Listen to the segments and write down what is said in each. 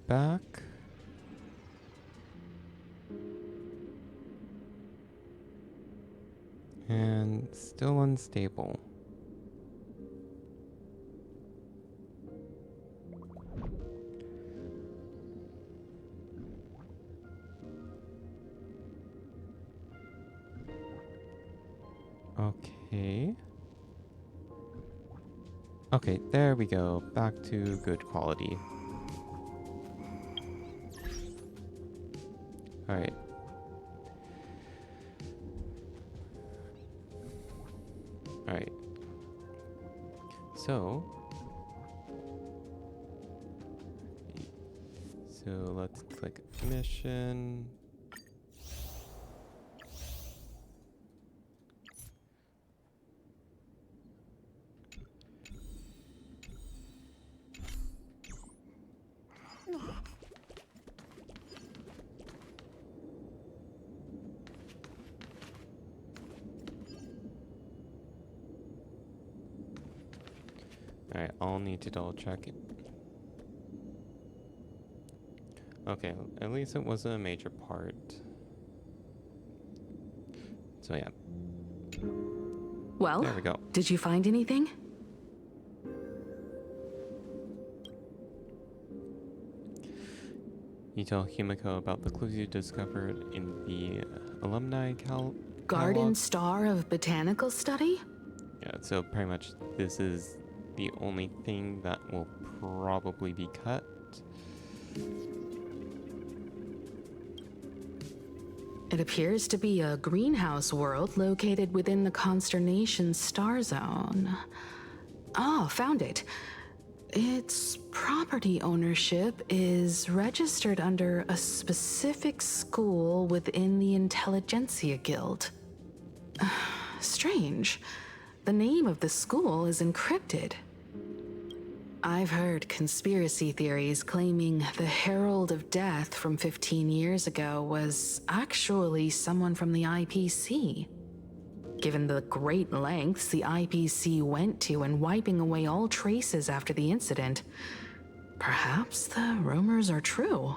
back. And still unstable. Okay. Okay, there we go. Back to good quality. Alright. Alright. So let's click mission. Alright, I'll need to double check it. Okay, at least it wasn't a major part. So yeah. Well, there we go. Did you find anything? You tell Himiko about the clues you discovered in the alumni Garden catalog. Star of Botanical Study? Yeah, so pretty much this is the only thing that will probably be cut. It appears to be a greenhouse world located within the consternation star zone. Oh, found it. Its property ownership is registered under a specific school within the Intelligentsia Guild. Strange. The name of the school is encrypted. I've heard conspiracy theories claiming the Herald of Death from 15 years ago was actually someone from the IPC. Given the great lengths the IPC went to in wiping away all traces after the incident, perhaps the rumors are true.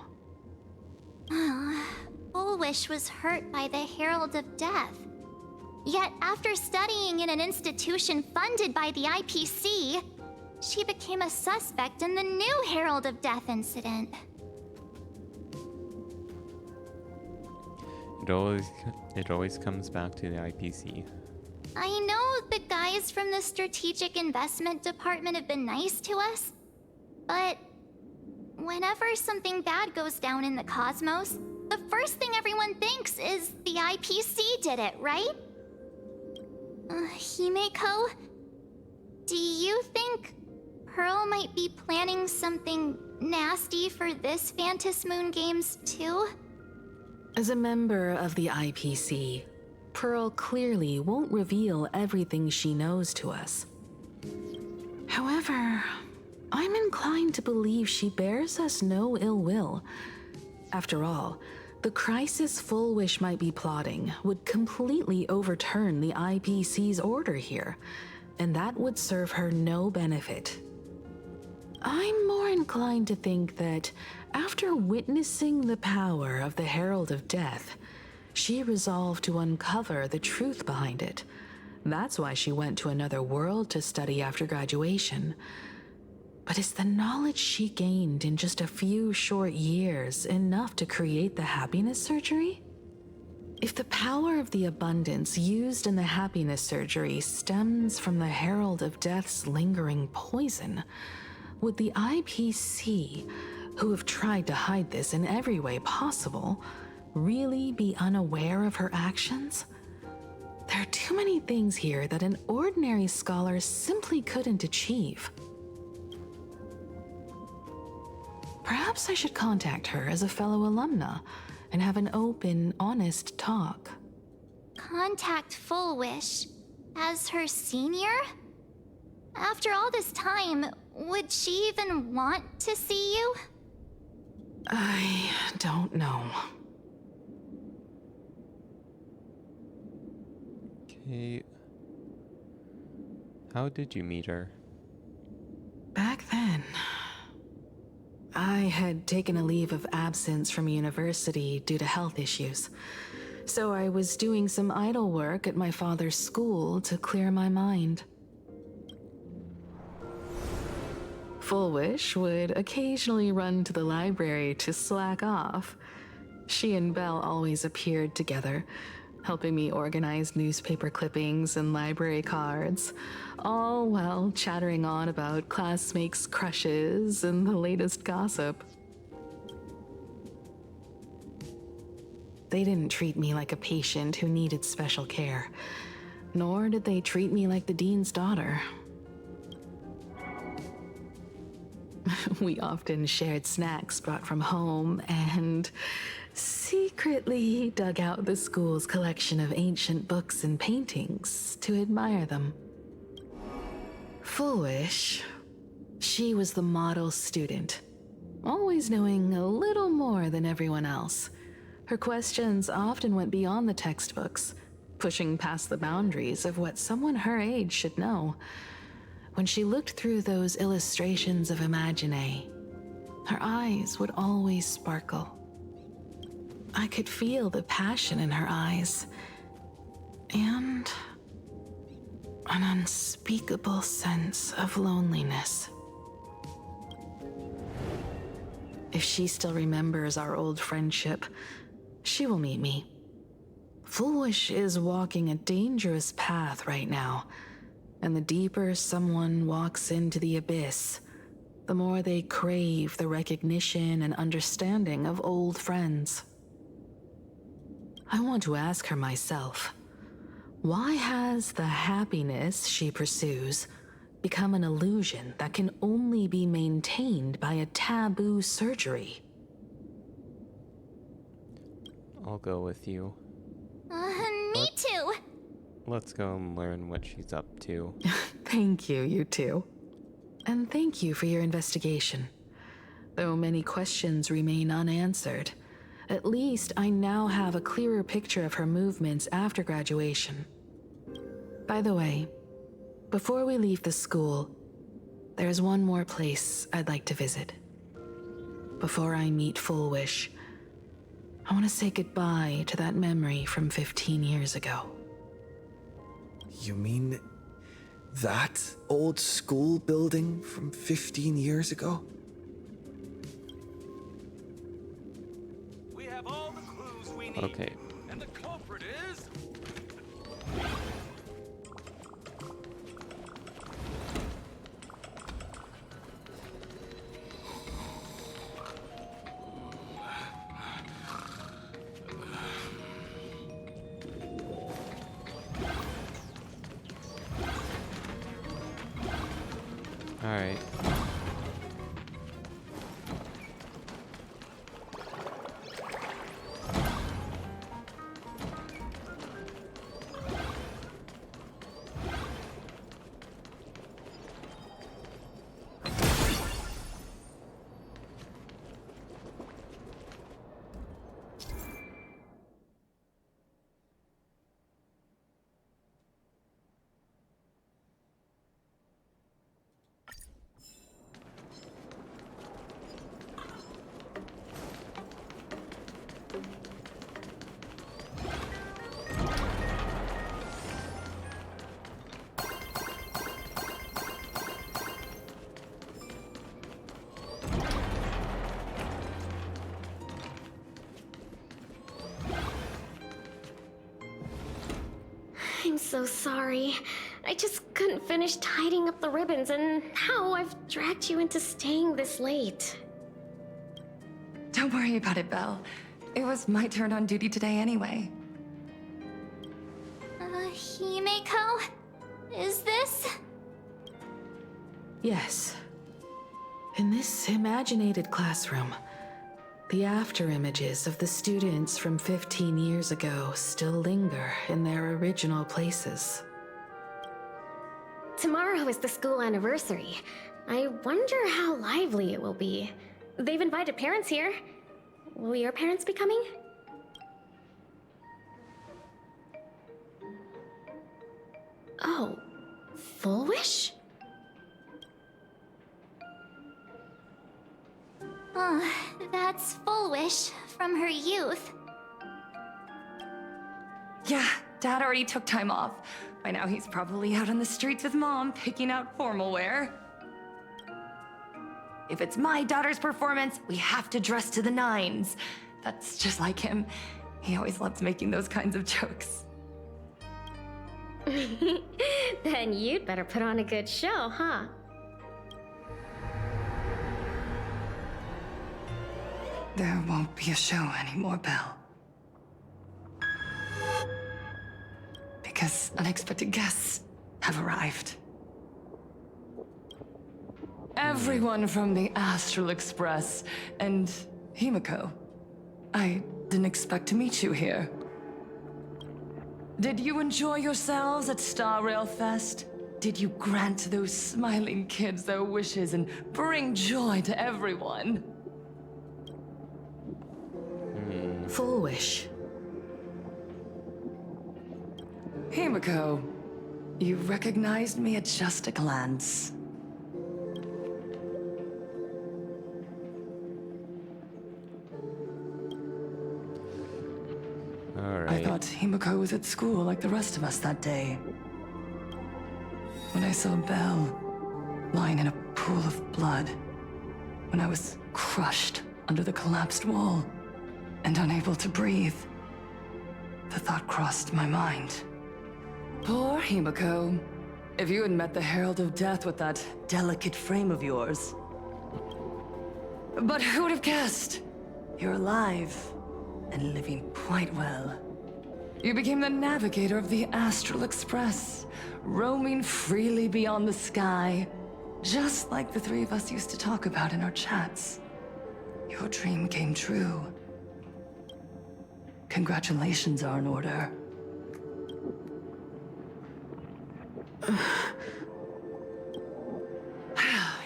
Bullwish was hurt by the Herald of Death. Yet after studying in an institution funded by the IPC, she became a suspect in the new Herald of Death incident. It always comes back to the IPC. I know the guys from the Strategic Investment Department have been nice to us, but whenever something bad goes down in the cosmos, the first thing everyone thinks is the IPC did it, right? Himeko, do you think Pearl might be planning something nasty for this Phantom Moon Games too? As a member of the IPC, Pearl clearly won't reveal everything she knows to us. However, I'm inclined to believe she bears us no ill will. After all, the crisis Fullwish might be plotting would completely overturn the IPC's order here, and that would serve her no benefit. I'm more inclined to think that after witnessing the power of the Herald of Death, she resolved to uncover the truth behind it. That's why she went to another world to study after graduation. But is the knowledge she gained in just a few short years enough to create the happiness surgery? If the power of the abundance used in the happiness surgery stems from the Herald of Death's lingering poison, would the IPC, who have tried to hide this in every way possible, really be unaware of her actions? There are too many things here that an ordinary scholar simply couldn't achieve. Perhaps I should contact her as a fellow alumna and have an open, honest talk. Contact Fullwish as her senior? After all this time, would she even want to see you? I don't know. Okay. How did you meet her? Back then, I had taken a leave of absence from university due to health issues, so I was doing some idle work at my father's school to clear my mind. Full Wish would occasionally run to the library to slack off. She and Belle always appeared together, helping me organize newspaper clippings and library cards, all while chattering on about classmates' crushes and the latest gossip. They didn't treat me like a patient who needed special care, nor did they treat me like the dean's daughter. We often shared snacks brought from home and secretly dug out the school's collection of ancient books and paintings to admire them. Full Wish, she was the model student, always knowing a little more than everyone else. Her questions often went beyond the textbooks, pushing past the boundaries of what someone her age should know. When she looked through those illustrations of Imagine, her eyes would always sparkle. I could feel the passion in her eyes, and an unspeakable sense of loneliness. If she still remembers our old friendship, she will meet me. Full Wish is walking a dangerous path right now, and the deeper someone walks into the abyss, the more they crave the recognition and understanding of old friends. I want to ask her myself, why has the happiness she pursues become an illusion that can only be maintained by a taboo surgery? I'll go with you. Me too. Let's go and learn what she's up to. Thank you, you two. And thank you for your investigation. Though many questions remain unanswered, at least I now have a clearer picture of her movements after graduation. By the way, before we leave the school, there's one more place I'd like to visit. Before I meet Full Wish, I want to say goodbye to that memory from 15 years ago. You mean that old school building from 15 years ago? We have all the clues we need. Okay. And the culprit is... Alright. I'm so sorry. I just couldn't finish tidying up the ribbons, and now I've dragged you into staying this late. Don't worry about it, Belle. It was my turn on duty today anyway. Himeko? Is this? Yes. In this imaginated classroom, the after images of the students from 15 years ago still linger in their original places. Tomorrow is the school anniversary. I wonder how lively it will be. They've invited parents here. Will your parents be coming? Oh, Full Wish? That's Full Wish from her youth. Yeah, Dad already took time off. By now he's probably out on the streets with Mom, picking out formal wear. If it's my daughter's performance, we have to dress to the nines. That's just like him. He always loves making those kinds of jokes. Then you'd better put on a good show, huh? There won't be a show anymore, Belle. Because unexpected guests have arrived. Everyone from the Astral Express and Himiko. I didn't expect to meet you here. Did you enjoy yourselves at Star Rail Fest? Did you grant those smiling kids their wishes and bring joy to everyone? Full Wish. Himiko, you recognized me at just a glance. Alright. I thought Himiko was at school like the rest of us that day. When I saw Belle lying in a pool of blood, when I was crushed under the collapsed wall and unable to breathe, the thought crossed my mind. Poor Himiko. If you had met the Herald of Death with that delicate frame of yours. But who would have guessed? You're alive and living quite well. You became the navigator of the Astral Express, roaming freely beyond the sky, just like the three of us used to talk about in our chats. Your dream came true. Congratulations are in order.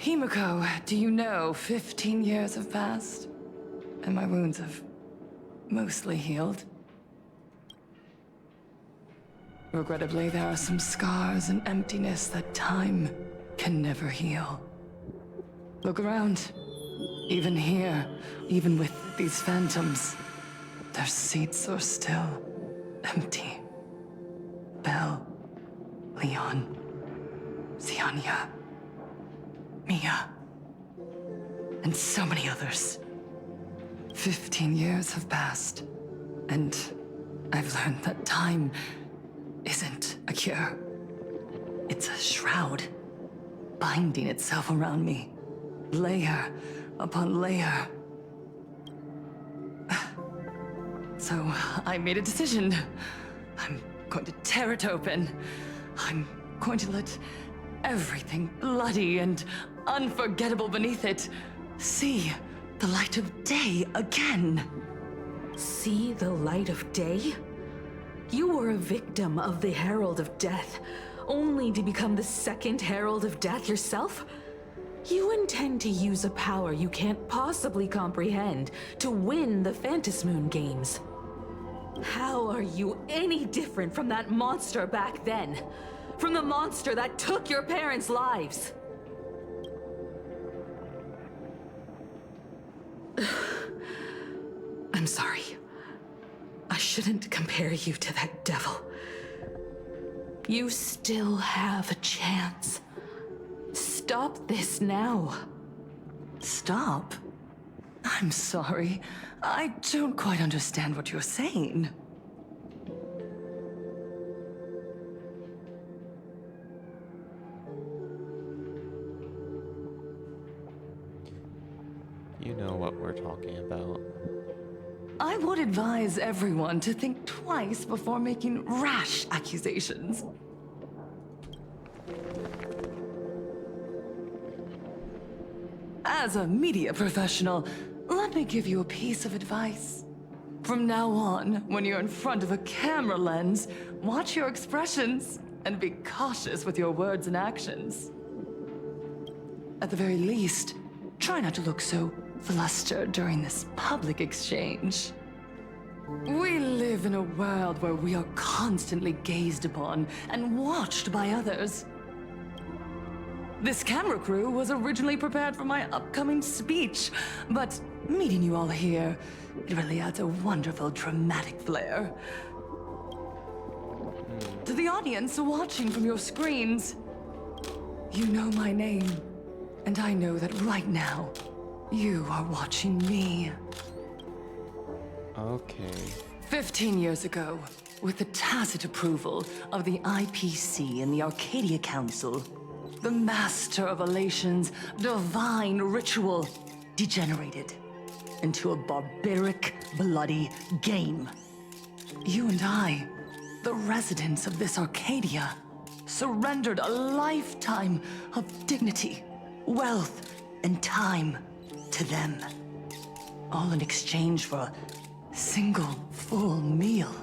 Himiko, do you know 15 years have passed? And my wounds have mostly healed. Regrettably, there are some scars and emptiness that time can never heal. Look around. Even here, even with these phantoms, their seats are still empty. Belle, Leon, Xianya, Mia, and so many others. 15 years have passed, and I've learned that time isn't a cure. It's a shroud, binding itself around me, layer upon layer. So I made a decision. I'm going to tear it open. I'm going to let everything bloody and unforgettable beneath it see the light of day again. See the light of day? You were a victim of the Herald of Death, only to become the second Herald of Death yourself? You intend to use a power you can't possibly comprehend to win the Phantasmoon Games. How are you any different from that monster back then? From the monster that took your parents' lives? I'm sorry. I shouldn't compare you to that devil. You still have a chance. Stop this now. Stop? I'm sorry. I don't quite understand what you're saying. You know what we're talking about. I would advise everyone to think twice before making rash accusations. As a media professional, let me give you a piece of advice. From now on, when you're in front of a camera lens, watch your expressions and be cautious with your words and actions. At the very least, try not to look so flustered during this public exchange. We live in a world where we are constantly gazed upon and watched by others. This camera crew was originally prepared for my upcoming speech, but meeting you all here, it really adds a wonderful dramatic flair. To the audience watching from your screens, you know my name, and I know that right now, you are watching me. Okay. 15 years ago, with the tacit approval of the IPC and the Arcadia Council, the master of Elation's divine ritual degenerated into a barbaric, bloody game. You and I, the residents of this Arcadia, surrendered a lifetime of dignity, wealth, and time to them. All in exchange for a single full meal.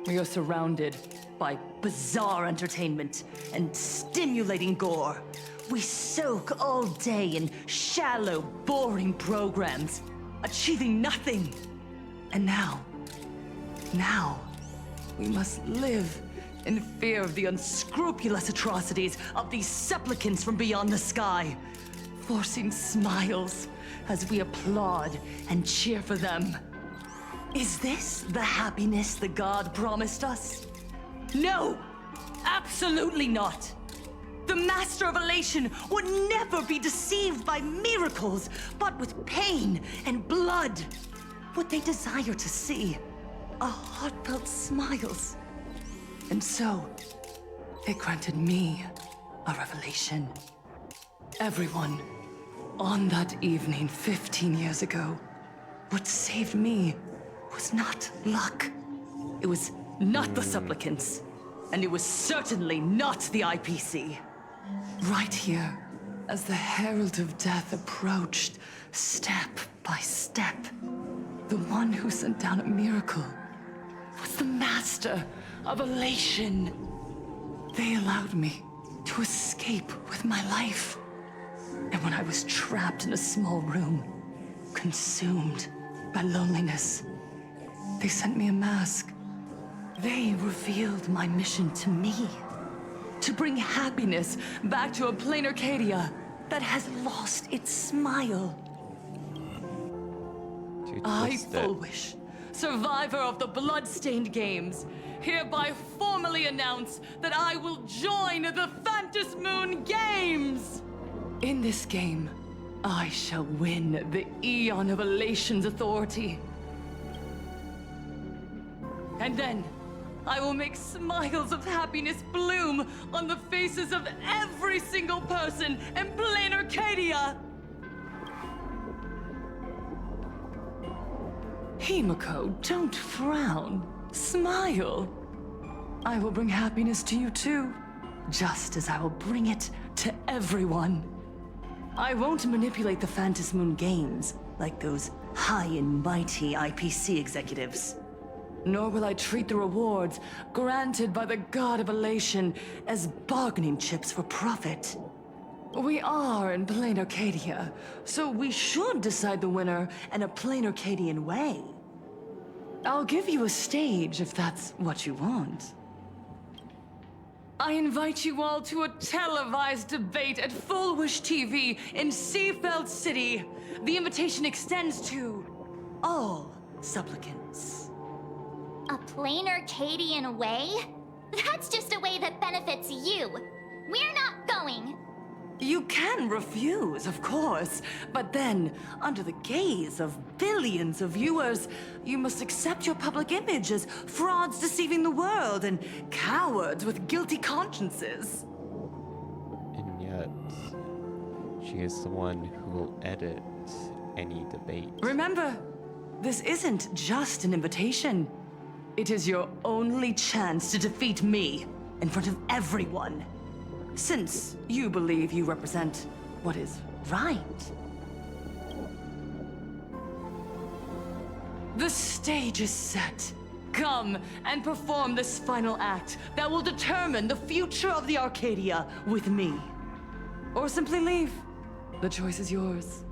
We are surrounded by bizarre entertainment and stimulating gore. We soak all day in shallow, boring programs, achieving nothing. And now, we must live in fear of the unscrupulous atrocities of these supplicants from beyond the sky, forcing smiles as we applaud and cheer for them. Is this the happiness the god promised us? No! Absolutely not! The Master of Elation would never be deceived by miracles, but with pain and blood. What they desire to see are heartfelt smiles. And so, it granted me a revelation. Everyone, on that evening 15 years ago, what saved me was not luck. It was not the supplicants, and it was certainly not the IPC. Right here, as the Herald of Death approached, step by step, the one who sent down a miracle was the Master of Elation. They allowed me to escape with my life. And when I was trapped in a small room, consumed by loneliness, they sent me a mask. They revealed my mission to me. To bring happiness back to a plain Arcadia that has lost its smile. I, Fullwish, survivor of the Bloodstained Games, hereby formally announce that I will join the Phantasmoon Games! In this game, I shall win the Eon of Elation's authority. And then, I will make smiles of happiness bloom on the faces of every single person in plain Arcadia! Himiko, don't frown. Smile. I will bring happiness to you too, just as I will bring it to everyone. I won't manipulate the Phantasmoon Games like those high and mighty IPC executives. Nor will I treat the rewards granted by the God of Elation as bargaining chips for profit. We are in plain Arcadia, so we should decide the winner in a plain Arcadian way. I'll give you a stage if that's what you want. I invite you all to a televised debate at Fullwish TV in Seafeld City. The invitation extends to all supplicants. A plain Arcadian way? That's just a way that benefits you. We're not going. You can refuse, of course, but then, under the gaze of billions of viewers, you must accept your public image as frauds deceiving the world and cowards with guilty consciences. And yet, she is the one who will edit any debate. Remember, this isn't just an invitation. It is your only chance to defeat me in front of everyone. Since you believe you represent what is right. The stage is set. Come and perform this final act that will determine the future of the Arcadia with me. Or simply leave. The choice is yours.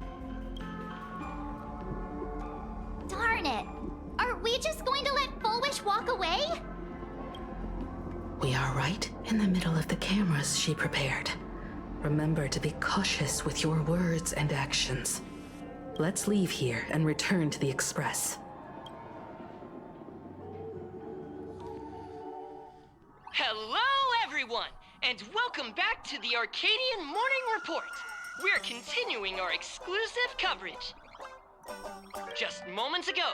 Darn it. Are we just going to let Fullwish walk away? We are right in the middle of the cameras she prepared. Remember to be cautious with your words and actions. Let's leave here and return to the Express. Hello, everyone, and welcome back to the Arcadian Morning Report. We're continuing our exclusive coverage. Just moments ago,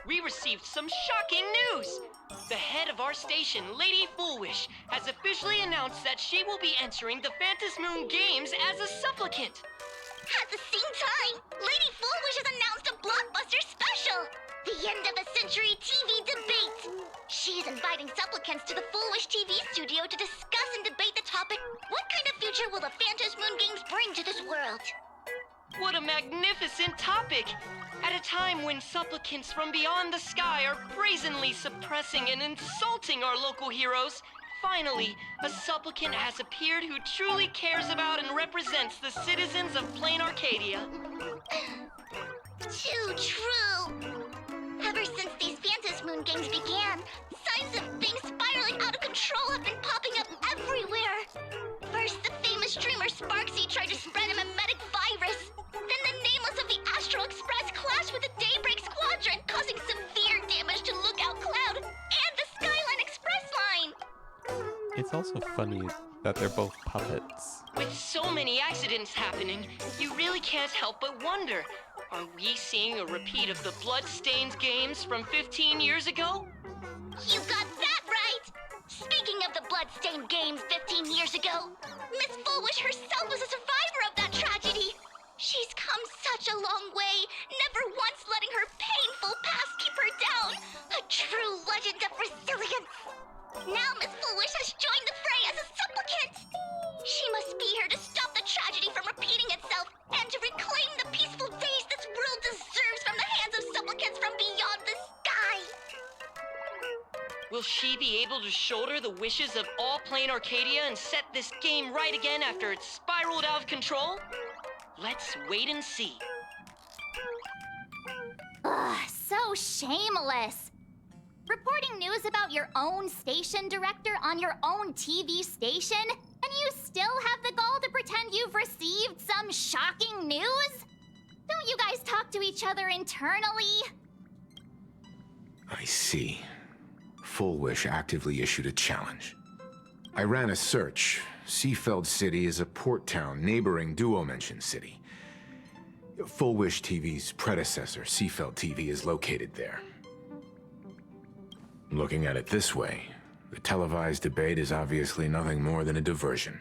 we received some shocking news. The head of our station, Lady Foolwish, has officially announced that she will be entering the Phantom Moon Games as a supplicant. At the same time, Lady Foolwish has announced a blockbuster special! The end of a century TV debate! She is inviting supplicants to the Foolwish TV studio to discuss and debate the topic, what kind of future will the Phantom Moon Games bring to this world? What a magnificent topic! At a time when supplicants from beyond the sky are brazenly suppressing and insulting our local heroes, finally, a supplicant has appeared who truly cares about and represents the citizens of Plain Arcadia. Too true! Ever since these Phantom Moon Games began, signs of things spiraling out of control have been popping up everywhere. First, the famous streamer Sparksy tried to spread a mimetic virus. Then the nameless of the Astral Express clashed with the Daybreak Squadron, causing severe damage to Lookout Cloud and the Skyline Express line. It's also funny that they're both puppets. With so many accidents happening, you really can't help but wonder, are we seeing a repeat of the Bloodstained games from 15 years ago? You got that right! Speaking of the Bloodstained Games 15 years ago, Miss Foolwish herself was a survivor of that tragedy. She's come such a long way, never once letting her painful past keep her down. A true legend of resilience. Now Miss Foolwish has joined the fray as a supplicant. She must be here to stop the tragedy from repeating itself and to reclaim the peaceful days this world deserves from the hands of supplicants from beyond the sky. Will she be able to shoulder the wishes of all Plain Arcadia and set this game right again after it's spiraled out of control? Let's wait and see. Ugh, so shameless. Reporting news about your own station director on your own TV station, and you still have the gall to pretend you've received some shocking news? Don't you guys talk to each other internally? I see. Foolwish actively issued a challenge. I ran a search. Seafeld City is a port town neighboring Duomension City. Foolwish TV's predecessor, Seafeld TV, is located there. Looking at it this way, the televised debate is obviously nothing more than a diversion.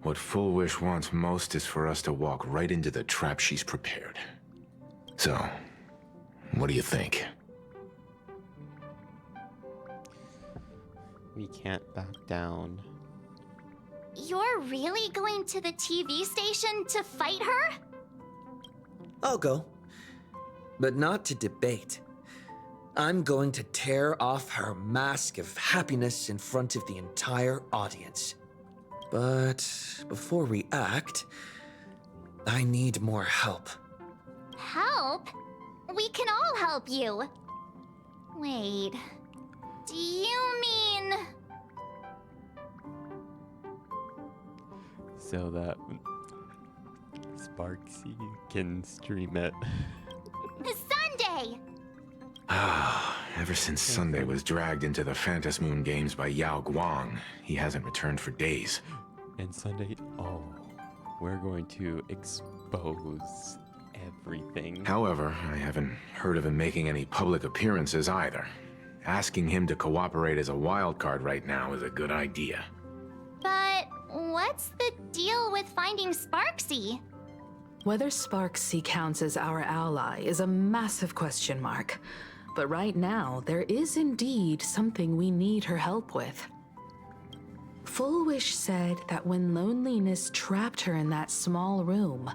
What Foolwish wants most is for us to walk right into the trap she's prepared. So, what do you think? We can't back down. You're really going to the TV station to fight her? I'll go. But not to debate. I'm going to tear off her mask of happiness in front of the entire audience. But before we act, I need more help. Help? We can all help you. Wait, do you mean... So that Sparksy can stream it. Sunday! Ever since Sunday was dragged into the Phantom Moon Games by Yao Guang, he hasn't returned for days. And Sunday, oh, we're going to expose everything. However, I haven't heard of him making any public appearances either. Asking him to cooperate as a wild card right now is a good idea. But what's the deal with finding Sparksy? Whether Sparksy counts as our ally is a massive question mark. But right now, there is indeed something we need her help with. Foolwish said that when loneliness trapped her in that small room,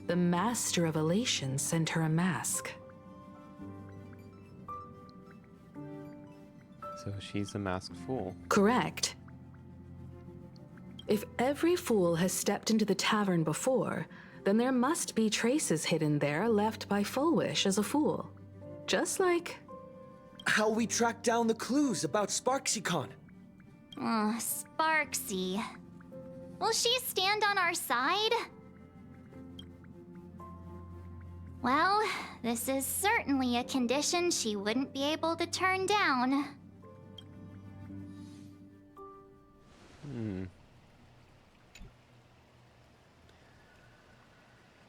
the master of Elation sent her a mask. So she's a masked fool. Correct. If every fool has stepped into the tavern before, then there must be traces hidden there left by Foolwish as a fool. Just like... How we track down the clues about SparksyCon. Sparksy. Will she stand on our side? Well, this is certainly a condition she wouldn't be able to turn down.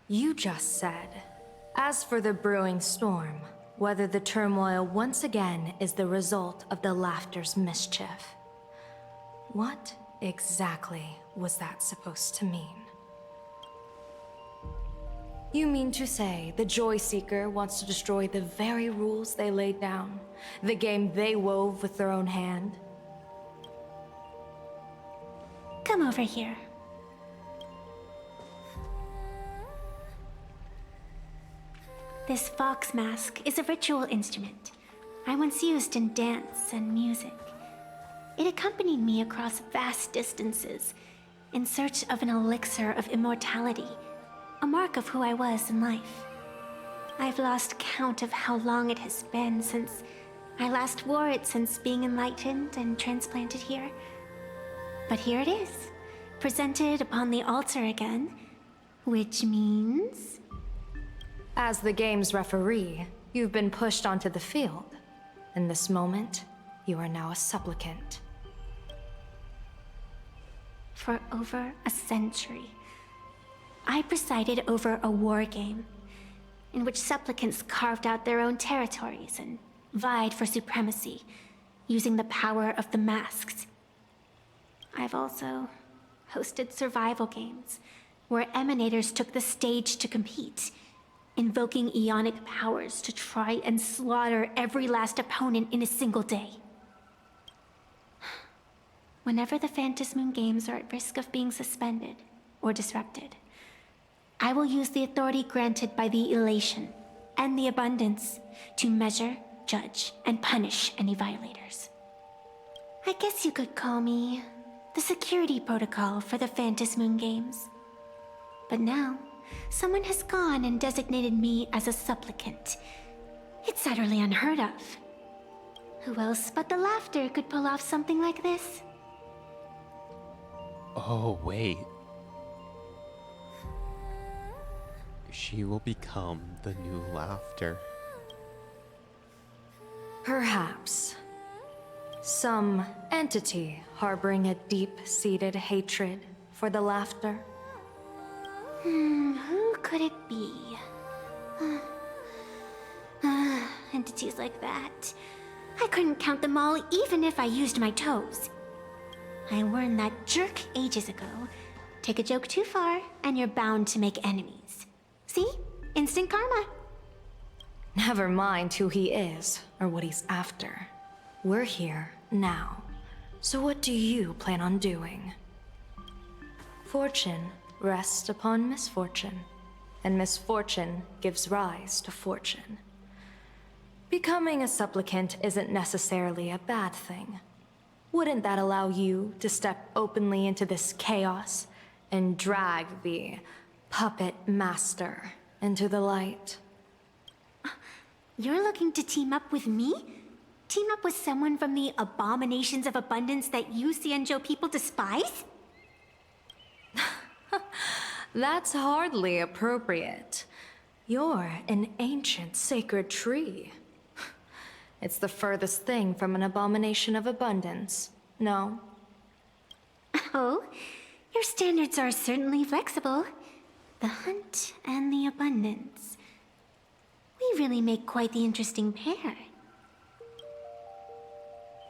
You just said, as for the brewing storm, whether the turmoil once again is the result of the laughter's mischief. What exactly was that supposed to mean? You mean to say the Joy Seeker wants to destroy the very rules they laid down? The game they wove with their own hand? Come over here. This fox mask is a ritual instrument I once used in dance and music. It accompanied me across vast distances in search of an elixir of immortality, a mark of who I was in life. I've lost count of how long it has been since I last wore it since being enlightened and transplanted here. But here it is, presented upon the altar again, which means... As the game's referee, you've been pushed onto the field. In this moment, you are now a supplicant. For over a century, I presided over a war game in which supplicants carved out their own territories and vied for supremacy, using the power of the masks. I've also hosted survival games where emanators took the stage to compete, invoking eonic powers to try and slaughter every last opponent in a single day. Whenever the Phantasmoon games are at risk of being suspended or disrupted, I will use the authority granted by the Elation and the Abundance to measure, judge, and punish any violators. I guess you could call me the security protocol for the Phantasmoon games. But now, someone has gone and designated me as a supplicant. It's utterly unheard of. Who else but the laughter could pull off something like this? Oh, wait. She will become the new laughter. Perhaps. Some entity harboring a deep-seated hatred for the laughter. Who could it be? Entities like that. I couldn't count them all even if I used my toes. I warned that jerk ages ago. Take a joke too far, and you're bound to make enemies. See? Instant karma. Never mind who he is or what he's after. We're here now. So what do you plan on doing? Fortune rests upon misfortune, and misfortune gives rise to fortune. Becoming a supplicant isn't necessarily a bad thing. Wouldn't that allow you to step openly into this chaos and drag the puppet master into the light? You're looking to team up with me? Team up with someone from the abominations of abundance that you Xianzhou people despise? That's hardly appropriate. You're an ancient sacred tree. It's the furthest thing from an abomination of abundance, no? Oh, your standards are certainly flexible. The hunt and the abundance. We really make quite the interesting pair.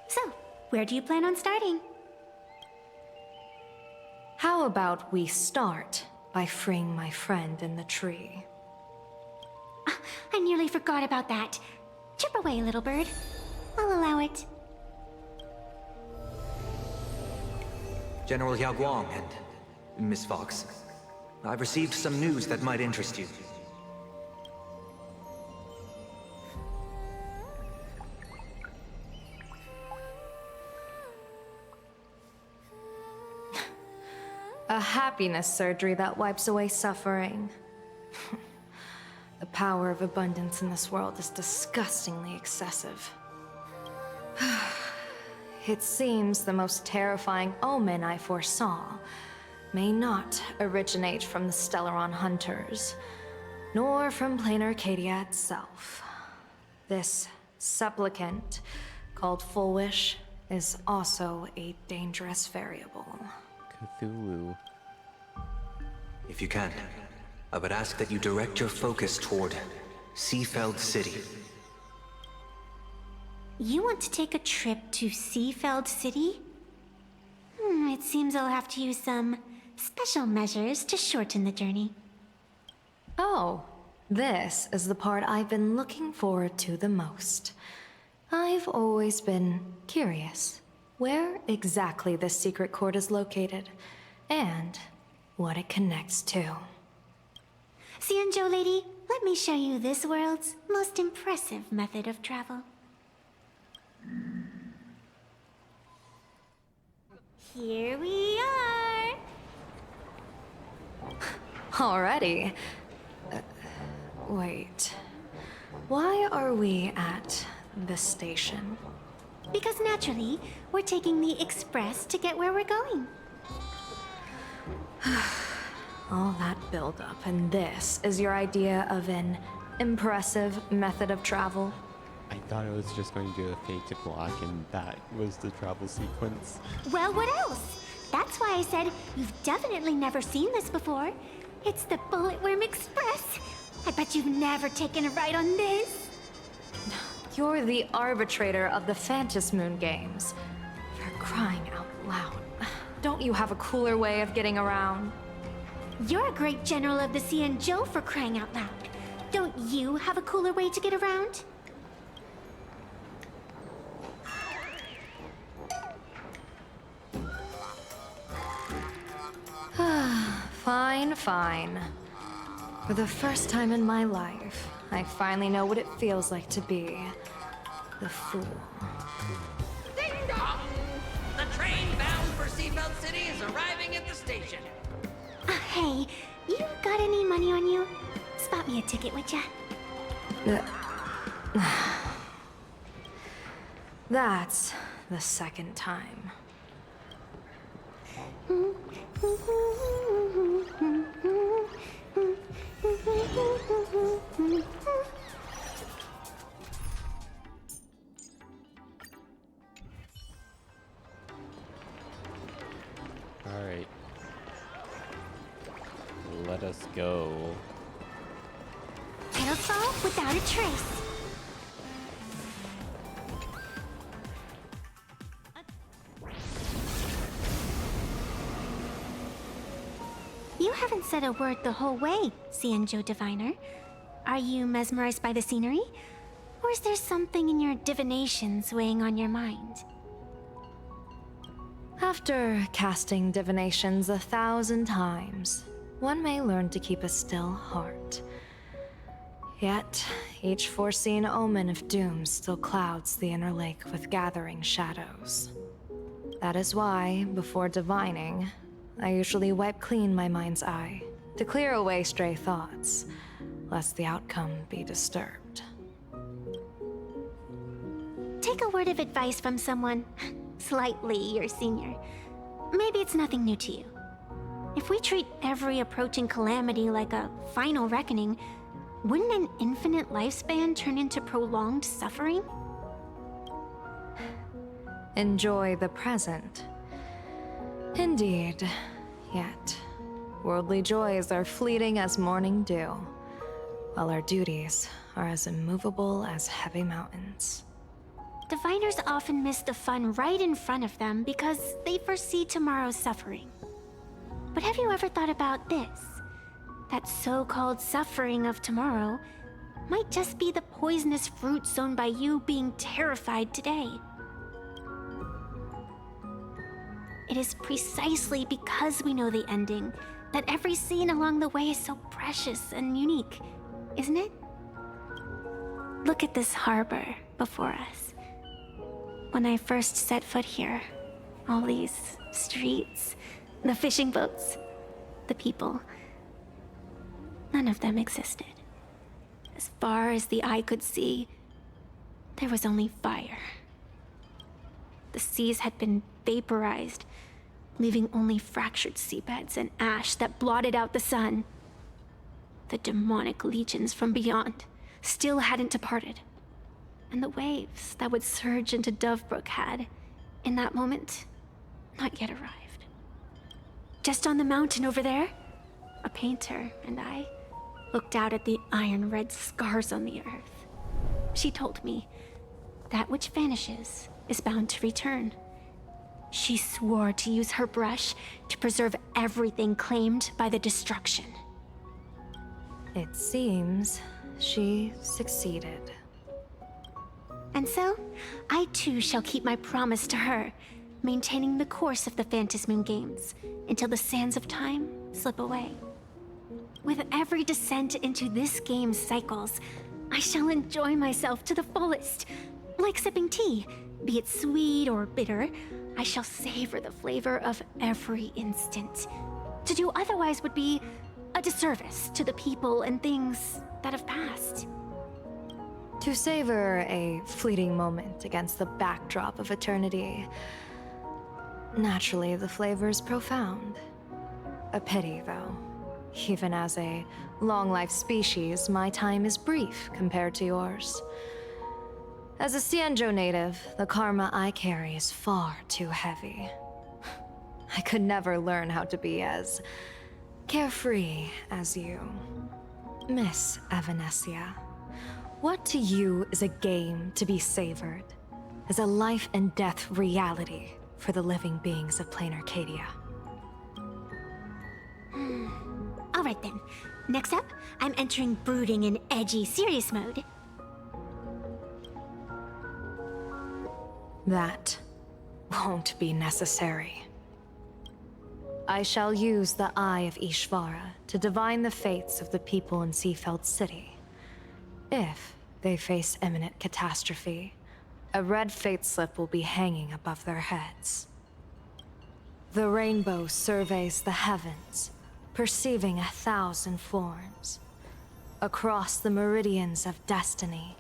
So, where do you plan on starting? How about we start by freeing my friend in the tree? I nearly forgot about that. Chip away, little bird. I'll allow it. General Yao Guang and Miss Fox, I've received some news that might interest you. A happiness surgery that wipes away suffering. The power of abundance in this world is disgustingly excessive. It seems the most terrifying omen I foresaw may not originate from the Stellaron hunters, nor from plain Arcadia itself. This supplicant, called Fullwish, is also a dangerous variable. Cthulhu. If you can, I would ask that you direct your focus toward Seafeld City. You want to take a trip to Seafeld City? It seems I'll have to use some special measures to shorten the journey. Oh, this is the part I've been looking forward to the most. I've always been curious where exactly this secret court is located, and what it connects to. Xianzhou lady, let me show you this world's most impressive method of travel. Here we are! Already? Wait. Why are we at the station? Because naturally, we're taking the express to get where we're going. All that buildup, and this is your idea of an impressive method of travel? I thought it was just going to do a fade to black, and that was the travel sequence. Well, what else? That's why I said you've definitely never seen this before. It's the Bulletworm Express. I bet you've never taken a ride on this. You're the arbitrator of the Phantasmoon games. For crying out loud. Don't you have a cooler way of getting around? You're a great general of the Xianzhou for crying out loud. Don't you have a cooler way to get around? Fine, fine. For the first time in my life, I finally know what it feels like to be the fool. Ding dong! The train bound for Seafeld City is arriving at the station. Hey, you got any money on you? Spot me a ticket, would ya? That's the second time. All right. Let us go. It'll fall without a trace. You haven't said a word the whole way, Xianzhou Diviner. Are you mesmerized by the scenery? Or is there something in your divinations weighing on your mind? After casting divinations 1,000 times, one may learn to keep a still heart. Yet, each foreseen omen of doom still clouds the inner lake with gathering shadows. That is why, before divining, I usually wipe clean my mind's eye to clear away stray thoughts, lest the outcome be disturbed. Take a word of advice from someone slightly your senior. Maybe it's nothing new to you. If we treat every approaching calamity like a final reckoning, wouldn't an infinite lifespan turn into prolonged suffering? Enjoy the present. Indeed. Yet, worldly joys are fleeting as morning dew, while our duties are as immovable as heavy mountains. Diviners often miss the fun right in front of them because they foresee tomorrow's suffering. But have you ever thought about this? That so-called suffering of tomorrow might just be the poisonous fruit sown by you being terrified today. It is precisely because we know the ending that every scene along the way is so precious and unique, isn't it? Look at this harbor before us. When I first set foot here, all these streets, the fishing boats, the people, none of them existed. As far as the eye could see, there was only fire. The seas had been vaporized, leaving only fractured seabeds and ash that blotted out the sun. The demonic legions from beyond still hadn't departed, and the waves that would surge into Dovebrook had, in that moment, not yet arrived. Just on the mountain over there, a painter and I looked out at the iron-red scars on the earth. She told me, that which vanishes is bound to return. She swore to use her brush to preserve everything claimed by the destruction. It seems she succeeded. And so, I too shall keep my promise to her, maintaining the course of the Phantasmoon Games until the sands of time slip away. With every descent into this game's cycles, I shall enjoy myself to the fullest. Like sipping tea, be it sweet or bitter, I shall savor the flavor of every instant. To do otherwise would be a disservice to the people and things that have passed. To savor a fleeting moment against the backdrop of eternity. Naturally, the flavor is profound. A pity, though. Even as a long-life species, my time is brief compared to yours. As a Xianzhou native, the karma I carry is far too heavy. I could never learn how to be as carefree as you. Miss Evanescia, what to you is a game to be savored, as a life and death reality for the living beings of Plain Arcadia? Alright then. Next up, I'm entering brooding and edgy serious mode. That won't be necessary. I shall use the Eye of Ishvara to divine the fates of the people in Seafeld City. If they face imminent catastrophe, a red fate slip will be hanging above their heads. The rainbow surveys the heavens, perceiving 1,000 forms. Across the meridians of destiny,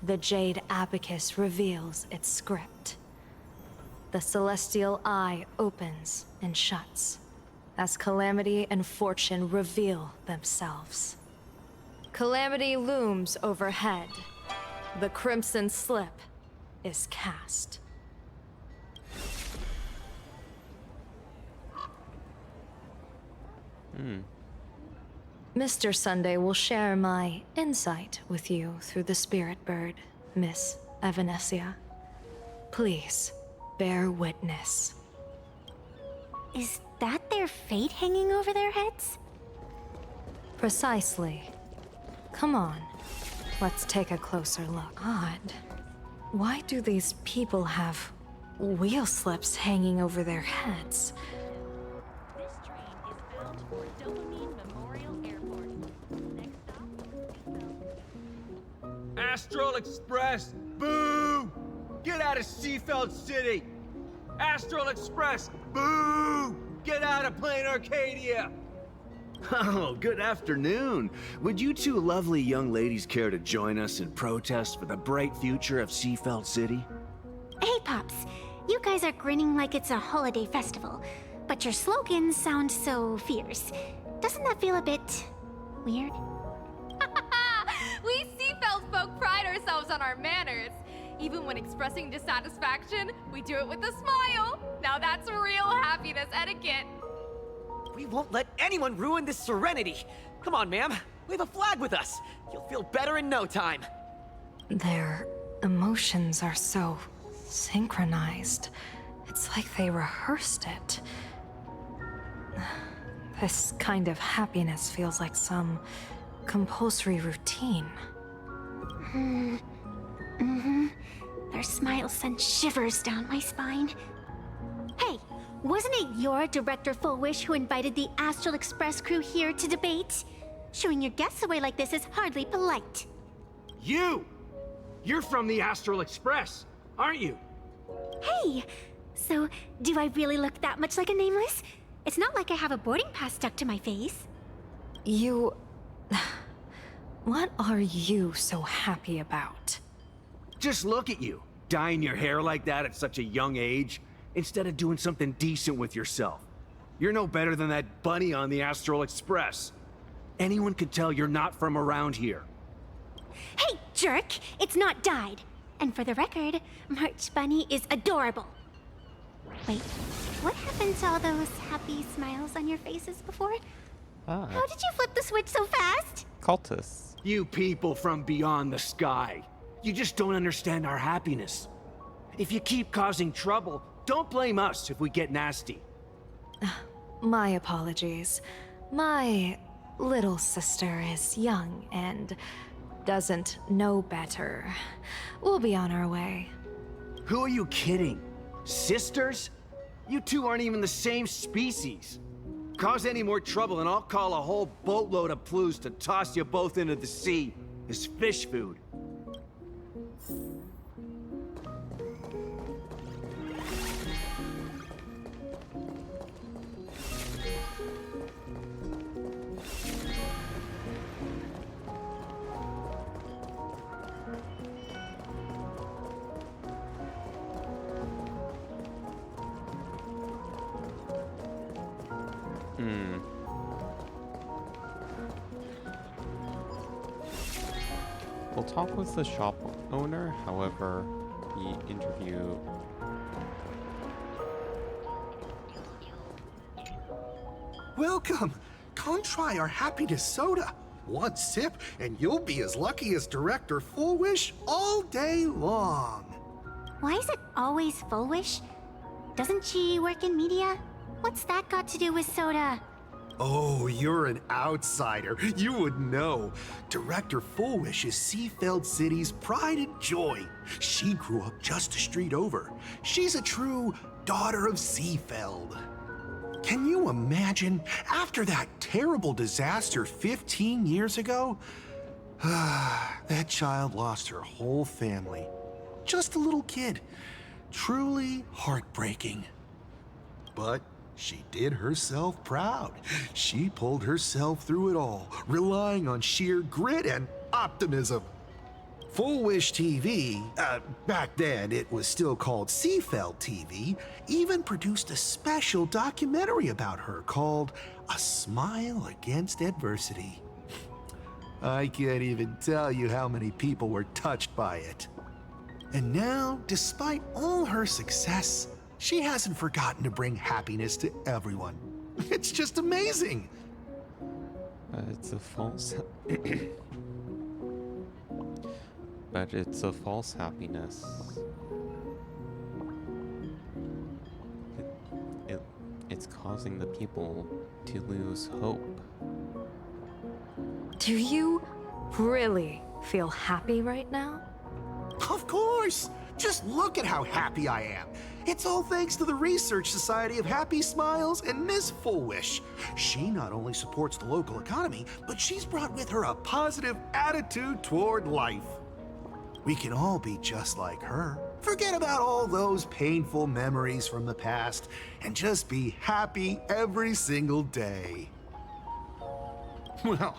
the Jade Abacus reveals its script. The celestial eye opens and shuts, as calamity and fortune reveal themselves. Calamity looms overhead. The crimson slip is cast. Mr. Sunday will share my insight with you through the spirit bird, Miss Evanescia. Please, bear witness. Is that their fate hanging over their heads? Precisely. Come on, let's take a closer look. Odd. Why do these people have wheel slips hanging over their heads? This train is bound for Dopamine Memorial Airport. Next stop, Seafeld. Astral Express, boo! Get out of Seafeld City! Astral Express, boo! Get out of Plain Arcadia! Oh, good afternoon. Would you two lovely young ladies care to join us in protest for the bright future of Seafeld City? Hey, Pops. You guys are grinning like it's a holiday festival, but your slogans sound so fierce. Doesn't that feel a bit weird? We Seafeld folk pride ourselves on our manners. Even when expressing dissatisfaction, we do it with a smile. Now that's real happiness etiquette. We won't let anyone ruin this serenity. Come on, ma'am. Wave a flag with us. You'll feel better in no time. Their emotions are so synchronized. It's like they rehearsed it. This kind of happiness feels like some compulsory routine. Their smiles send shivers down my spine. Hey, wasn't it your Director Fullwish who invited the Astral Express crew here to debate? Showing your guests away like this is hardly polite. You! You're from the Astral Express, aren't you? Hey! So, do I really look that much like a nameless? It's not like I have a boarding pass stuck to my face. You... What are you so happy about? Just look at you, dyeing your hair like that at such a young age. instead of doing something decent with yourself. You're no better than that bunny on the Astral Express. Anyone could tell you're not from around here. Hey, jerk! It's not dyed. And for the record, March Bunny is adorable. Wait, what happened to all those happy smiles on your faces before? Ah, How did you flip the switch so fast? cultists. You people from beyond the sky. You just don't understand our happiness. If you keep causing trouble, don't blame us if we get nasty. My apologies. My little sister is young and doesn't know better. We'll be on our way. Who are you kidding? Sisters? You two aren't even the same species. Cause any more trouble and I'll call a whole boatload of Ploos to toss you both into the sea as fish food. We'll talk with the shop owner, however, the interview... Welcome! Come try our happiness soda. One sip, and you'll be as lucky as Director Full Wish all day long. Why is it always Full Wish? Doesn't she work in media? What's that got to do with soda? Oh, you're an outsider. You would know. Director Full Wish is Seafeld City's pride and joy. She grew up just a street over. She's a true daughter of Seafeld. Can you imagine, after that terrible disaster 15 years ago? That child lost her whole family. Just a little kid. Truly heartbreaking. But she did herself proud. She pulled herself through it all, relying on sheer grit and optimism. Full Wish TV, back then it was still called Seafeld TV, even produced a special documentary about her called A Smile Against Adversity. I can't even tell you how many people were touched by it. And now, despite all her success, she hasn't forgotten to bring happiness to everyone. It's just amazing. It's a false... But it's a false happiness. It's causing the people to lose hope. Do you really feel happy right now? Of course! Just look at how happy I am. It's all thanks to the Research Society of Happy Smiles and Miss Full Wish. She not only supports the local economy, but she's brought with her a positive attitude toward life. We can all be just like her. Forget about all those painful memories from the past and just be happy every single day. Well,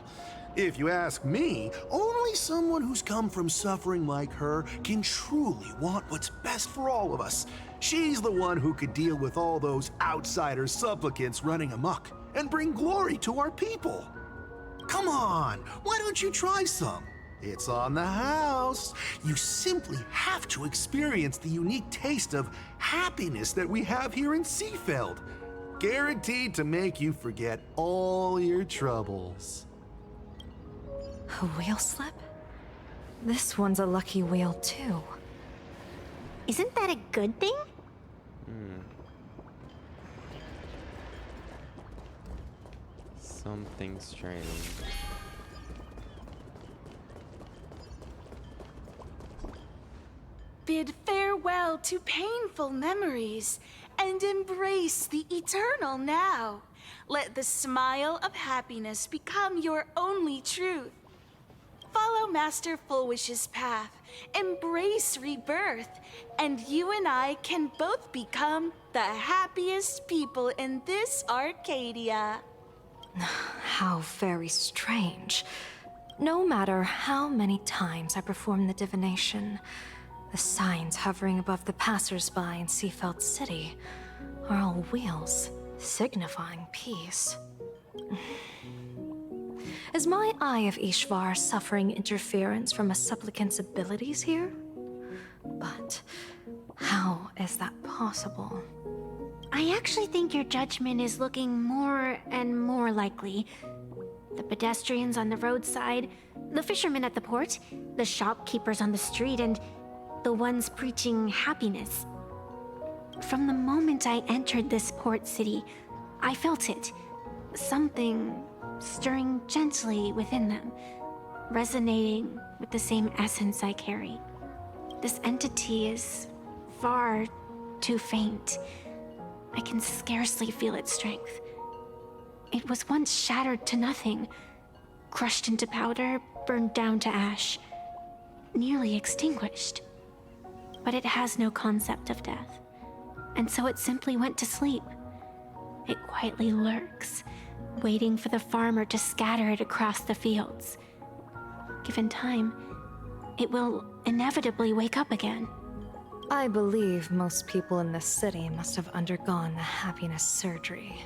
if you ask me, only someone who's come from suffering like her can truly want what's best for all of us. She's the one who could deal with all those outsider supplicants running amok and bring glory to our people. Come on, why don't you try some? It's on the house. You simply have to experience the unique taste of happiness that we have here in Seafeld. Guaranteed to make you forget all your troubles. A wheel slip? This one's a lucky wheel, too. Isn't that a good thing? Something strange. Bid farewell to painful memories and embrace the eternal now. Let the smile of happiness become your only truth. Follow Master Fullwish's path, embrace rebirth, and you and I can both become the happiest people in this Arcadia. How very strange. No matter how many times I perform the divination, The signs hovering above the passersby in Seafeld City are all wheels, signifying peace. Is my Eye of Ishvar suffering interference from a supplicant's abilities here? But how is that possible? I actually think your judgment is looking more and more likely. The pedestrians on the roadside, the fishermen at the port, the shopkeepers on the street, and the ones preaching happiness. From the moment I entered this port city, I felt it. Something stirring gently within them, resonating with the same essence I carry. This entity is far too faint. I can scarcely feel its strength. It was once shattered to nothing, crushed into powder, burned down to ash, nearly extinguished. But it has no concept of death, and so it simply went to sleep. It quietly lurks, waiting for the farmer to scatter it across the fields. Given time, it will inevitably wake up again. I believe most people in this city must have undergone the happiness surgery.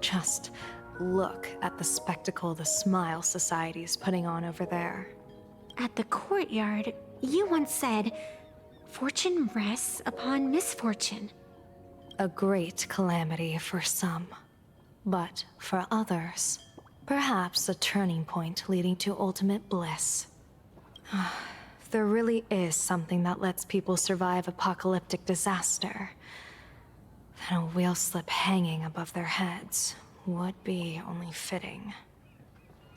Just look at the spectacle the Smile Society's putting on over there. At the courtyard, you once said, "Fortune rests upon misfortune." A great calamity for some, but for others, perhaps a turning point leading to ultimate bliss. If there really is something that lets people survive apocalyptic disaster, then a wheel slip hanging above their heads would be only fitting.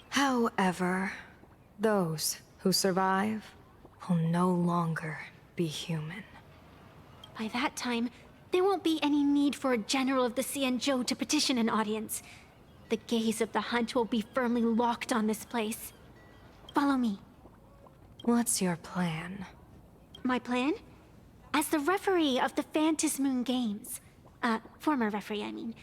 However, those who survive will no longer be human. By that time, there won't be any need for a general of the Xianzhou to petition an audience. The gaze of the hunt will be firmly locked on this place. Follow me. What's your plan? My plan? As the referee of the Phantasmoon Games, former referee, I mean,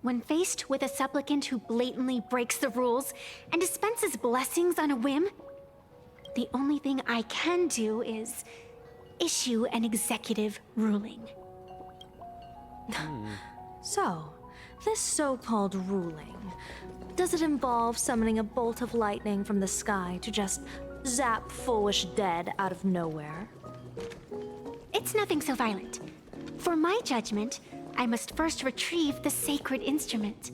when faced with a supplicant who blatantly breaks the rules and dispenses blessings on a whim, the only thing I can do is issue an executive ruling. So, this so-called ruling, does it involve summoning a bolt of lightning from the sky to just zap foolish dead out of nowhere? It's nothing so violent. For my judgment, I must first retrieve the sacred instrument.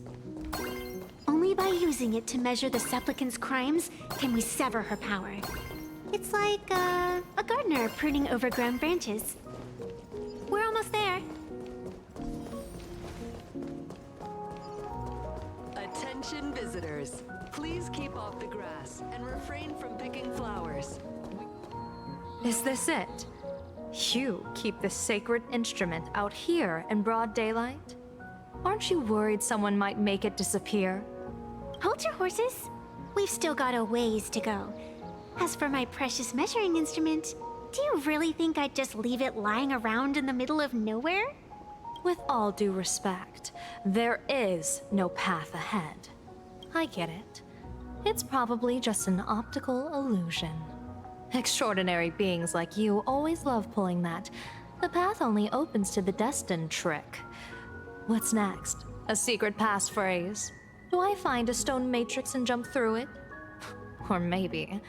Only by using it to measure the supplicant's crimes can we sever her power. It's like a gardener pruning overgrown branches. We're almost there. Attention visitors. Please keep off the grass and refrain from picking flowers. Is this it? You keep the sacred instrument out here in broad daylight? Aren't you worried someone might make it disappear? Hold your horses. We've still got a ways to go. As for my precious measuring instrument, do you really think I'd just leave it lying around in the middle of nowhere? With all due respect, there is no path ahead. I get it. It's probably just an optical illusion. Extraordinary beings like you always love pulling that "the path only opens to the destined" trick. What's next? A secret passphrase? Do I find a stone matrix and jump through it? Or maybe,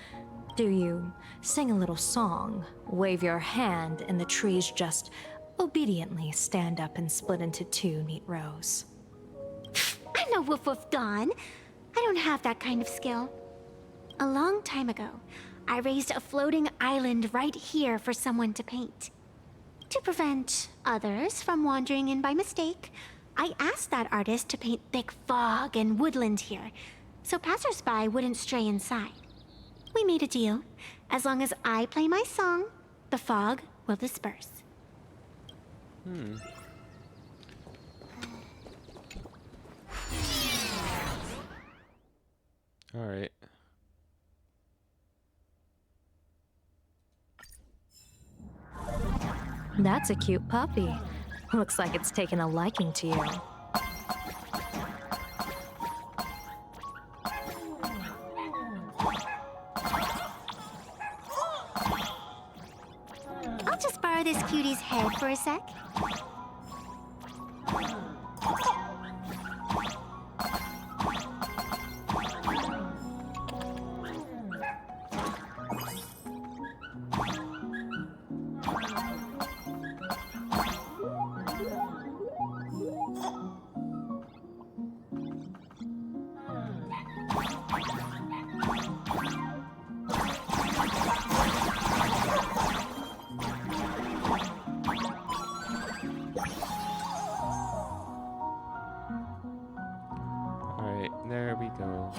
do you sing a little song, wave your hand, and the trees just obediently stand up and split into two neat rows? I'm no Woof Woof Dawn. I don't have that kind of skill. A long time ago, I raised a floating island right here for someone to paint. To prevent others from wandering in by mistake, I asked that artist to paint thick fog and woodland here, so passersby wouldn't stray inside. We made a deal. As long as I play my song, the fog will disperse. All right. That's a cute puppy. Looks like it's taken a liking to you. I'll just borrow this cutie's head for a sec? Alright, there we go.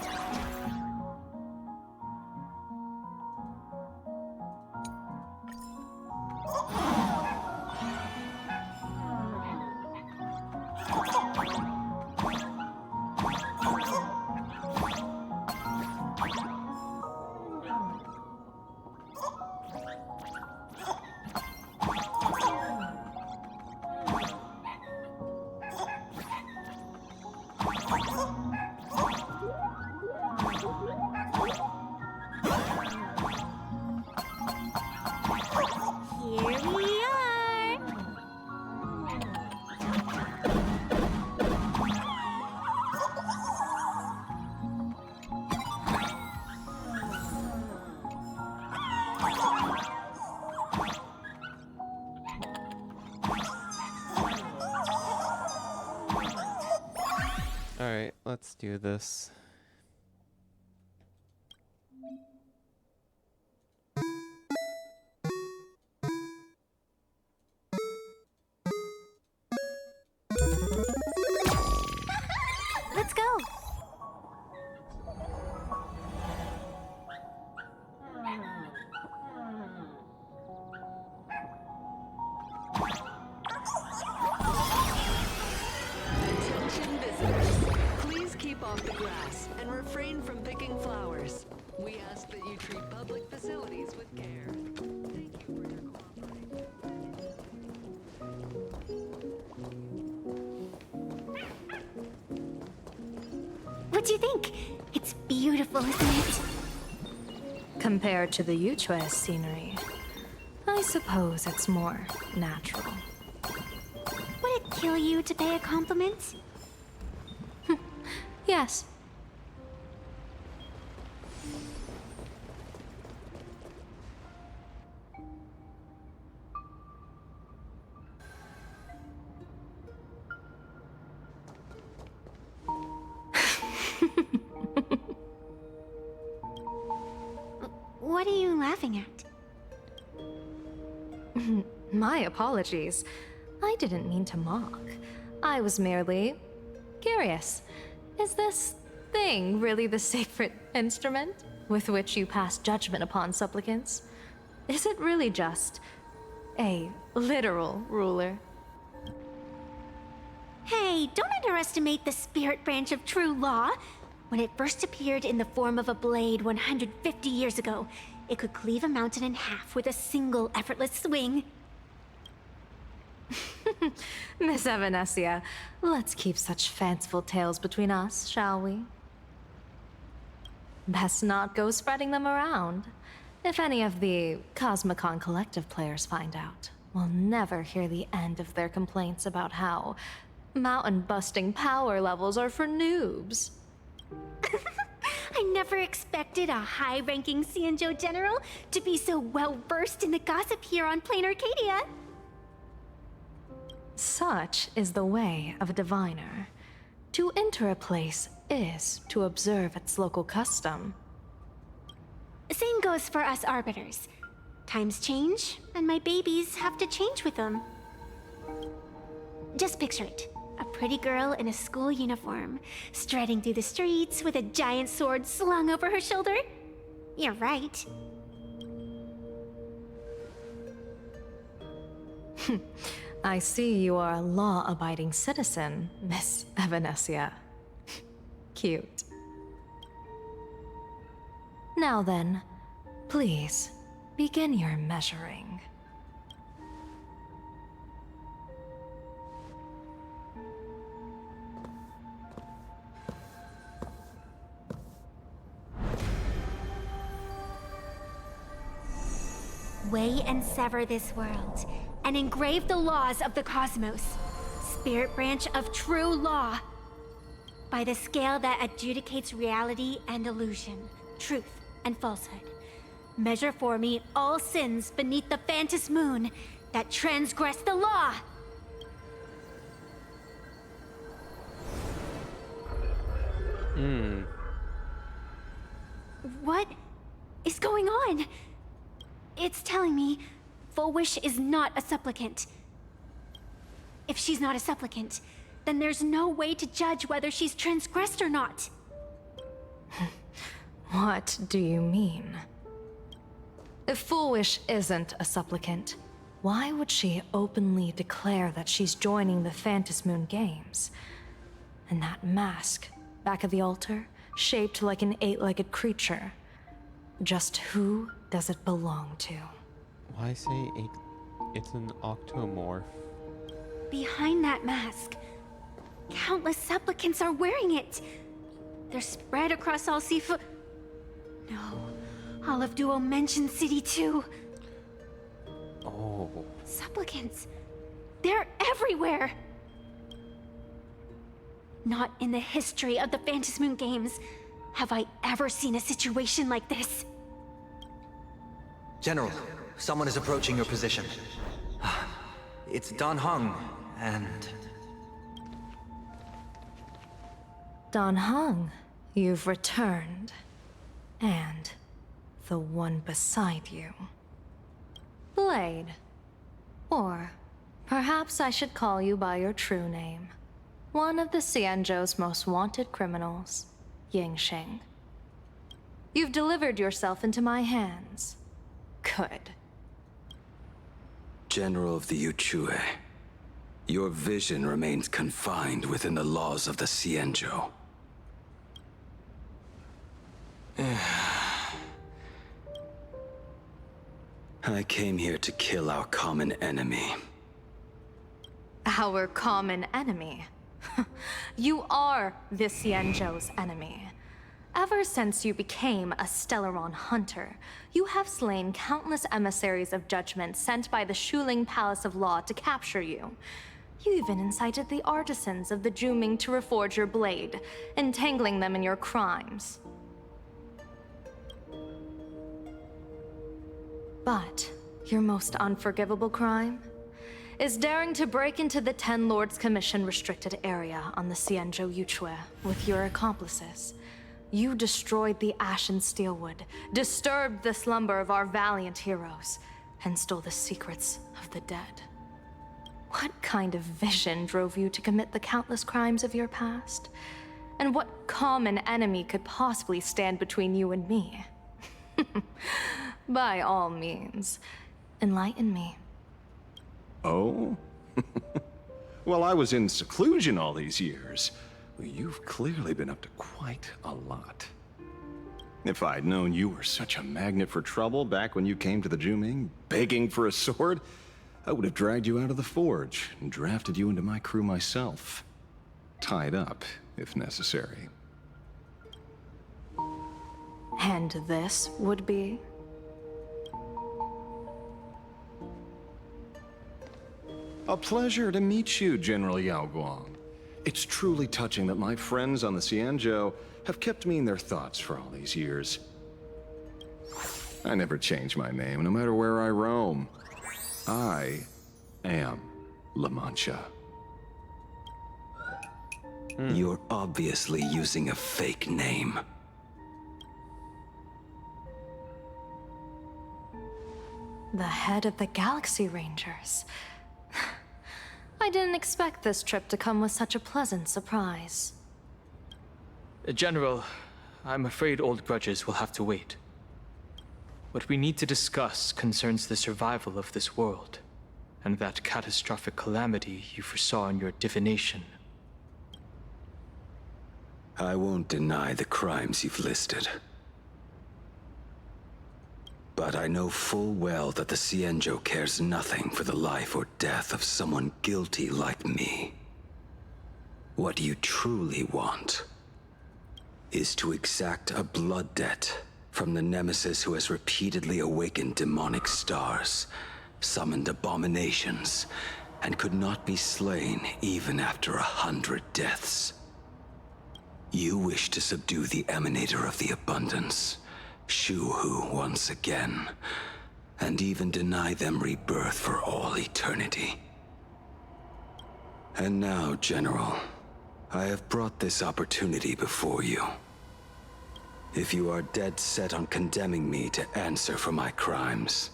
Here we are! Alright, let's do this. Let's go! Attention visitors. Please keep off the grass and refrain from picking flowers. We ask that you treat public facilities with care. Thank you for your cooperation. What do you think? It's beautiful, isn't it? Compared to the Yuchua scenery, I suppose it's more natural. Would it kill you to pay a compliment? Yes. What are you laughing at? My apologies. I didn't mean to mock. I was merely curious. Is this thing really the sacred instrument with which you pass judgment upon supplicants? Is it really just a literal ruler? Hey, don't underestimate the spirit branch of true law. When it first appeared in the form of a blade 150 years ago, it could cleave a mountain in half with a single effortless swing. Miss Evanesia, let's keep such fanciful tales between us, shall we? Best not go spreading them around. If any of the Cosmicon Collective players find out, we'll never hear the end of their complaints about how mountain-busting power levels are for noobs. I never expected a high-ranking Xianzhou general to be so well-versed in the gossip here on Plain Arcadia. Such is the way of a diviner. To enter a place is to observe its local custom. Same goes for us arbiters. Times change, and my babies have to change with them. Just picture it. A pretty girl in a school uniform, striding through the streets with a giant sword slung over her shoulder. You're right. I see you are a law-abiding citizen, Miss Evanesia. Cute. Now then, please, begin your measuring. weigh and sever this world, and engrave the laws of the cosmos, spirit branch of true law, by the scale that adjudicates reality and illusion, truth and falsehood. Measure for me all sins beneath the Phantom moon that transgress the law. What is going on? It's telling me Full Wish is not a supplicant. If she's not a supplicant, then there's no way to judge whether she's transgressed or not. What do you mean? If Full Wish isn't a supplicant, why would she openly declare that she's joining the Phantom Moon Games? And that mask, back of the altar, shaped like an 8-legged creature. Just who does it belong to? Why say it's an octomorph? Behind that mask, countless supplicants are wearing it. They're spread across all Seafood. No, all of Duo mentioned City too. Oh. Supplicants. They're everywhere. Not in the history of the Phantom Moon Games have I ever seen a situation like this. General, someone is approaching your position. It's Dan Heng, and... Dan Heng, you've returned. And the one beside you. Blade. Or perhaps I should call you by your true name. One of the Xianzhou's most wanted criminals, Yingxing. You've delivered yourself into my hands. Good. General of the Yuchue, your vision remains confined within the laws of the Xianzhou. I came here to kill our common enemy. Our common enemy? You are the Xianzhou's enemy. Ever since you became a Stellaron hunter, you have slain countless emissaries of judgment sent by the Shuling Palace of Law to capture you. You even incited the artisans of the Juming to reforge your blade, entangling them in your crimes. But your most unforgivable crime is daring to break into the Ten Lords Commission restricted area on the Xianzhou Yuchue with your accomplices. You destroyed the Ashen Steelwood, disturbed the slumber of our valiant heroes, and stole the secrets of the dead. What kind of vision drove you to commit the countless crimes of your past? And what common enemy could possibly stand between you and me? By all means, enlighten me. Oh? Well, I was in seclusion all these years. You've clearly been up to quite a lot. If I'd known you were such a magnet for trouble back when you came to the Juming, begging for a sword, I would have dragged you out of the forge and drafted you into my crew myself. Tied up, if necessary. And this would be? A pleasure to meet you, General Yao Guang. It's truly touching that my friends on the Xianzhou have kept me in their thoughts for all these years. I never change my name, no matter where I roam. I am La Mancha. You're obviously using a fake name. The head of the Galaxy Rangers. I didn't expect this trip to come with such a pleasant surprise. General, I'm afraid old grudges will have to wait. What we need to discuss concerns the survival of this world, and that catastrophic calamity you foresaw in your divination. I won't deny the crimes you've listed. But I know full well that the Xianzhou cares nothing for the life or death of someone guilty like me. What you truly want is to exact a blood debt From the nemesis who has repeatedly awakened demonic stars, summoned abominations, and could not be slain even after 100 deaths. You wish to subdue the emanator of the abundance, Shu-Hu once again, and even deny them rebirth for all eternity. And now, General, I have brought this opportunity before you. If you are dead set on condemning me to answer for my crimes,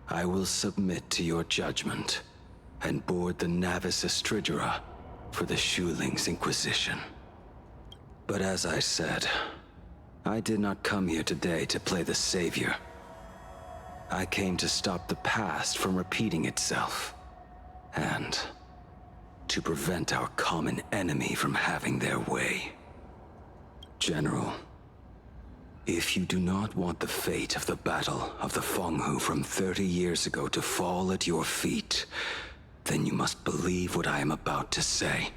I will submit to your judgment and board the Navis Astridura for the Shuling's Inquisition. But as I said, I did not come here today to play the savior. I came to stop the past from repeating itself, and to prevent our common enemy from having their way. General, if you do not want the fate of the Battle of the Fenghu from 30 years ago to fall at your feet, then you must believe what I am about to say.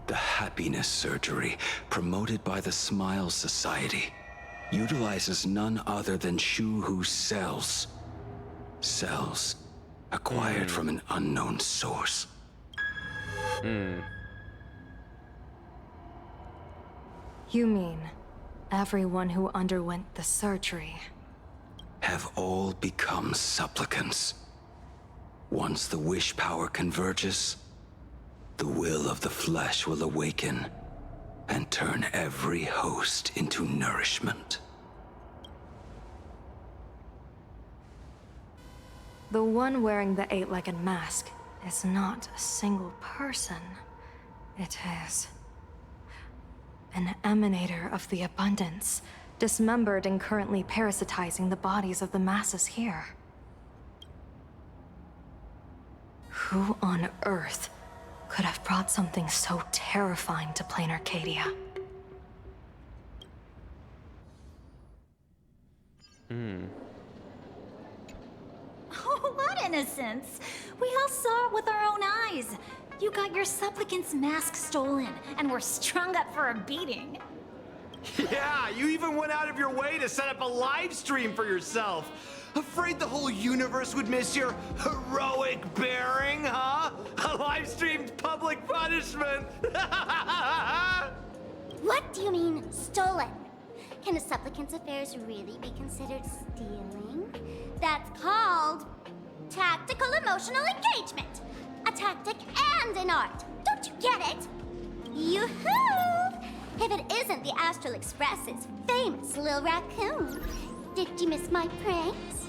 The happiness surgery, promoted by the Smile Society, utilizes none other than Shu-Hu's cells. Cells acquired from an unknown source. You mean everyone who underwent the surgery have all become supplicants. Once the wish power converges, the will of the flesh will awaken and turn every host into nourishment. The one wearing the 8-legged mask is not a single person. It is an emanator of the abundance, dismembered and currently parasitizing the bodies of the masses here. Who on earth could have brought something so terrifying to plain Arcadia? Oh, what innocence! We all saw it with our own eyes. You got your supplicant's mask stolen, and were strung up for a beating. Yeah, you even went out of your way to set up a live stream for yourself. Afraid the whole universe would miss your heroic bearing, huh? A live-streamed public punishment! What do you mean, stolen? Can a supplicant's affairs really be considered stealing? That's called tactical emotional engagement. A tactic and an art. Don't you get it? Yoo-hoo! If it isn't the Astral Express's famous Lil Raccoon. Did you miss my pranks?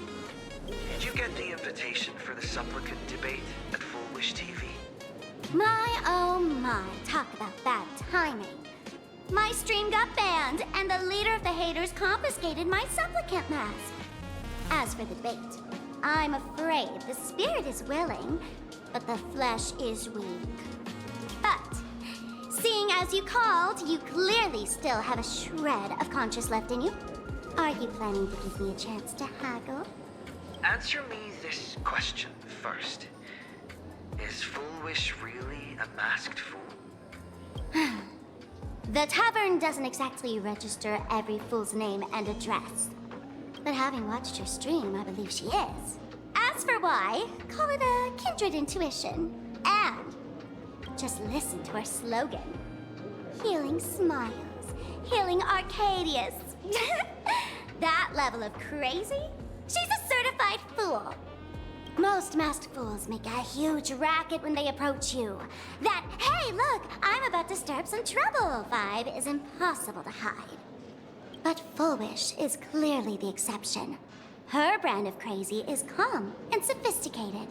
Did you get the invitation for the supplicant debate at Full Wish TV? My oh my, talk about bad timing. My stream got banned, and the leader of the haters confiscated my supplicant mask. As for the debate, I'm afraid the spirit is willing, but the flesh is weak. But, seeing as you called, you clearly still have a shred of conscience left in you. Are you planning to give me a chance to haggle? Answer me this question first. Is Full Wish really a masked fool? The tavern doesn't exactly register every fool's name and address. But having watched her stream, I believe she is. As for why, call it a kindred intuition. And just listen to her slogan. Healing smiles, healing Arcadius. That level of crazy? She's a certified fool. Most masked fools make a huge racket when they approach you. That, hey, look, I'm about to stir up some trouble vibe is impossible to hide. But Full Wish is clearly the exception. Her brand of crazy is calm and sophisticated.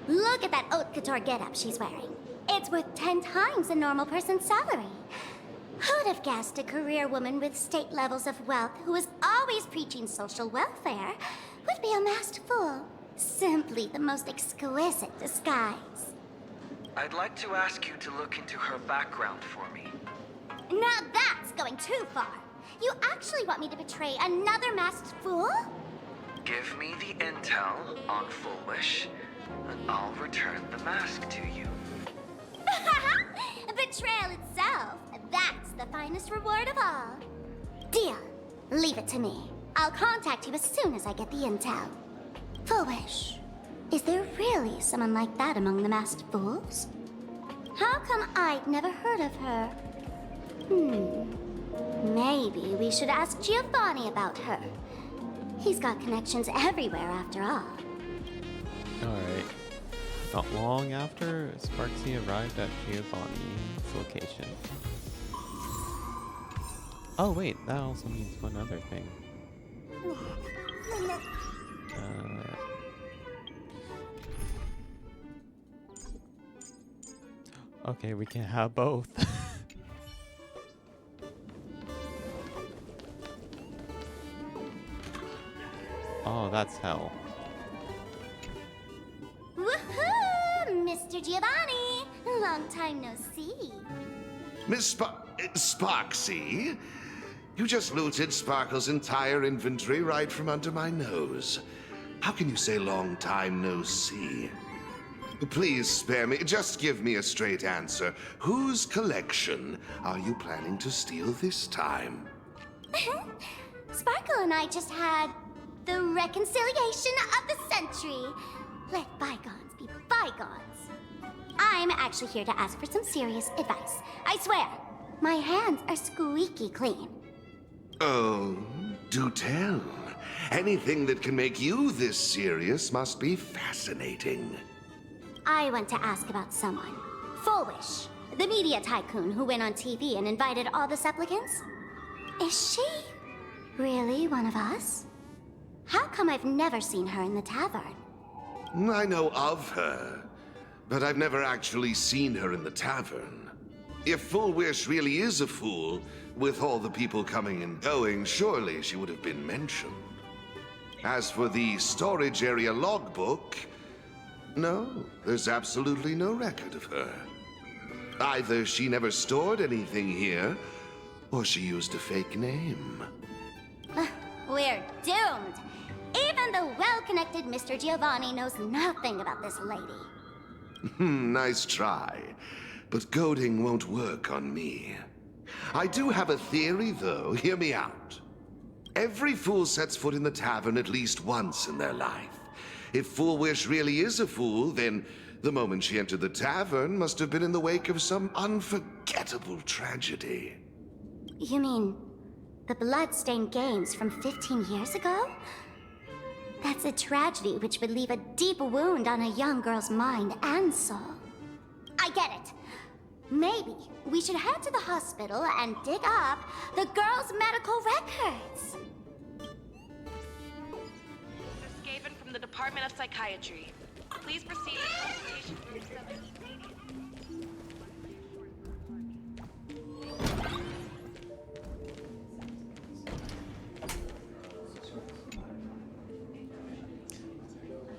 Look at that haute couture getup she's wearing. It's worth 10 times a normal person's salary. Who'd have guessed a career woman with state levels of wealth who was always preaching social welfare would be a masked fool? Simply the most exquisite disguise. I'd like to ask you to look into her background for me. Now that's going too far. You actually want me to betray another masked fool? Give me the intel on Full Wish, and I'll return the mask to you. Betrayal itself, that's the finest reward of all. Deal. Leave it to me. I'll contact you as soon as I get the intel. Foolish. Is there really someone like that among the masked fools? How come I'd never heard of her? Maybe we should ask Giovanni about her. He's got connections everywhere after all. Alright. Not long after, Sparksy arrived at Giovanni's location. Oh wait, that also means one other thing. Okay, we can have both. Oh, that's hell. Woohoo! Mr. Giovanni! Long time no see. Miss Sparksy? You just looted Sparkle's entire inventory right from under my nose. How can you say long time no see? Please spare me. Just give me a straight answer. Whose collection are you planning to steal this time? Sparkle and I just had the reconciliation of the century. Let bygones be bygones. I'm actually here to ask for some serious advice. I swear, my hands are squeaky clean. Oh, do tell. Anything that can make you this serious must be fascinating. I want to ask about someone. Foolish, the media tycoon who went on TV and invited all the supplicants. Is she really one of us? How come I've never seen her in the tavern? I know of her, but I've never actually seen her in the tavern. If Full Wish really is a fool, with all the people coming and going, surely she would have been mentioned. As for the storage area logbook, no, there's absolutely no record of her. Either she never stored anything here, or she used a fake name. We're doomed. Even the well-connected Mr. Giovanni knows nothing about this lady. Nice try, but goading won't work on me. I do have a theory, though. Hear me out. Every fool sets foot in the tavern at least once in their life. If Fool Wish really is a fool, then the moment she entered the tavern must have been in the wake of some unforgettable tragedy. You mean the blood-stained games from 15 years ago? That's a tragedy which would leave a deep wound on a young girl's mind and soul. I get it. Maybe we should head to the hospital and dig up the girl's medical records. Skaven from the Department of Psychiatry. Please proceed with consultation for your subject.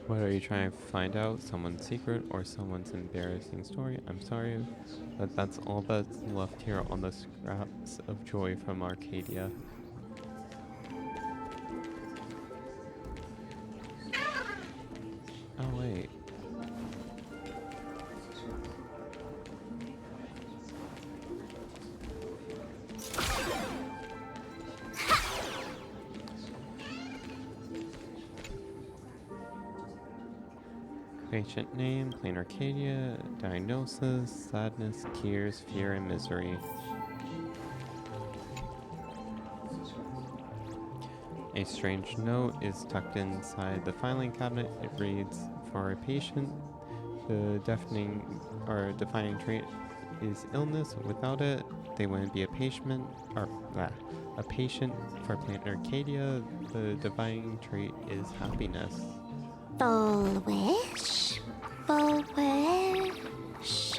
What are you trying to find out? Someone's secret or someone's embarrassing story? I'm sorry, but that's all that's left here on the scraps of joy from Arcadia. Oh wait. Patient name, plain Arcadia, diagnosis, sadness, tears, fear, and misery. A strange note is tucked inside the filing cabinet. It reads, for a patient, the defining trait is illness. Without it, they wouldn't be a patient. A patient for plain Arcadia, the defining trait is happiness. Full wish. Full wish.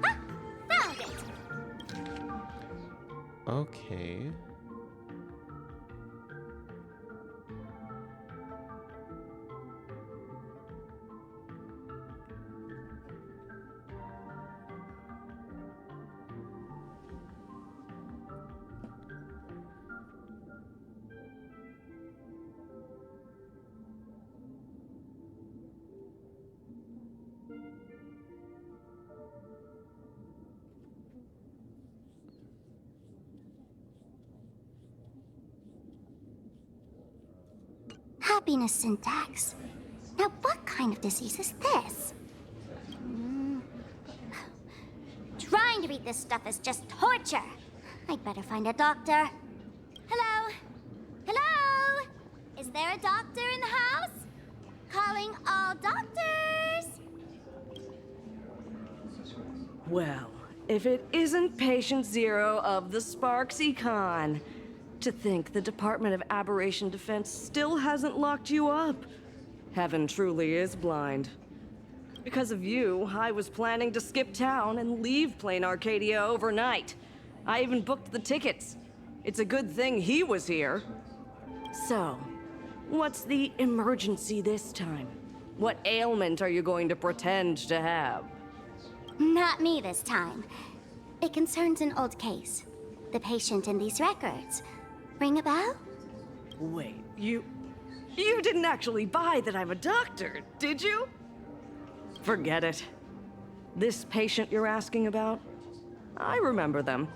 Ah! Found it! Okay. happiness syntax. Now, what kind of disease is this? Trying to read this stuff is just torture. I'd better find a doctor. Hello? Hello? Is there a doctor in the house? Calling all doctors! Well, if it isn't Patient Zero of the Sparks Econ. To think the Department of Aberration Defense still hasn't locked you up. Heaven truly is blind. Because of you, I was planning to skip town and leave Plain Arcadia overnight. I even booked the tickets. It's a good thing he was here. So, what's the emergency this time? What ailment are you going to pretend to have? Not me this time. It concerns an old case. The patient in these records. Ring a bell? Wait, you didn't actually buy that I'm a doctor, did you? Forget it. This patient you're asking about? I remember them.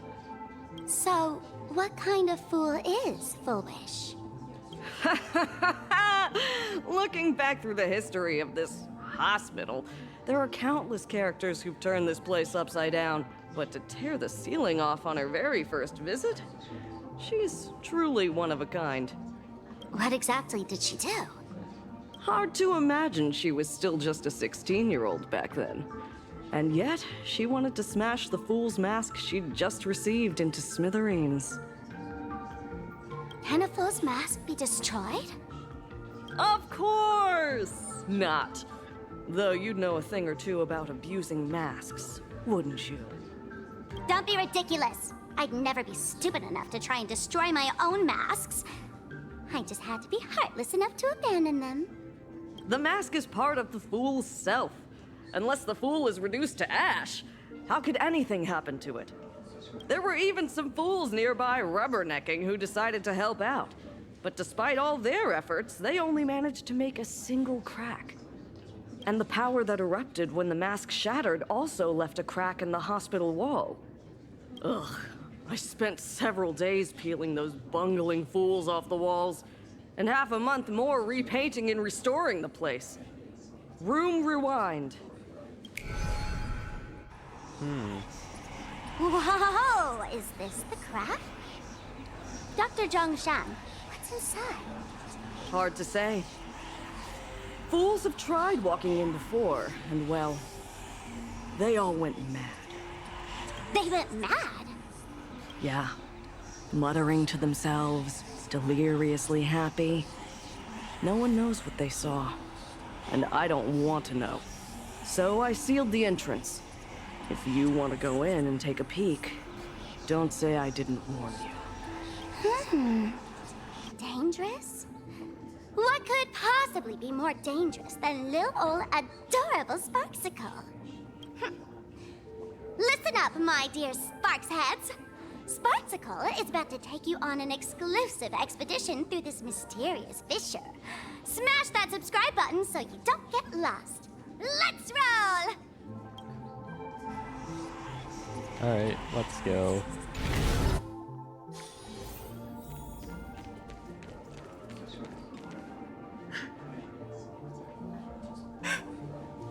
So, what kind of fool is Foolish? Looking back through the history of this hospital, there are countless characters who've turned this place upside down. But to tear the ceiling off on her very first visit? She's truly one of a kind. What exactly did she do? Hard to imagine she was still just a 16-year-old back then. And yet, she wanted to smash the fool's mask she'd just received into smithereens. Can a fool's mask be destroyed? Of course not! Though you'd know a thing or two about abusing masks, wouldn't you? Don't be ridiculous! I'd never be stupid enough to try and destroy my own masks. I just had to be heartless enough to abandon them. The mask is part of the fool's self. Unless the fool is reduced to ash, how could anything happen to it? There were even some fools nearby rubbernecking who decided to help out. But despite all their efforts, they only managed to make a single crack. And the power that erupted when the mask shattered also left a crack in the hospital wall. Ugh, I spent several days peeling those bungling fools off the walls, and half a month more repainting and restoring the place. Room rewind. Whoa! Is this the crack? Dr. Zhongshan, what's inside? Hard to say. Fools have tried walking in before, and well, they all went mad. They went mad? Yeah. Muttering to themselves, deliriously happy. No one knows what they saw, and I don't want to know. So I sealed the entrance. If you want to go in and take a peek, don't say I didn't warn you. Dangerous? What could possibly be more dangerous than little old adorable Sparksicle? Listen up, my dear Sparks heads. Sparksicle is about to take you on an exclusive expedition through this mysterious fissure. Smash that subscribe button so you don't get lost. Let's roll! Alright, let's go.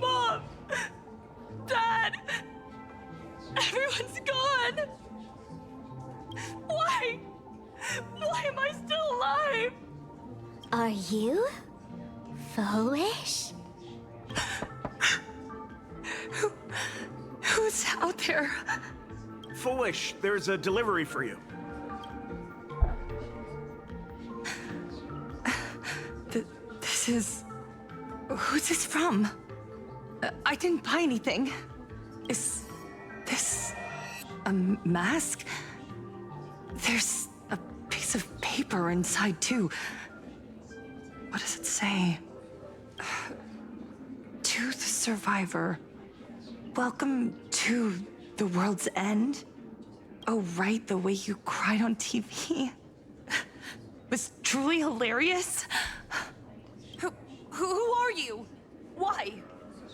Mom! Dad! Everyone's gone! Why? Why am I still alive? Are you foolish? Who's out there? Foolish, there's a delivery for you. This is... Who's this from? I didn't buy anything. Is this a mask? There's a piece of paper inside, too. What does it say? To the survivor. Welcome to the world's end. Oh, right, the way you cried on TV. Was truly hilarious. Who are you? Why?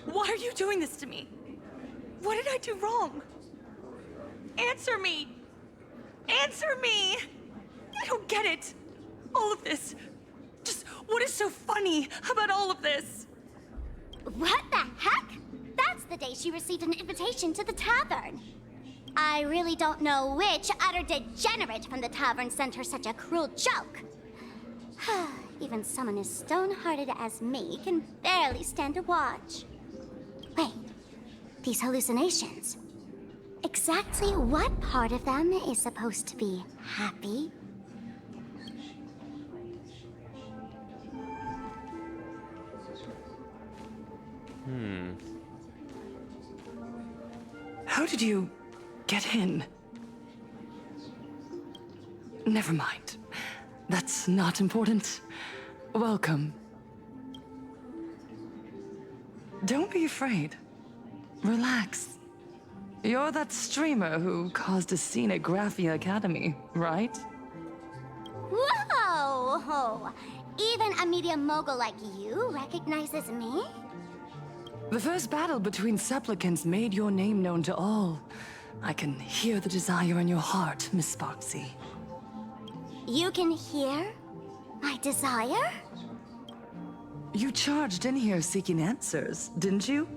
Why are you doing this to me? What did I do wrong? Answer me! Answer me! I don't get it. All of this. Just What is so funny about all of this? What the heck? That's the day she received an invitation to the tavern. I really don't know which utter degenerate from the tavern sent her such a cruel joke. Even someone as stone-hearted as me can barely stand to watch. Wait, these hallucinations. Exactly what part of them is supposed to be happy? How did you get in? Never mind. That's not important. Welcome. Don't be afraid. Relax. You're that streamer who caused a scene at Graphia Academy, right? Whoa! Even a media mogul like you recognizes me? The first battle between supplicants made your name known to all. I can hear the desire in your heart, Miss Sparksy. You can hear my desire? You charged in here seeking answers, didn't you?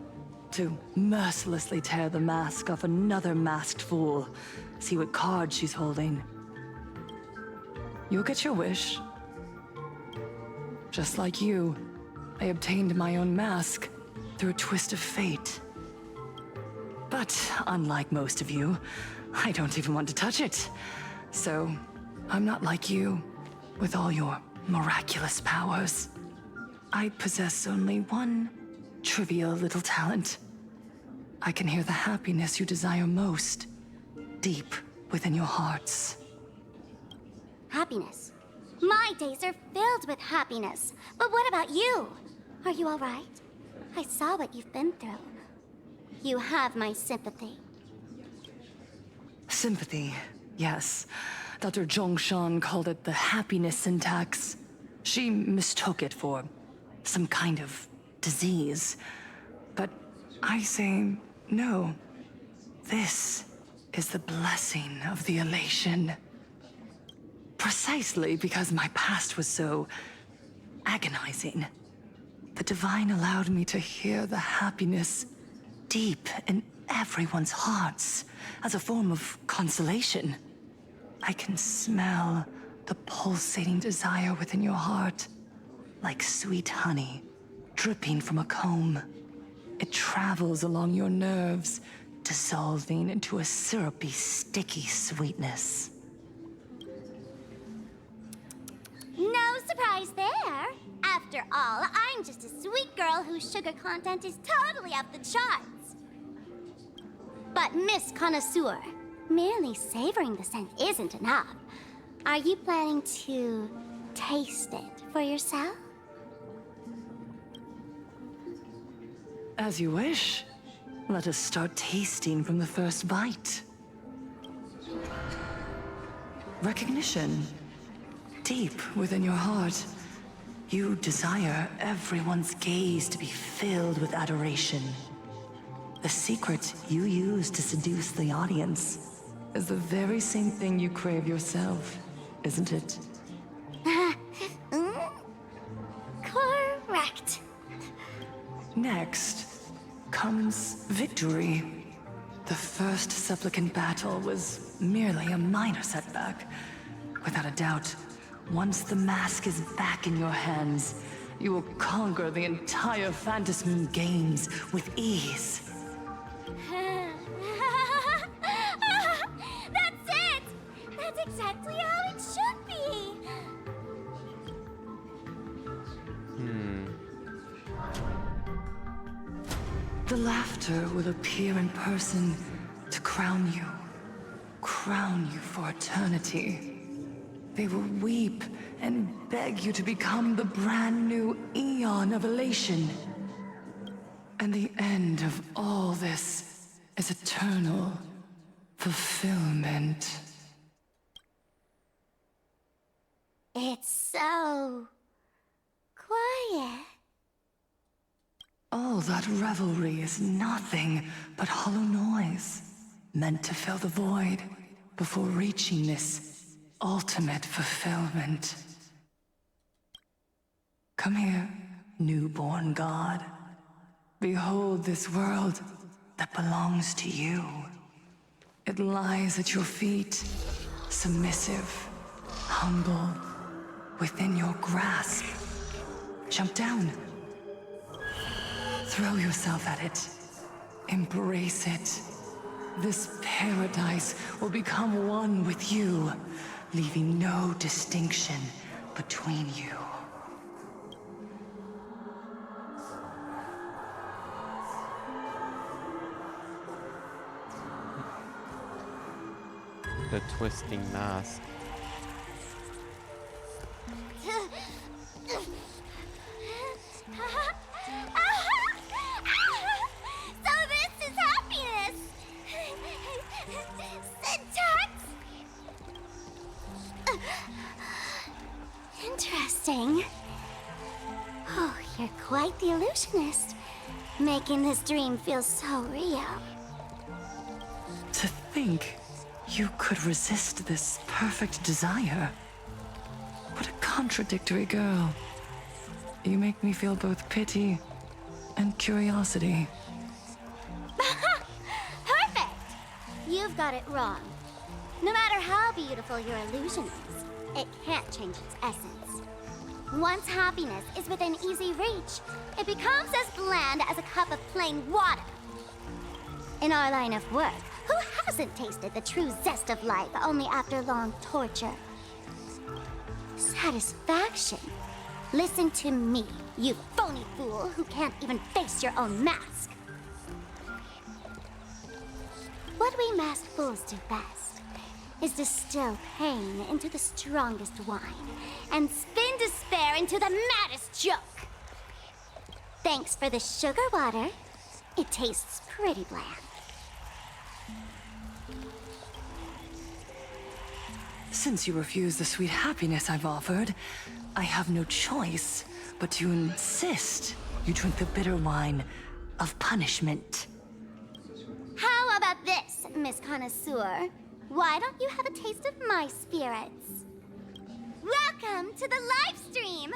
To mercilessly tear the mask off another masked fool. See what card she's holding. You'll get your wish. Just like you, I obtained my own mask through a twist of fate. But unlike most of you, I don't even want to touch it. So, I'm not like you, with all your miraculous powers. I possess only one trivial little talent. I can hear the happiness you desire most, deep within your hearts. Happiness. My days are filled with happiness. But what about you? Are you all right? I saw what you've been through. You have my sympathy. Sympathy, yes. Dr. Zhongshan called it the happiness syntax. She mistook it for some kind of disease. But I say no. This is the blessing of the elation. Precisely because my past was so agonizing. The Divine allowed me to hear the happiness deep in everyone's hearts as a form of consolation. I can smell the pulsating desire within your heart, like sweet honey dripping from a comb. It travels along your nerves, dissolving into a syrupy, sticky sweetness. No surprise there. After all, I'm just a sweet girl whose sugar content is totally off the charts. But Miss Connoisseur, merely savoring the scent isn't enough. Are you planning to taste it for yourself? As you wish. Let us start tasting from the first bite. Recognition. Deep within your heart, you desire everyone's gaze to be filled with adoration. The secret you use to seduce the audience is the very same thing you crave yourself, isn't it? Correct. Next comes victory. The first supplicant battle was merely a minor setback. Without a doubt, once the mask is back in your hands, you will conquer the entire Phantasm Games with ease. That's it! That's exactly how it should be! The laughter will appear in person to crown you for eternity. They will weep and beg you to become the brand new Eon of Elation. And the end of all this is eternal fulfillment. It's so quiet. All that revelry is nothing but hollow noise, meant to fill the void before reaching this ultimate fulfillment. Come here, newborn god. Behold this world that belongs to you. It lies at your feet, submissive, humble, within your grasp. Jump down. Throw yourself at it. Embrace it. This paradise will become one with you, leaving no distinction between you. The twisting mask. So this is happiness! Syntax? Interesting. Oh, you're quite the illusionist. Making this dream feel so real. To think you could resist this perfect desire. What a contradictory girl. You make me feel both pity and curiosity. Perfect! You've got it wrong. No matter how beautiful your illusion is, it can't change its essence. Once happiness is within easy reach, it becomes as bland as a cup of plain water. In our line of work, who hasn't tasted the true zest of life only after long torture? Satisfaction. Listen to me, you phony fool who can't even face your own mask. What we masked fools do best is distill pain into the strongest wine and spin despair into the maddest joke. Thanks for the sugar water. It tastes pretty bland. Since you refuse the sweet happiness I've offered, I have no choice but to insist you drink the bitter wine of punishment. How about this, Miss Connoisseur? Why don't you have a taste of my spirits? Welcome to the live stream!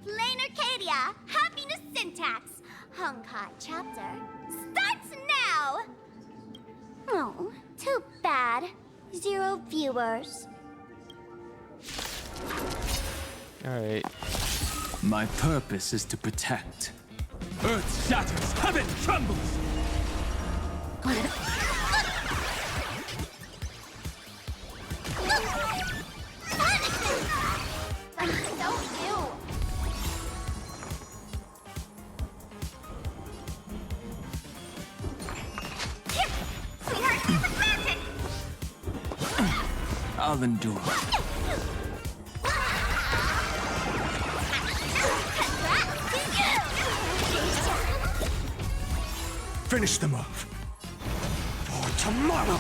Plain Arcadia, Happiness Syntax, Honkai chapter, starts now! Oh, too bad. 0 viewers. Alright. My purpose is to protect. Earth shatters, heaven trembles! I'll endure. Finish them off. For tomorrow!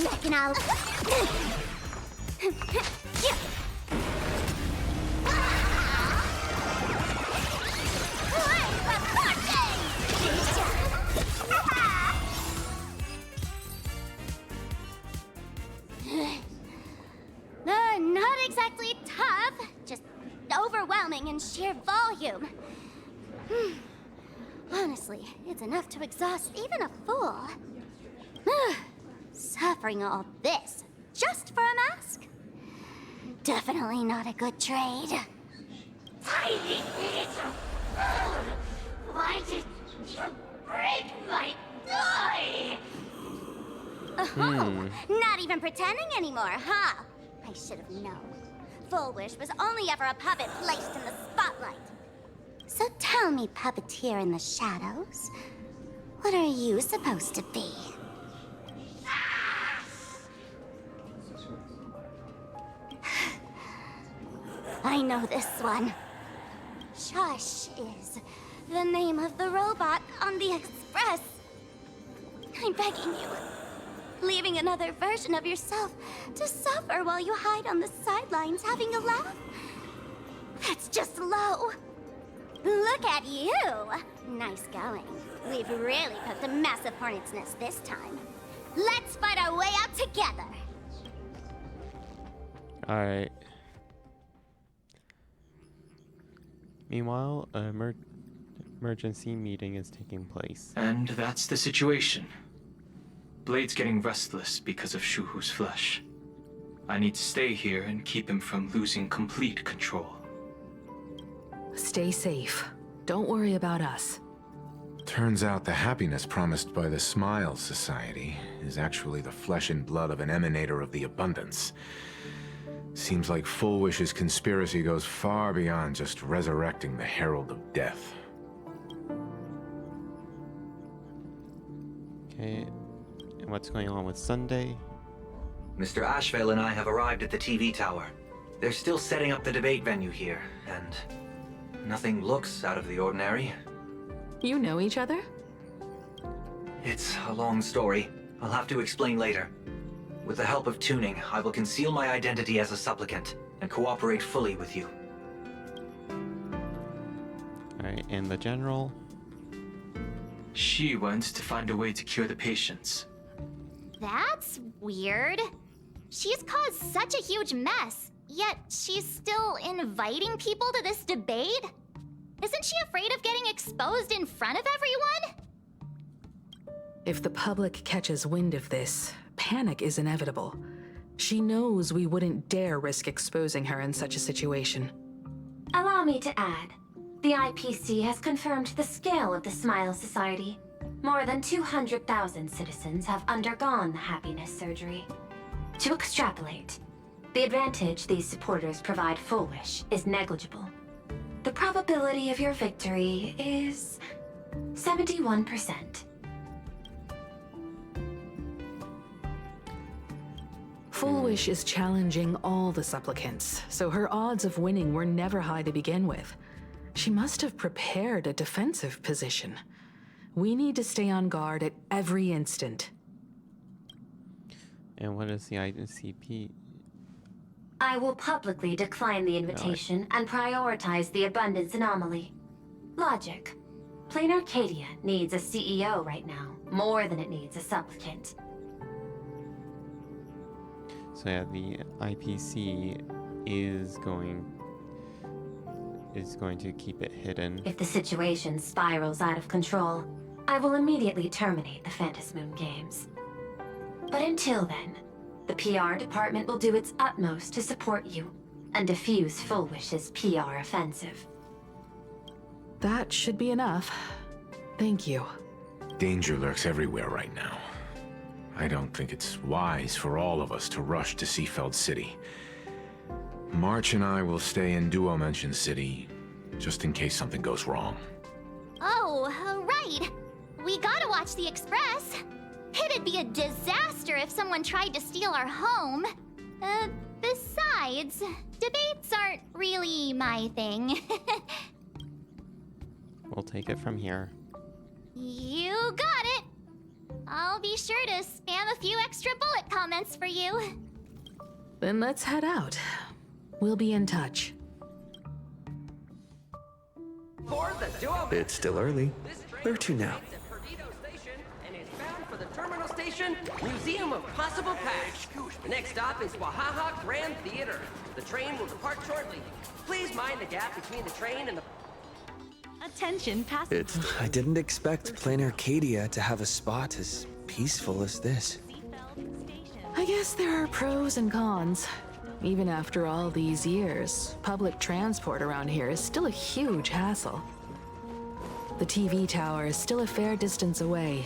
Reckon I'll... Not exactly tough, just overwhelming in sheer volume. Honestly, it's enough to exhaust even a fool. Suffering all this just for a mask? Definitely not a good trade. Tiny little fool! Why did you break my toy? Oh, not even pretending anymore, huh? I should have known. Full Wish was only ever a puppet placed in the spotlight. So tell me, puppeteer in the shadows, what are you supposed to be? I know this one. Shush is the name of the robot on the express. I'm begging you. Leaving another version of yourself to suffer while you hide on the sidelines having a laugh? That's just low. Look at you. Nice going. We've really poked a massive hornet's nest this time. Let's fight our way out together. Alright. Meanwhile, emergency meeting is taking place. And that's the situation. Blade's getting restless because of Shuhu's flesh. I need to stay here and keep him from losing complete control. Stay safe. Don't worry about us. Turns out the happiness promised by the Smile Society is actually the flesh and blood of an emanator of the abundance. Seems like Full Wish's conspiracy goes far beyond just resurrecting the Herald of Death. Okay, and what's going on with Sunday? Mr. Ashvale and I have arrived at the TV tower. They're still setting up the debate venue here, and nothing looks out of the ordinary. You know each other? It's a long story. I'll have to explain later. With the help of tuning, I will conceal my identity as a supplicant and cooperate fully with you. Alright, and the general? She went to find a way to cure the patients. That's weird. She's caused such a huge mess, yet she's still inviting people to this debate? Isn't she afraid of getting exposed in front of everyone? If the public catches wind of this, panic is inevitable. She knows we wouldn't dare risk exposing her in such a situation. Allow me to add, the IPC has confirmed the scale of the Smile Society. More than 200,000 citizens have undergone the happiness surgery. To extrapolate, the advantage these supporters provide Full Wish is negligible. The probability of your victory is 71%. Full Wish is challenging all the supplicants, so her odds of winning were never high to begin with. She must have prepared a defensive position. We need to stay on guard at every instant. And what is the ICP? I will publicly decline the invitation and prioritize the abundance anomaly. Logic. Plain Arcadia needs a CEO right now, more than it needs a supplicant. So yeah, the IPC is going to keep it hidden. If the situation spirals out of control, I will immediately terminate the Phantasmoon Games. But until then, the PR department will do its utmost to support you and defuse Full Wish's PR offensive. That should be enough. Thank you. Danger lurks everywhere right now. I don't think it's wise for all of us to rush to Seafeld City. March and I will stay in Duo Mention City, just in case something goes wrong. Oh, right. We gotta watch the Express. It'd be a disaster if someone tried to steal our home. Besides, debates aren't really my thing. We'll take it from here. You got it. I'll be sure to spam a few extra bullet comments for you. Then let's head out. We'll be in touch. It's still early. Where to now? For the terminal station, Museum of Possible Past. The next stop is Wahaha Grand Theater. The train will depart shortly. Please mind the gap between the train and the... Attention, passengers. I didn't expect Plain Arcadia to have a spot as peaceful as this. I guess there are pros and cons. Even after all these years, public transport around here is still a huge hassle. The TV tower is still a fair distance away.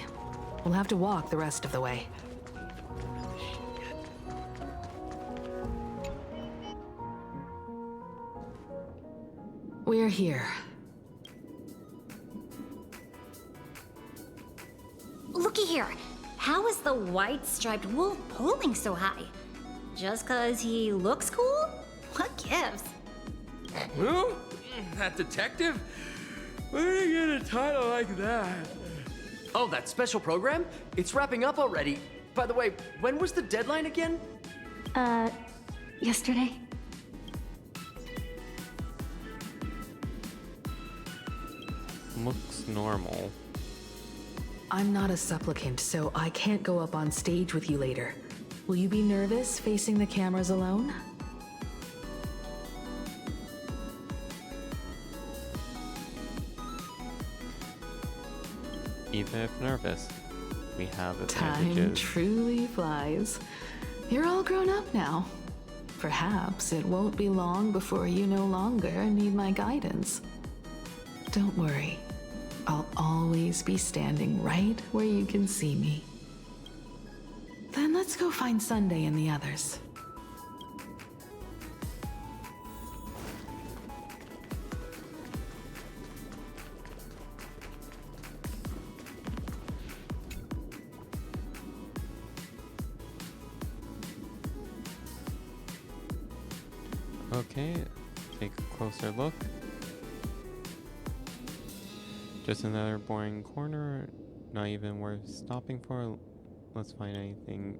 We'll have to walk the rest of the way. We're here. Looky here. How is the white striped wolf pulling so high? Just 'cause he looks cool? What gives? Who? That detective? Where did he get a title like that? Oh, that special program? It's wrapping up already. By the way, when was the deadline again? Yesterday? Looks normal. I'm not a supplicant, so I can't go up on stage with you later. Will you be nervous facing the cameras alone? even if nervous. We have Time advantages. truly flies. You're all grown up now. Perhaps it won't be long before you no longer need my guidance. Don't worry. I'll always be standing right where you can see me. Then let's go find Sunday and the others. Okay, take a closer look. Just another boring corner, not even worth stopping for. Let's find anything.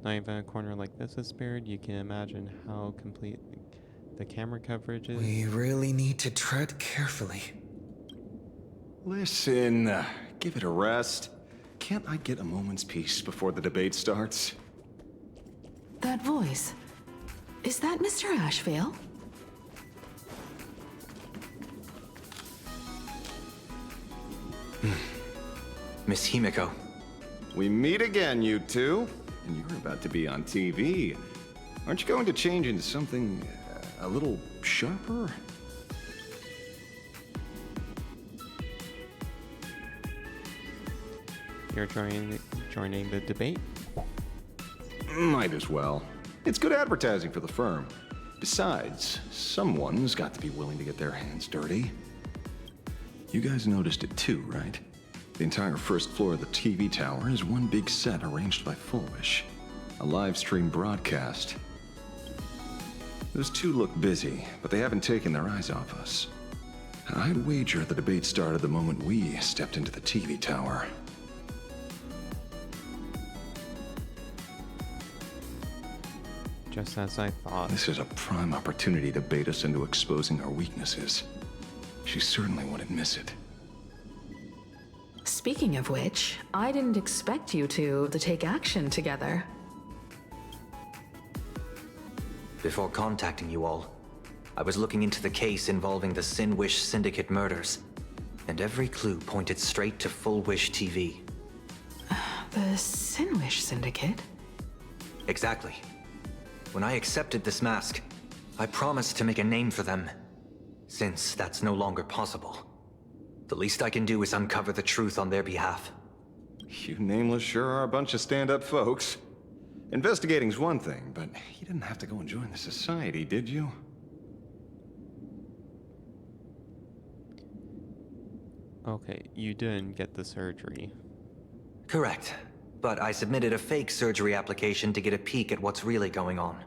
Not even a corner like this is spared. You can imagine how complete the camera coverage is. We really need to tread carefully. Listen, give it a rest. Can't I get a moment's peace before the debate starts? That voice. Is that Mr. Ashvale? Miss Himiko. We meet again, you two. And you're about to be on TV. Aren't you going to change into something a little sharper? You're joining the debate? Might as well. It's good advertising for the firm. Besides, someone's got to be willing to get their hands dirty. You guys noticed it too, right? The entire first floor of the TV tower is one big set arranged by Fullwish. A live stream broadcast. Those two look busy, but they haven't taken their eyes off us. I'd wager the debate started the moment we stepped into the TV tower. Just as I thought. This is a prime opportunity to bait us into exposing our weaknesses. She certainly wouldn't miss it. Speaking of which, I didn't expect you two to take action together. Before contacting you all, I was looking into the case involving the Sinwish Syndicate murders, and every clue pointed straight to Full Wish TV. The Sinwish Syndicate? Exactly. When I accepted this mask, I promised to make a name for them. Since that's no longer possible, the least I can do is uncover the truth on their behalf. You nameless sure are a bunch of stand-up folks. Investigating's one thing, but you didn't have to go and join the society, did you? Okay, you didn't get the surgery. Correct. But I submitted a fake surgery application to get a peek at what's really going on.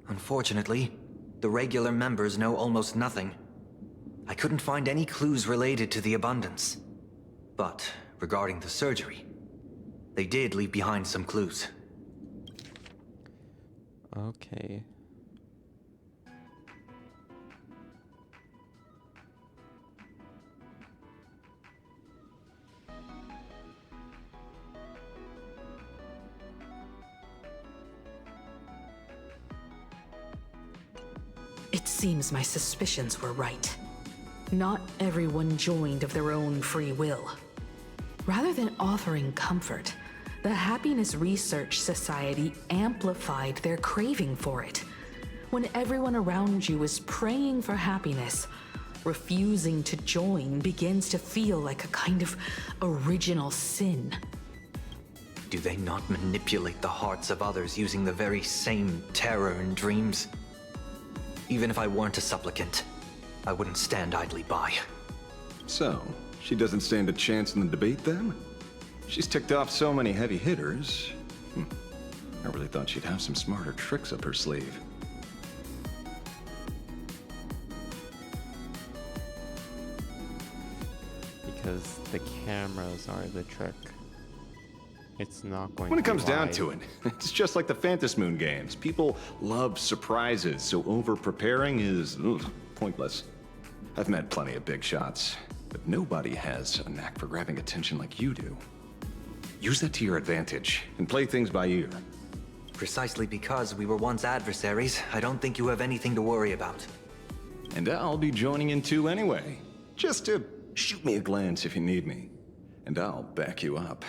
Unfortunately, the regular members know almost nothing. I couldn't find any clues related to the abundance. But regarding the surgery, they did leave behind some clues. Okay. It seems my suspicions were right. Not everyone joined of their own free will. Rather than offering comfort, the Happiness Research Society amplified their craving for it. When everyone around you is praying for happiness, refusing to join begins to feel like a kind of original sin. Do they not manipulate the hearts of others using the very same terror and dreams? Even if I weren't a supplicant, I wouldn't stand idly by. So, she doesn't stand a chance in the debate then? She's ticked off so many heavy hitters. I really thought she'd have some smarter tricks up her sleeve. Because the cameras are the trick. It's not going When it to comes down lie. to it, it's just like the Phantasm Moon games. People love surprises, so over-preparing is pointless. I've met plenty of big shots, but nobody has a knack for grabbing attention like you do. Use that to your advantage, and play things by ear. Precisely because we were once adversaries, I don't think you have anything to worry about. And I'll be joining in too anyway. Just shoot me a glance if you need me, and I'll back you up.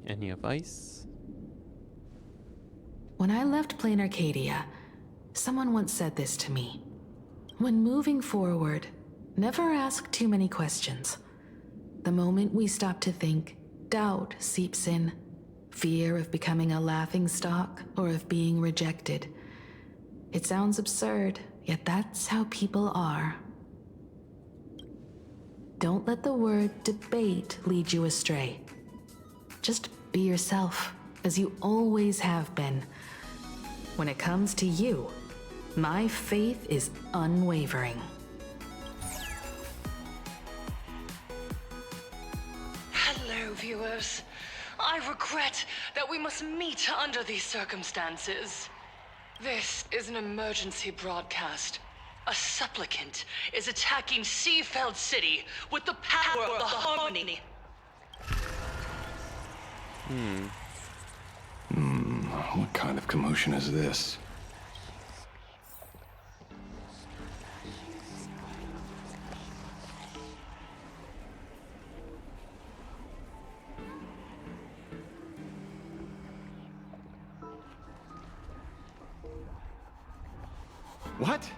Any advice? When I left Plain Arcadia, someone once said this to me. When moving forward, never ask too many questions. The moment we stop to think, doubt seeps in. Fear of becoming a laughingstock or of being rejected. It sounds absurd, yet that's how people are. Don't let the word debate lead you astray. Just be yourself, as you always have been. When it comes to you, my faith is unwavering. Hello, viewers. I regret that we must meet under these circumstances. This is an emergency broadcast. A supplicant is attacking Seafeld City with the power of the Harmony. What kind of commotion is this? What?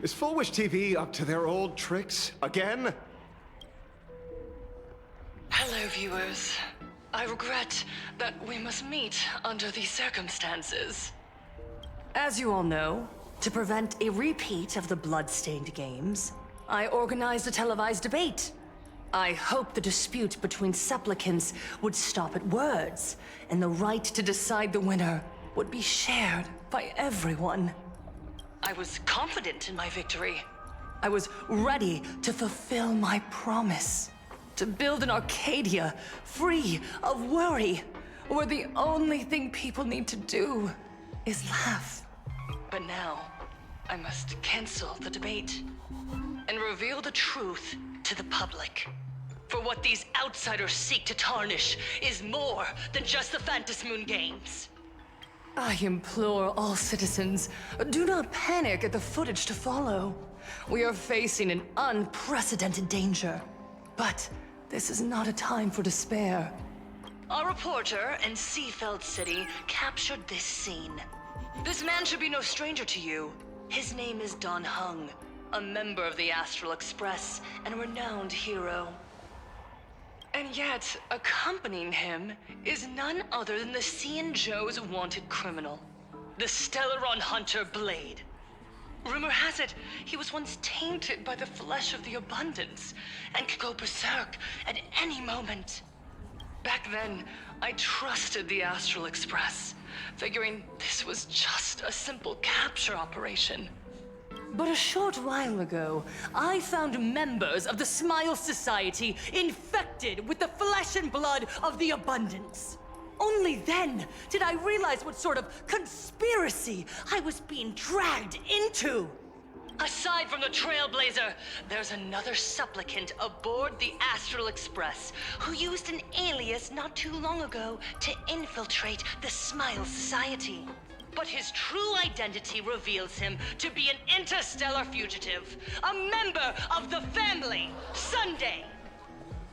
Is Full Wish TV up to their old tricks again? Hello, viewers. I regret that we must meet under these circumstances. As you all know, to prevent a repeat of the blood-stained games, I organized a televised debate. I hoped the dispute between supplicants would stop at words, and the right to decide the winner would be shared by everyone. I was confident in my victory. I was ready to fulfill my promise. To build an Arcadia free of worry, where the only thing people need to do is laugh. But now, I must cancel the debate and reveal the truth to the public. For what these outsiders seek to tarnish is more than just the Phantasmoon games. I implore all citizens, do not panic at the footage to follow. We are facing an unprecedented danger. But this is not a time for despair. Our reporter in Seafeld City captured this scene. This man should be no stranger to you. His name is Don Hung, a member of the Astral Express and a renowned hero. And yet, accompanying him is none other than the Cian Joe's wanted criminal, the Stellaron hunter Blade. Rumor has it, he was once tainted by the flesh of the Abundance, and could go berserk at any moment. Back then, I trusted the Astral Express, figuring this was just a simple capture operation. But a short while ago, I found members of the Smile Society infected with the flesh and blood of the Abundance. Only then did I realize what sort of conspiracy I was being dragged into. Aside from the Trailblazer, there's another supplicant aboard the Astral Express who used an alias not too long ago to infiltrate the Smile Society. But his true identity reveals him to be an interstellar fugitive, a member of the family, Sunday.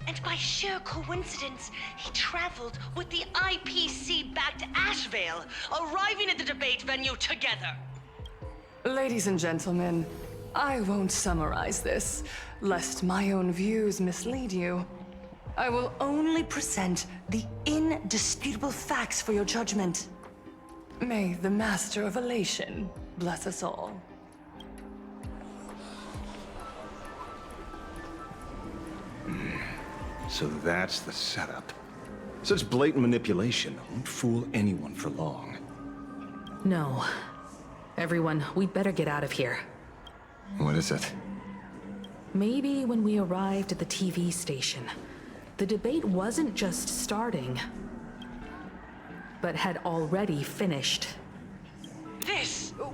And by sheer coincidence, he traveled with the IPC back to Ashvale, arriving at the debate venue together. Ladies and gentlemen, I won't summarize this, lest my own views mislead you. I will only present the indisputable facts for your judgment. May the Master of Elation bless us all. So that's the setup. Such blatant manipulation won't fool anyone for long. No. Everyone, we'd better get out of here. What is it? Maybe when we arrived at the TV station, the debate wasn't just starting, but had already finished.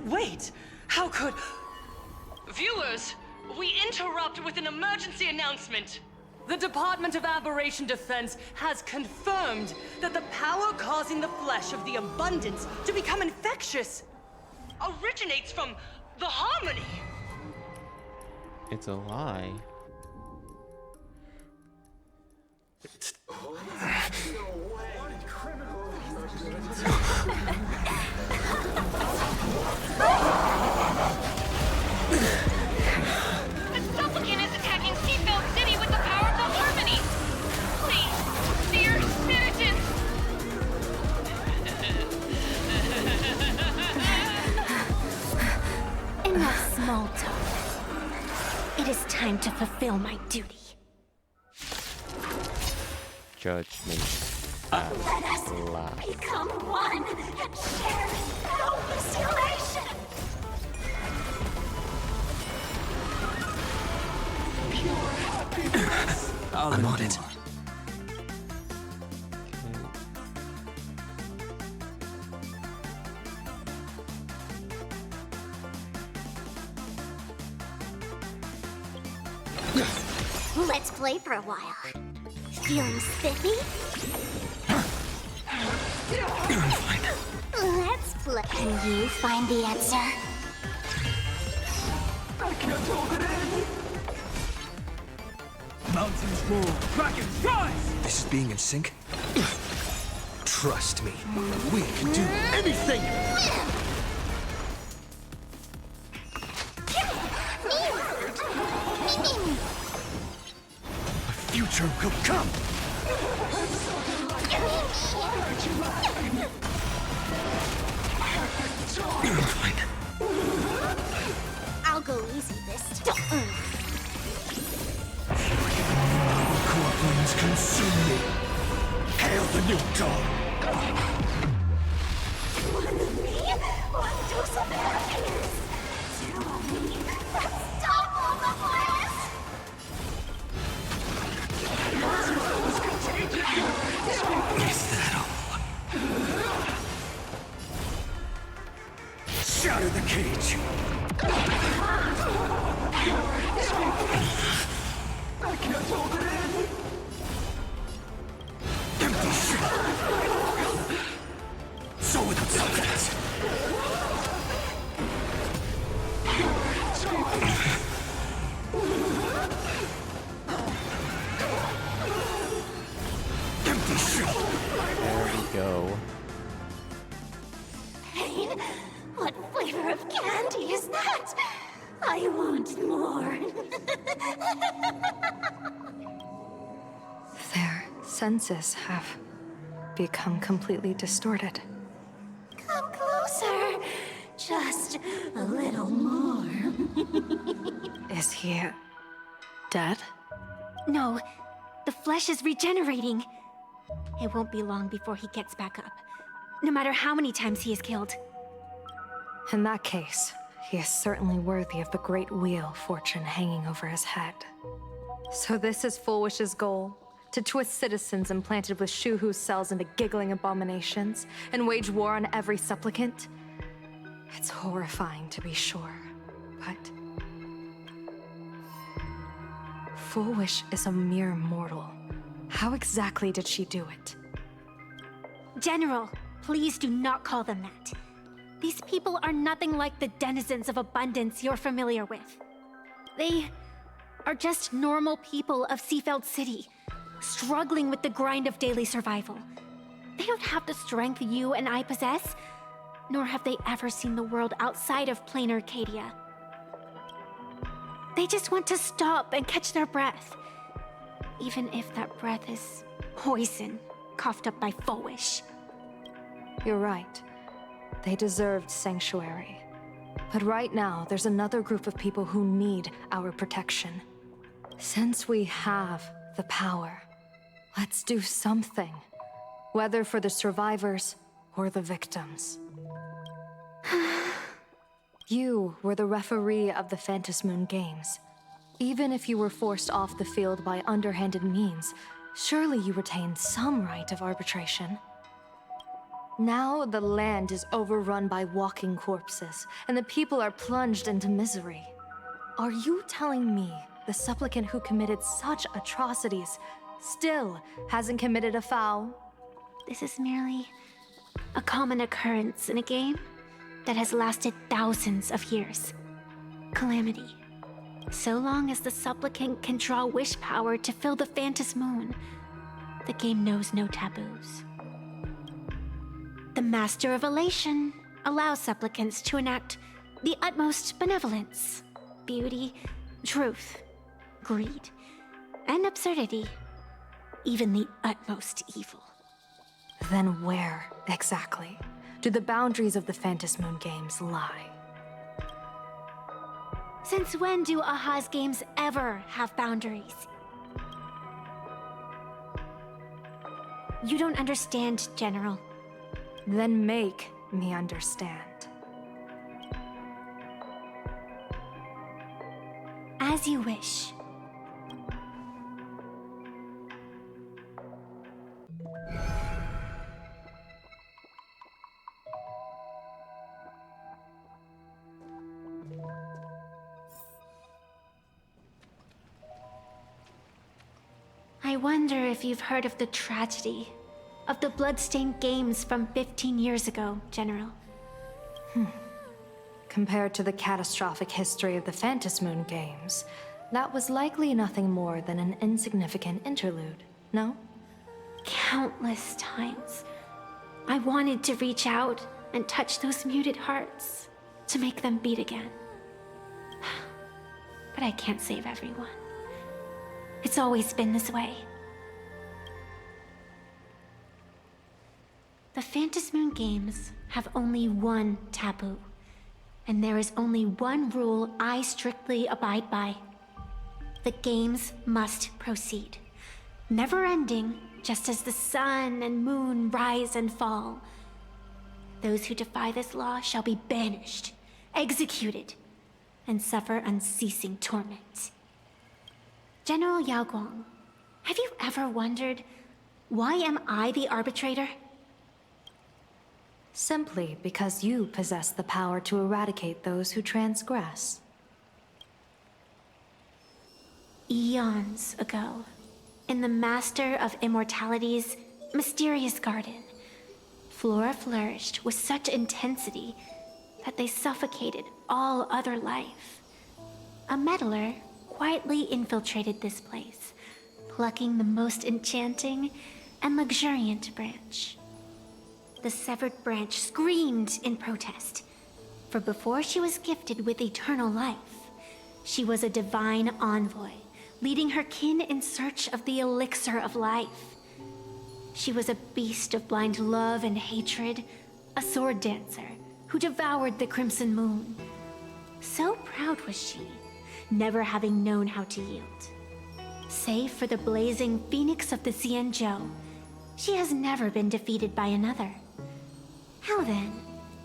Wait! How could... Viewers, we interrupt with an emergency announcement. The Department of Aberration Defense has confirmed that the power causing the flesh of the Abundance to become infectious originates from the Harmony. It's a lie. The supplicant is attacking Seafeld City with the power of the harmony! Please, dear citizens! Enough small talk. It is time to fulfill my duty. Judge me. Let us become one and share boundless elation. Pure happiness. I'm on it. Let's play for a while. Feeling spiffy? Let's play. Can you find the answer? I can't hold it in! Mountains roar, dragons rise! This is being in sync? Trust me, we can do anything! A future will come! I'll go easy this time. Core flames consume me! Hail the new dawn! One of me, one dose of happiness. Two of me, let's stop all the violence! Is that all? Shatter the cage! I can't hold it in! Empty shell! So without substance! Empty shell! There we go. Pain? What flavor of candy is that? I want more. Their senses have become completely distorted. Come closer. Just a little more. Is he dead? No, the flesh is regenerating. It won't be long before he gets back up, no matter how many times he is killed. In that case, he is certainly worthy of the great wheel fortune hanging over his head. So this is Full Wish's goal? To twist citizens implanted with Shuhu cells into giggling abominations, and wage war on every supplicant? It's horrifying to be sure, but... Full Wish is a mere mortal. How exactly did she do it? General, please do not call them that. These people are nothing like the denizens of abundance you're familiar with. They are just normal people of Seafeld City, struggling with the grind of daily survival. They don't have the strength you and I possess, nor have they ever seen the world outside of plain Arcadia. They just want to stop and catch their breath, even if that breath is poison coughed up by Full Wish. You're right. They deserved sanctuary. But right now, there's another group of people who need our protection. Since we have the power, let's do something. Whether for the survivors or the victims. You were the referee of the Phantom Moon Games. Even if you were forced off the field by underhanded means, surely you retained some right of arbitration. Now the land is overrun by walking corpses, and the people are plunged into misery. Are you telling me the supplicant who committed such atrocities still hasn't committed a foul? This is merely a common occurrence in a game that has lasted thousands of years. Calamity. So long as the supplicant can draw wish power to fill the Phantom Moon, the game knows no taboos. The Master of Elation allows supplicants to enact the utmost benevolence, beauty, truth, greed, and absurdity, even the utmost evil. Then where, exactly, do the boundaries of the Phantom Moon games lie? Since when do Aha's games ever have boundaries? You don't understand, General. Then make me understand. As you wish. I wonder if you've heard of the tragedy of the bloodstained games from 15 years ago, General. Compared to the catastrophic history of the Phantom Moon games, that was likely nothing more than an insignificant interlude, no? Countless times, I wanted to reach out and touch those muted hearts to make them beat again. But I can't save everyone. It's always been this way. The Phantom Moon games have only one taboo, and there is only one rule I strictly abide by. The games must proceed, never ending, just as the sun and moon rise and fall. Those who defy this law shall be banished, executed, and suffer unceasing torment. General Yao Guang, have you ever wondered, why am I the arbitrator? Simply because you possess the power to eradicate those who transgress. Eons ago, in the Master of Immortality's mysterious garden, flora flourished with such intensity that they suffocated all other life. A meddler quietly infiltrated this place, plucking the most enchanting and luxuriant branch. The severed branch screamed in protest, for before she was gifted with eternal life, she was a divine envoy, leading her kin in search of the elixir of life. She was a beast of blind love and hatred, a sword dancer who devoured the crimson moon. So proud was she, never having known how to yield. Save for the blazing phoenix of the Xianzhou, she has never been defeated by another. How then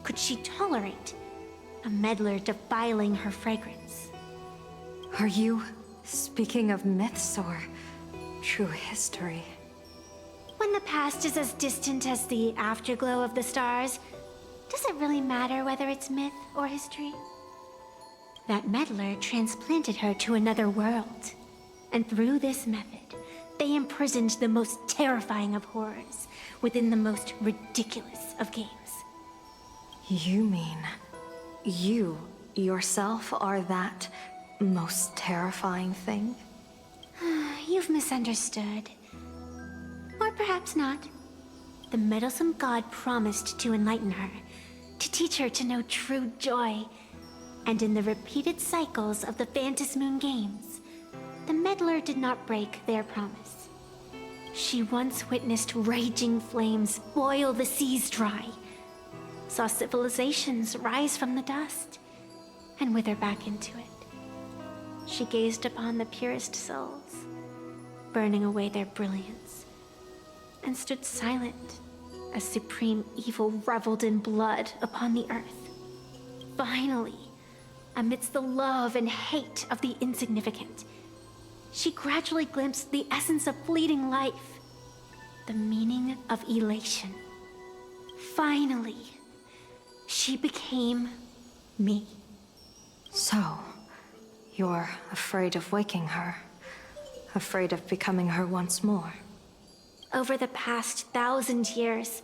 could she tolerate a meddler defiling her fragrance? Are you speaking of myths or true history? When the past is as distant as the afterglow of the stars, does it really matter whether it's myth or history? That meddler transplanted her to another world, and through this method, they imprisoned the most terrifying of horrors within the most ridiculous of games. You mean you yourself are that most terrifying thing? You've misunderstood. Or perhaps not. The meddlesome god promised to enlighten her, to teach her to know true joy. And in the repeated cycles of the Phantom Moon games, the meddler did not break their promise. She once witnessed raging flames boil the seas dry, saw civilizations rise from the dust, and wither back into it. She gazed upon the purest souls, burning away their brilliance, and stood silent as supreme evil reveled in blood upon the earth. Finally, amidst the love and hate of the insignificant, she gradually glimpsed the essence of fleeting life, the meaning of elation. Finally, she became me. So, you're afraid of waking her, afraid of becoming her once more. Over the past 1,000 years,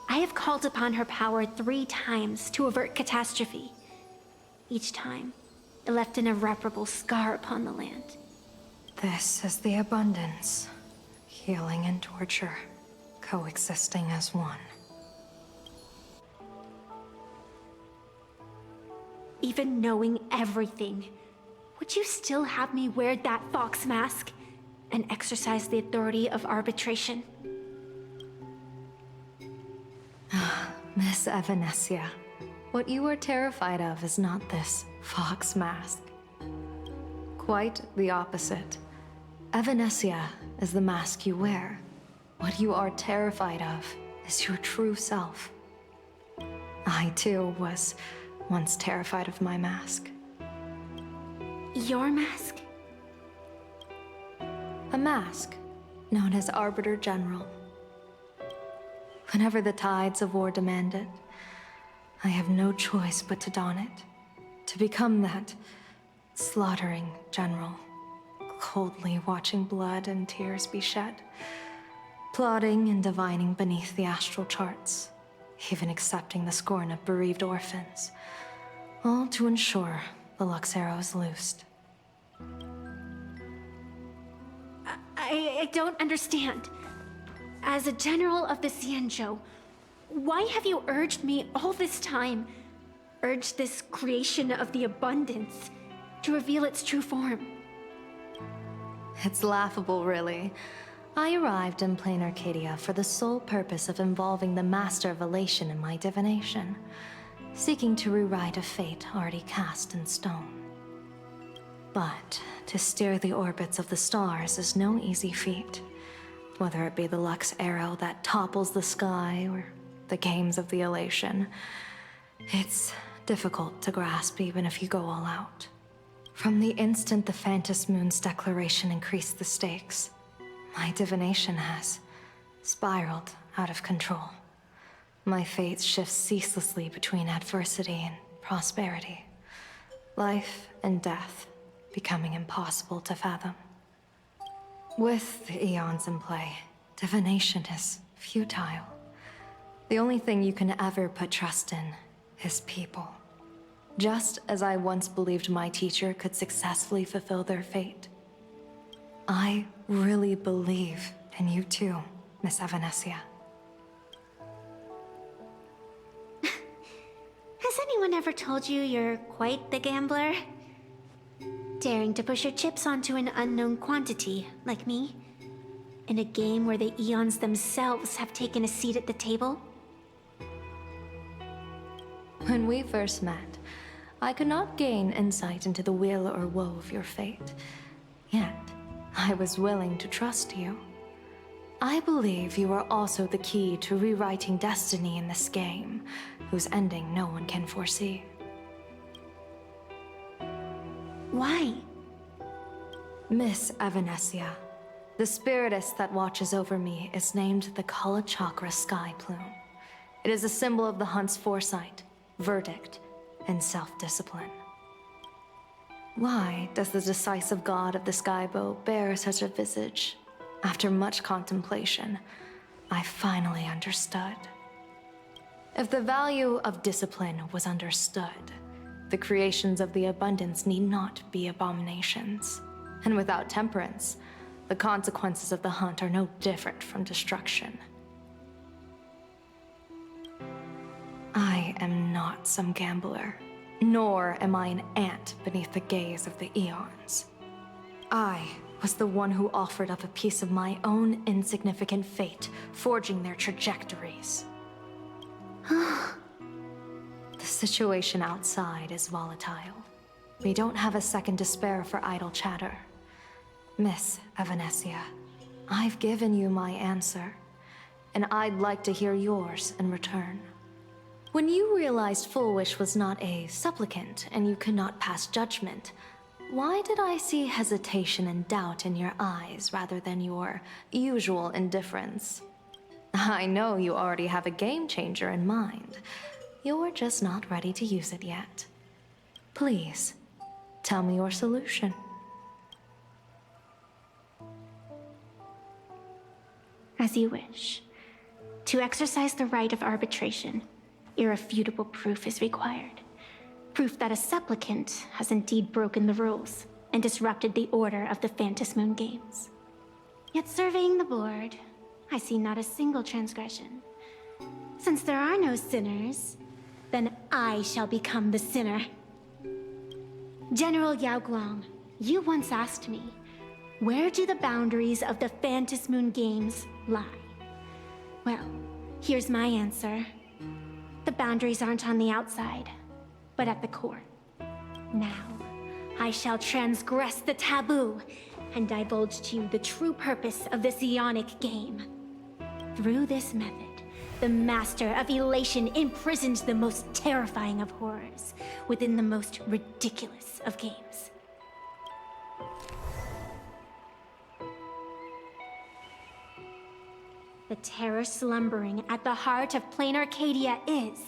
I have called upon her power 3 times to avert catastrophe. Each time, It left an irreparable scar upon the land. This is the abundance. Healing and torture, coexisting as one. Even knowing everything, would you still have me wear that fox mask and exercise the authority of arbitration? Miss Evanesia, what you are terrified of is not this fox mask. Quite the opposite. Evanesia is the mask you wear. What you are terrified of is your true self. I, too, was once terrified of my mask. Your mask? A mask known as Arbiter General. Whenever the tides of war demand it, I have no choice but to don it, to become that slaughtering general, coldly watching blood and tears be shed, plotting and divining beneath the astral charts, even accepting the scorn of bereaved orphans, all to ensure the Luxero is loosed. I don't understand. As a general of the Xianzhou, why have you urged me all this time, urged this creation of the abundance, to reveal its true form? It's laughable, really. I arrived in plain Arcadia for the sole purpose of involving the Master of Elation in my divination, seeking to rewrite a fate already cast in stone. But to steer the orbits of the stars is no easy feat, whether it be the Lux arrow that topples the sky or the games of the Elation. It's difficult to grasp even if you go all out. From the instant the Phantom Moon's declaration increased the stakes, my divination has spiraled out of control. My fate shifts ceaselessly between adversity and prosperity, life and death becoming impossible to fathom. With the eons in play, divination is futile. The only thing you can ever put trust in is people. Just as I once believed my teacher could successfully fulfill their fate. I really believe in you too, Miss Evanesia. Has anyone ever told you you're quite the gambler? Daring to push your chips onto an unknown quantity, like me? In a game where the eons themselves have taken a seat at the table? When we first met, I could not gain insight into the will or woe of your fate. Yet, I was willing to trust you. I believe you are also the key to rewriting destiny in this game, whose ending no one can foresee. Why? Miss Evanesia, the spiritess that watches over me is named the Kala Chakra Sky Plume. It is a symbol of the hunt's foresight, verdict, and self-discipline. Why does the decisive god of the Skybow bear such a visage? After much contemplation, I finally understood. If the value of discipline was understood, the creations of the abundance need not be abominations. And without temperance, the consequences of the hunt are no different from destruction. I am not some gambler, nor am I an ant beneath the gaze of the eons. I was the one who offered up a piece of my own insignificant fate, forging their trajectories. The situation outside is volatile. We don't have a second to spare for idle chatter. Miss Evanesia, I've given you my answer, and I'd like to hear yours in return. When you realized Full Wish was not a supplicant and you could not pass judgment, why did I see hesitation and doubt in your eyes rather than your usual indifference? I know you already have a game changer in mind. You're just not ready to use it yet. Please, tell me your solution. As you wish. To exercise the right of arbitration, irrefutable proof is required. proof that a supplicant has indeed broken the rules and disrupted the order of the Phantasmoon Games. Yet surveying the board, I see not a single transgression. Since there are no sinners, then I shall become the sinner. General Yao Guang, you once asked me, where do the boundaries of the Phantasmoon Games lie? Well, here's my answer. The boundaries aren't on the outside, but at the core. Now, I shall transgress the taboo and divulge to you the true purpose of this Ionic game. Through this method, the Master of Elation imprisoned the most terrifying of horrors within the most ridiculous of games. The terror slumbering at the heart of plain Arcadia is...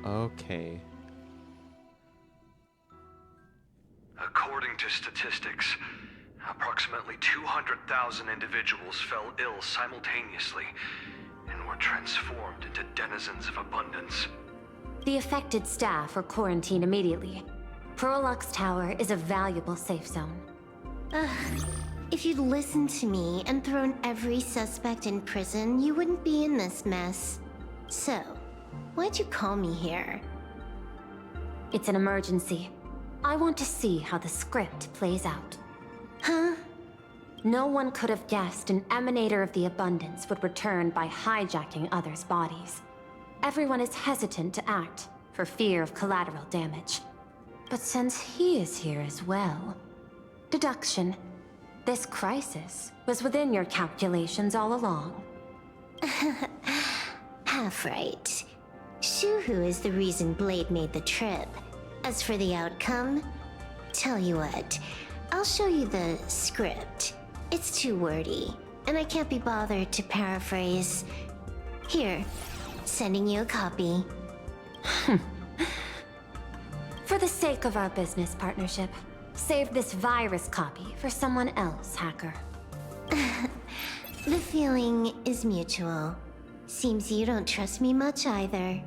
Okay. According to statistics, approximately 200,000 individuals fell ill simultaneously and were transformed into denizens of abundance. The affected staff are quarantined immediately. Prolux Tower is a valuable safe zone. If you'd listened to me and thrown every suspect in prison, you wouldn't be in this mess. So, why'd you call me here? It's an emergency. I want to see how the script plays out. Huh? No one could have guessed an emanator of the abundance would return by hijacking others' bodies. Everyone is hesitant to act, for fear of collateral damage. But since he is here as well... Deduction. This crisis was within your calculations all along. Half right. Shuhu is the reason Blade made the trip. As for the outcome, tell you what, I'll show you the script. It's too wordy, and I can't be bothered to paraphrase. Here, sending you a copy. For the sake of our business partnership, save this virus copy for someone else, hacker. The feeling is mutual. Seems you don't trust me much either.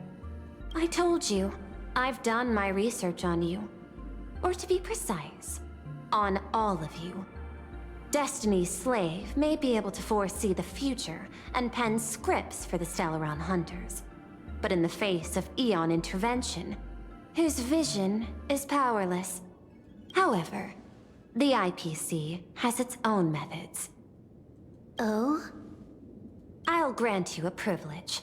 I told you, I've done my research on you. Or to be precise, on all of you. Destiny's slave may be able to foresee the future and pen scripts for the Stellaron Hunters. But in the face of Eon intervention, his vision is powerless. However, the IPC has its own methods. Oh? I'll grant you a privilege.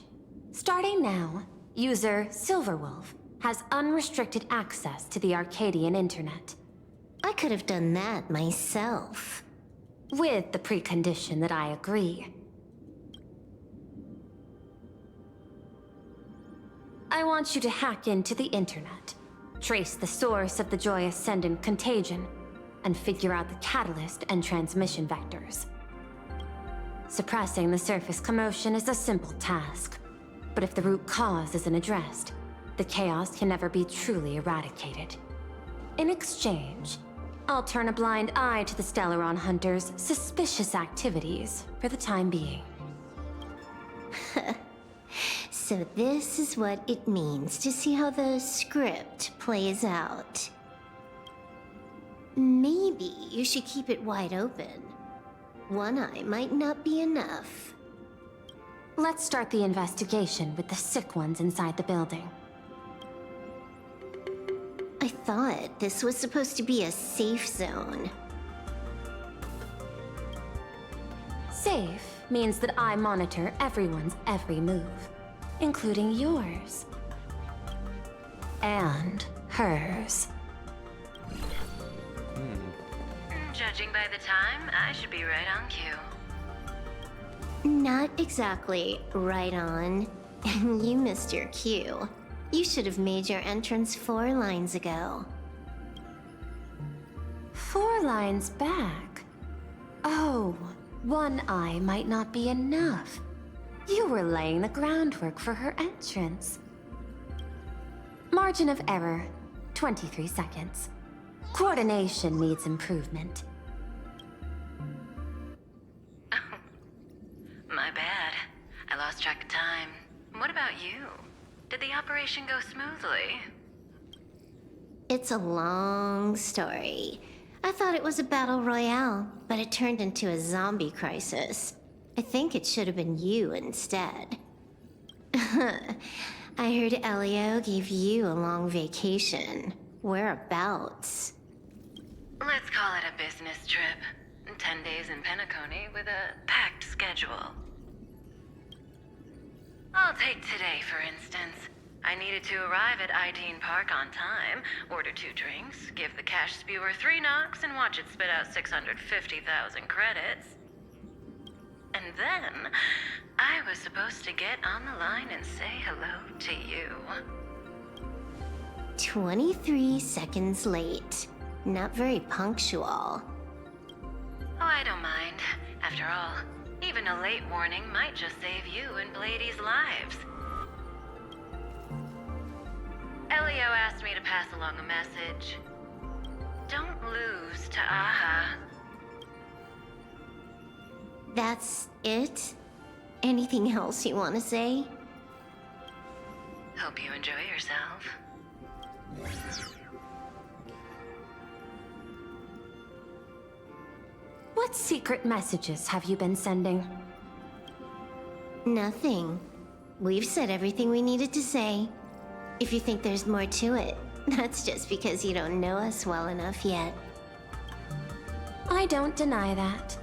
Starting now, user Silverwolf has unrestricted access to the Arcadian internet. I could have done that myself. With the precondition that I agree. I want you to hack into the internet, trace the source of the Joy Ascendant contagion, and figure out the catalyst and transmission vectors. Suppressing the surface commotion is a simple task, but if the root cause isn't addressed, the chaos can never be truly eradicated. In exchange, I'll turn a blind eye to the Stellaron Hunters' suspicious activities for the time being. So this is what it means to see how the script plays out. Maybe you should keep it wide open. One eye might not be enough. Let's start the investigation with the sick ones inside the building. I thought this was supposed to be a safe zone. Safe means that I monitor everyone's every move, including yours. And hers. Judging by the time, I should be right on cue. Not exactly right on. You missed your cue. You should have made your entrance 4 lines ago. 4 lines back? Oh, one eye might not be enough. You were laying the groundwork for her entrance. Margin of error, 23 seconds. Coordination needs improvement. My bad. I lost track of time. What about you? Did the operation go smoothly? It's a long story. I thought it was a battle royale, but it turned into a zombie crisis. I think it should have been you instead. I heard Elio gave you a long vacation. Whereabouts? Let's call it a business trip. 10 days in Penacony with a packed schedule. I'll take today, for instance. I needed to arrive at Ideen Park on time, order 2 drinks, give the cash spewer 3 knocks, and watch it spit out 650,000 credits. And then, I was supposed to get on the line and say hello to you. 23 seconds late. Not very punctual. Oh, I don't mind. After all, even a late warning might just save you and Blady's lives. Elio asked me to pass along a message. Don't lose to Aha. That's it? Anything else you want to say? Hope you enjoy yourself. What secret messages have you been sending? Nothing. We've said everything we needed to say. If you think there's more to it, that's just because you don't know us well enough yet. I don't deny that,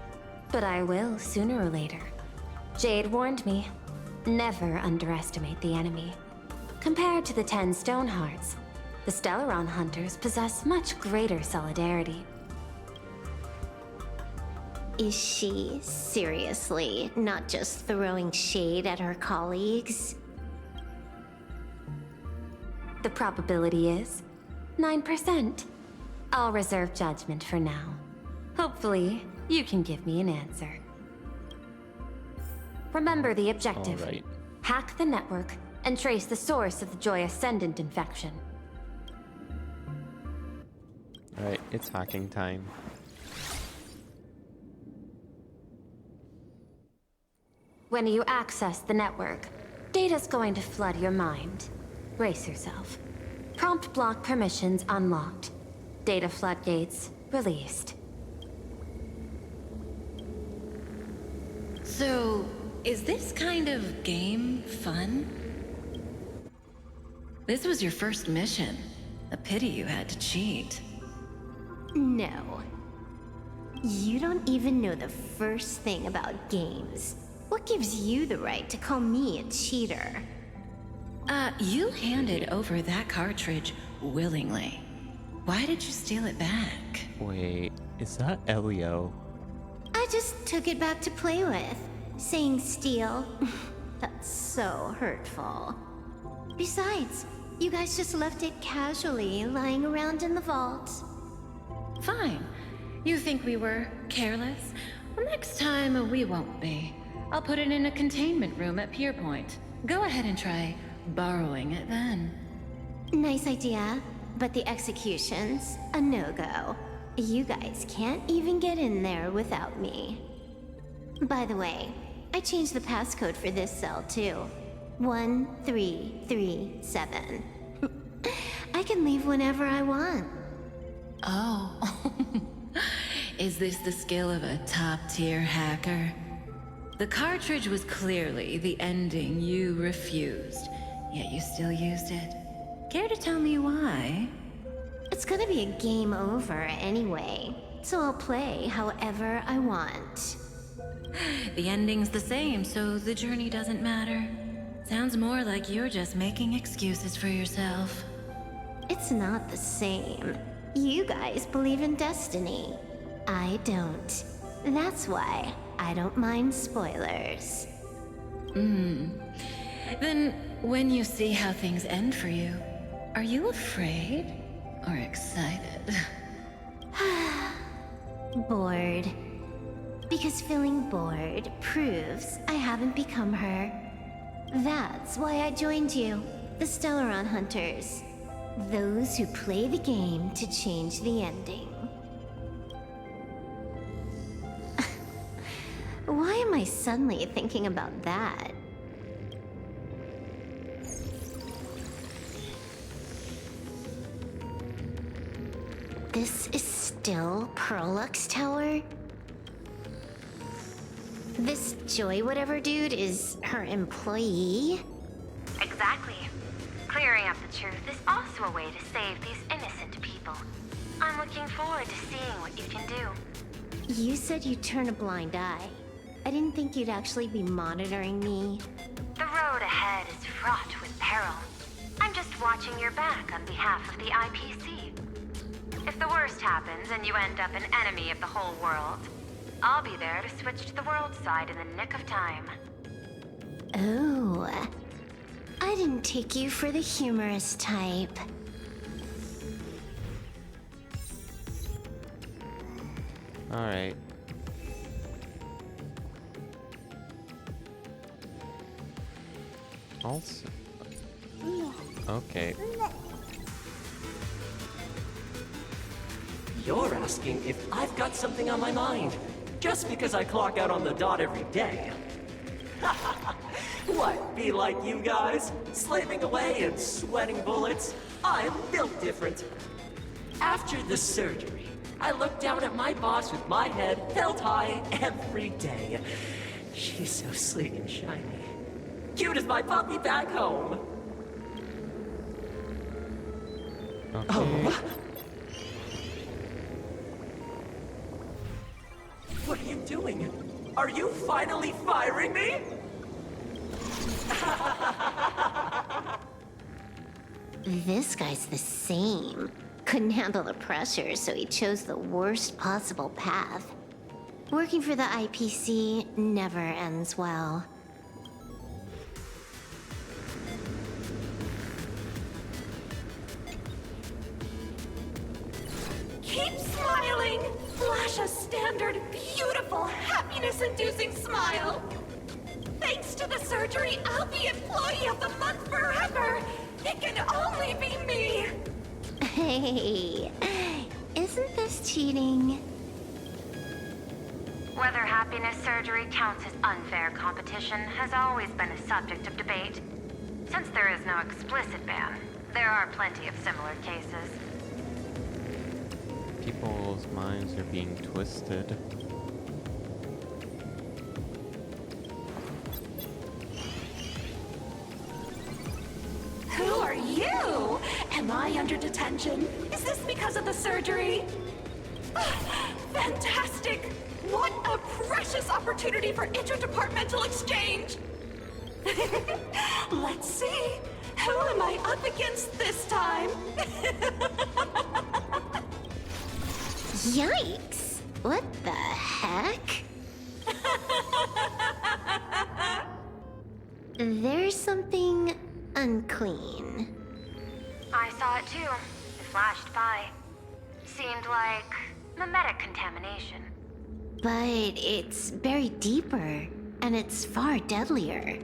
but I will sooner or later. Jade warned me, never underestimate the enemy. Compared to the 10 Stonehearts, the Stellaron Hunters possess much greater solidarity. Is she seriously not just throwing shade at her colleagues? The probability is 9%. I'll reserve judgment for now. Hopefully, you can give me an answer. Remember the objective. All right. Hack the network and trace the source of the Joy Ascendant infection. Alright, it's hacking time. When you access the network, data's going to flood your mind. Brace yourself. Prompt block permissions unlocked. Data floodgates released. So, is this kind of game fun? This was your first mission. A pity you had to cheat. No. You don't even know the first thing about games. What gives you the right to call me a cheater? You handed over that cartridge willingly. Why did you steal it back? Wait, is that Elio? I just took it back to play with. Saying steal, that's so hurtful. Besides, you guys just left it casually lying around in the vault. Fine. You think we were careless? Well, next time we won't be. I'll put it in a containment room at Pierpoint. Go ahead and try borrowing it then. Nice idea, but the execution's a no-go. You guys can't even get in there without me. By the way, I changed the passcode for this cell too. 1337. I can leave whenever I want. Oh. Is this the skill of a top-tier hacker? The cartridge was clearly the ending you refused, yet you still used it. Care to tell me why? It's gonna be a game over anyway, so I'll play however I want. The ending's the same, so the journey doesn't matter. Sounds more like you're just making excuses for yourself. It's not the same. You guys believe in destiny. I don't. That's why I don't mind spoilers. Then, when you see how things end for you, are you afraid or excited? Bored. Because feeling bored proves I haven't become her. That's why I joined you, the Stellaron Hunters. Those who play the game to change the ending. Why am I suddenly thinking about that? This is still Pearlux Tower? This Joy whatever dude is her employee? Exactly. Clearing up the truth is also a way to save these innocent people. I'm looking forward to seeing what you can do. You said you'd turn a blind eye. I didn't think you'd actually be monitoring me. The road ahead is fraught with peril. I'm just watching your back on behalf of the IPC. If the worst happens and you end up an enemy of the whole world, I'll be there to switch to the world side in the nick of time. Oh, I didn't take you for the humorous type. Alright. Also... Okay. You're asking if I've got something on my mind, just because I clock out on the dot every day. What, be like you guys? Slaving away and sweating bullets? I'm built different. After the surgery, I look down at my boss with my head held high every day. She's so sleek and shiny. Cute as my puppy back home. Okay. Oh. What are you doing? Are you finally firing me? This guy's the same. Couldn't handle the pressure, so he chose the worst possible path. Working for the IPC never ends well. Keep smiling! Flash a standard, beautiful, happiness-inducing smile! Thanks to the surgery, I'll be Employee of the Month forever! It can only be me! Hey, isn't this cheating? Whether happiness surgery counts as unfair competition has always been a subject of debate. Since there is no explicit ban, there are plenty of similar cases. People's minds are being twisted. Who are you? Am I under detention? Is this because of the surgery? Fantastic! What a precious opportunity for interdepartmental exchange! Let's see. Who am I up against this time? Yikes! What the heck? There's something unclean. I saw it too. It flashed by. Seemed like mimetic contamination. But it's buried deeper, and it's far deadlier.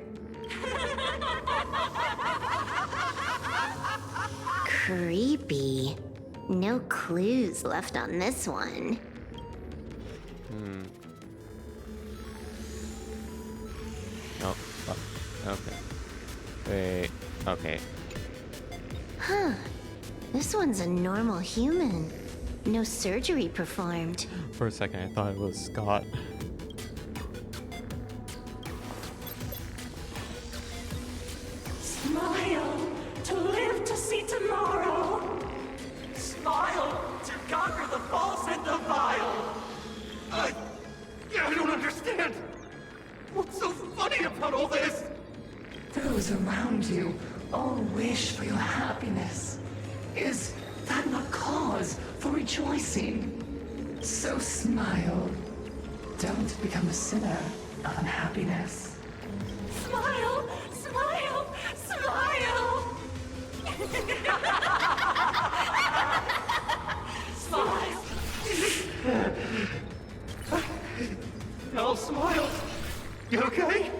Creepy. No clues left on this one. Oh, okay. Wait, okay. Huh. This one's a normal human. No surgery performed. For a second, I thought it was Scott. Smile to live to see tomorrow. Smile to conquer the false and the vile. I don't understand. What's so funny about all this? Those around you all wish for your happiness. Is that not cause for rejoicing? So smile. Don't become a sinner of unhappiness. Smile! Smile! Smile! Smile! No, Smile. You okay?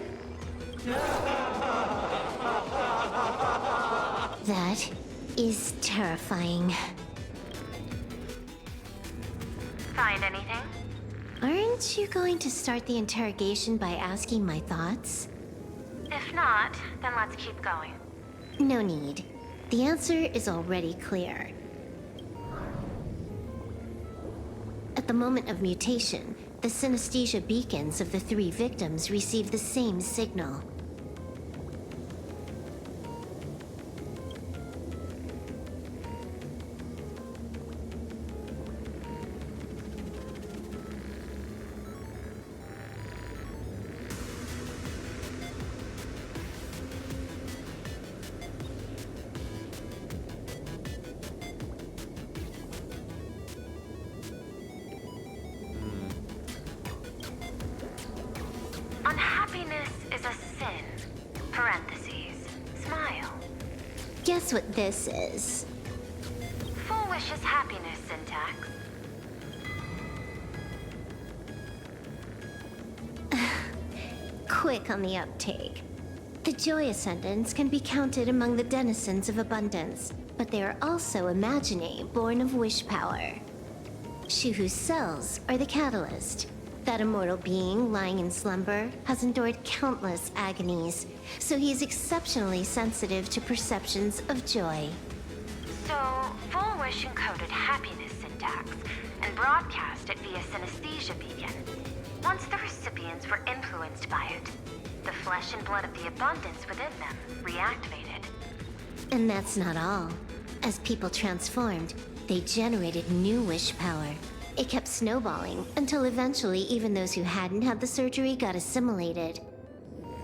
That is terrifying. Find anything? Aren't you going to start the interrogation by asking my thoughts? If not, then let's keep going. No need. The answer is already clear. At the moment of mutation, the synesthesia beacons of the 3 victims received the same signal. Unhappiness is a sin. Parentheses. Smile. Guess what this is? Full wish is happiness syntax. Quick on the uptake. The Joy Ascendants can be counted among the denizens of abundance, but they are also Imaginae, born of wish power. Shuhu's cells are the catalyst. That immortal being lying in slumber has endured countless agonies, so he is exceptionally sensitive to perceptions of joy. So, Full Wish encoded happiness syntax and broadcast it via synesthesia beacon. Once the recipients were influenced by it, the flesh and blood of the abundance within them reactivated. And that's not all. As people transformed, they generated new wish power. It kept snowballing until eventually even those who hadn't had the surgery got assimilated.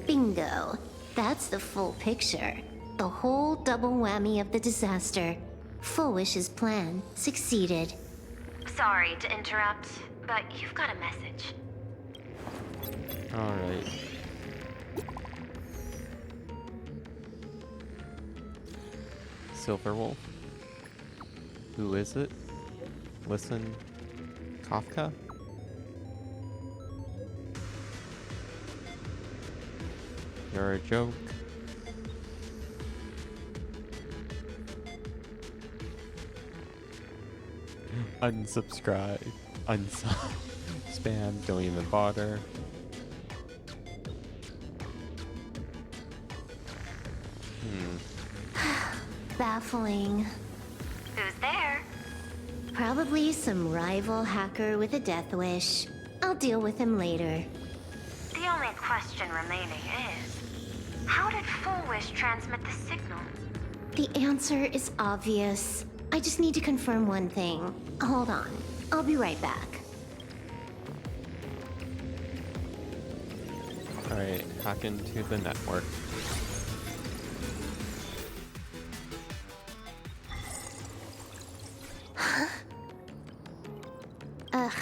Bingo. That's the full picture. The whole double whammy of the disaster. Full Wish's plan succeeded. Sorry to interrupt, but you've got a message. Alright. Silverwolf? Who is it? Listen. Kafka? You're a joke. Unsubscribe. Unsub. Spam. Don't even bother. Baffling. Who's there? Probably some rival hacker with a death wish. I'll deal with him later. The only question remaining is, how did Full Wish transmit the signal? The answer is obvious. I just need to confirm one thing. Hold on. I'll be right back. Alright, hack into the network. Ugh.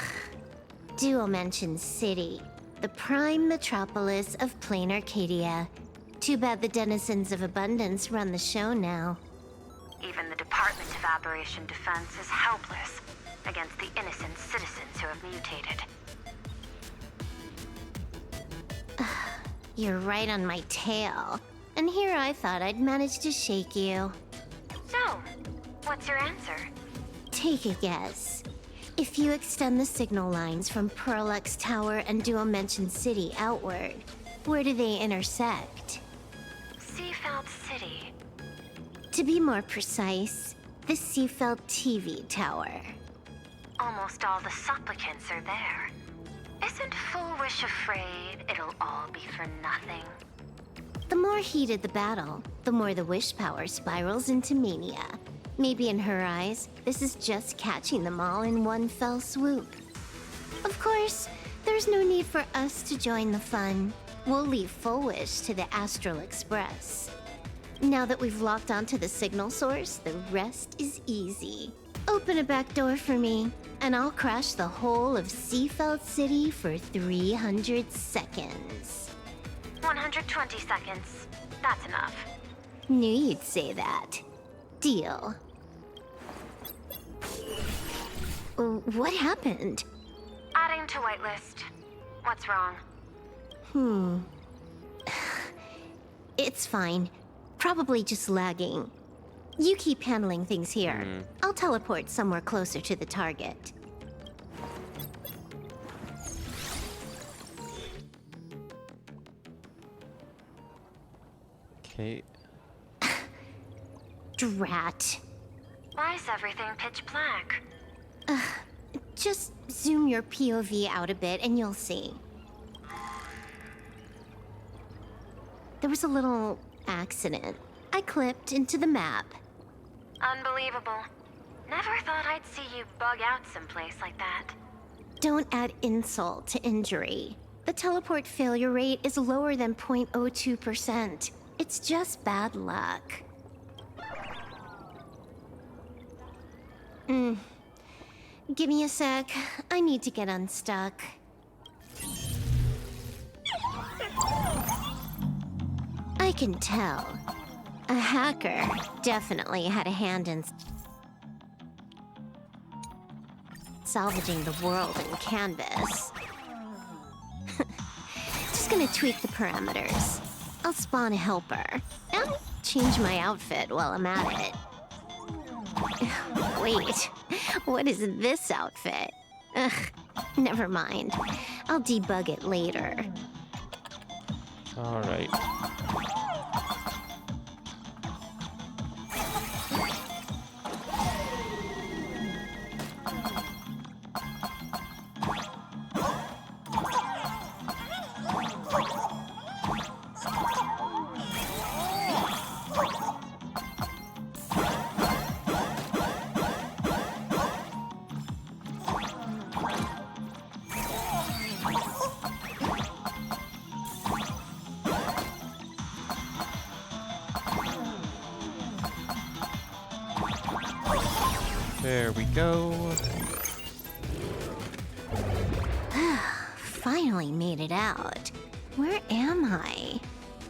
Dual-Mention City. The prime metropolis of plain Arcadia. Too bad the denizens of abundance run the show now. Even the Department of Aberration Defense is helpless against the innocent citizens who have mutated. You're right on my tail. And here I thought I'd manage to shake you. So, what's your answer? Take a guess. If you extend the signal lines from Pearl-X Tower and Dual-Mention City outward, where do they intersect? Seafeld City. To be more precise, the Seafeld TV Tower. Almost all the supplicants are there. Isn't Full Wish afraid it'll all be for nothing? The more heated the battle, the more the wish power spirals into mania. Maybe in her eyes, this is just catching them all in one fell swoop. Of course, there's no need for us to join the fun. We'll leave Full Wish to the Astral Express. Now that we've locked onto the signal source, the rest is easy. Open a back door for me, and I'll crash the whole of Seafeld City for 300 seconds. 120 seconds. That's enough. Knew you'd say that. Deal. What happened? Adding to whitelist. What's wrong? It's fine. Probably just lagging. You keep handling things here. I'll teleport somewhere closer to the target. Okay. Drat. Why is everything pitch black? Just zoom your POV out a bit and you'll see. There was a little accident. I clipped into the map. Unbelievable. Never thought I'd see you bug out someplace like that. Don't add insult to injury. The teleport failure rate is lower than 0.02%. It's just bad luck. Give me a sec. I need to get unstuck. I can tell. A hacker definitely had a hand in salvaging the world in Canvas. Just gonna tweak the parameters. I'll spawn a helper and change my outfit while I'm at it. Wait, what is this outfit? Ugh, never mind. I'll debug it later. All right. There we go. Finally made it out. Where am I?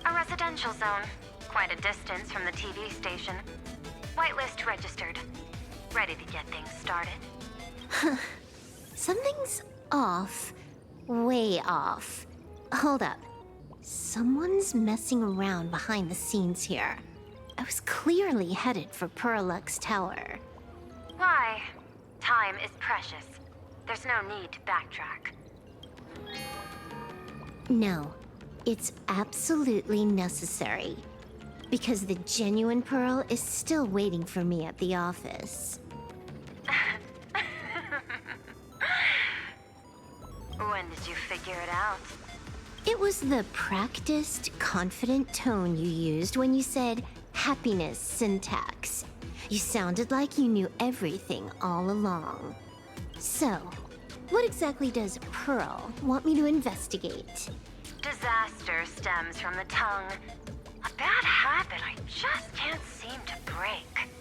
A residential zone. Quite a distance from the TV station. Whitelist registered. Ready to get things started. Something's off. Way off. Hold up. Someone's messing around behind the scenes here. I was clearly headed for Perlux Tower. Why? Time is precious. There's no need to backtrack. No, it's absolutely necessary. Because the genuine Pearl is still waiting for me at the office. When did you figure it out? It was the practiced, confident tone you used when you said happiness syntax. You sounded like you knew everything all along. So, what exactly does Pearl want me to investigate? Disaster stems from the tongue. A bad habit I just can't seem to break.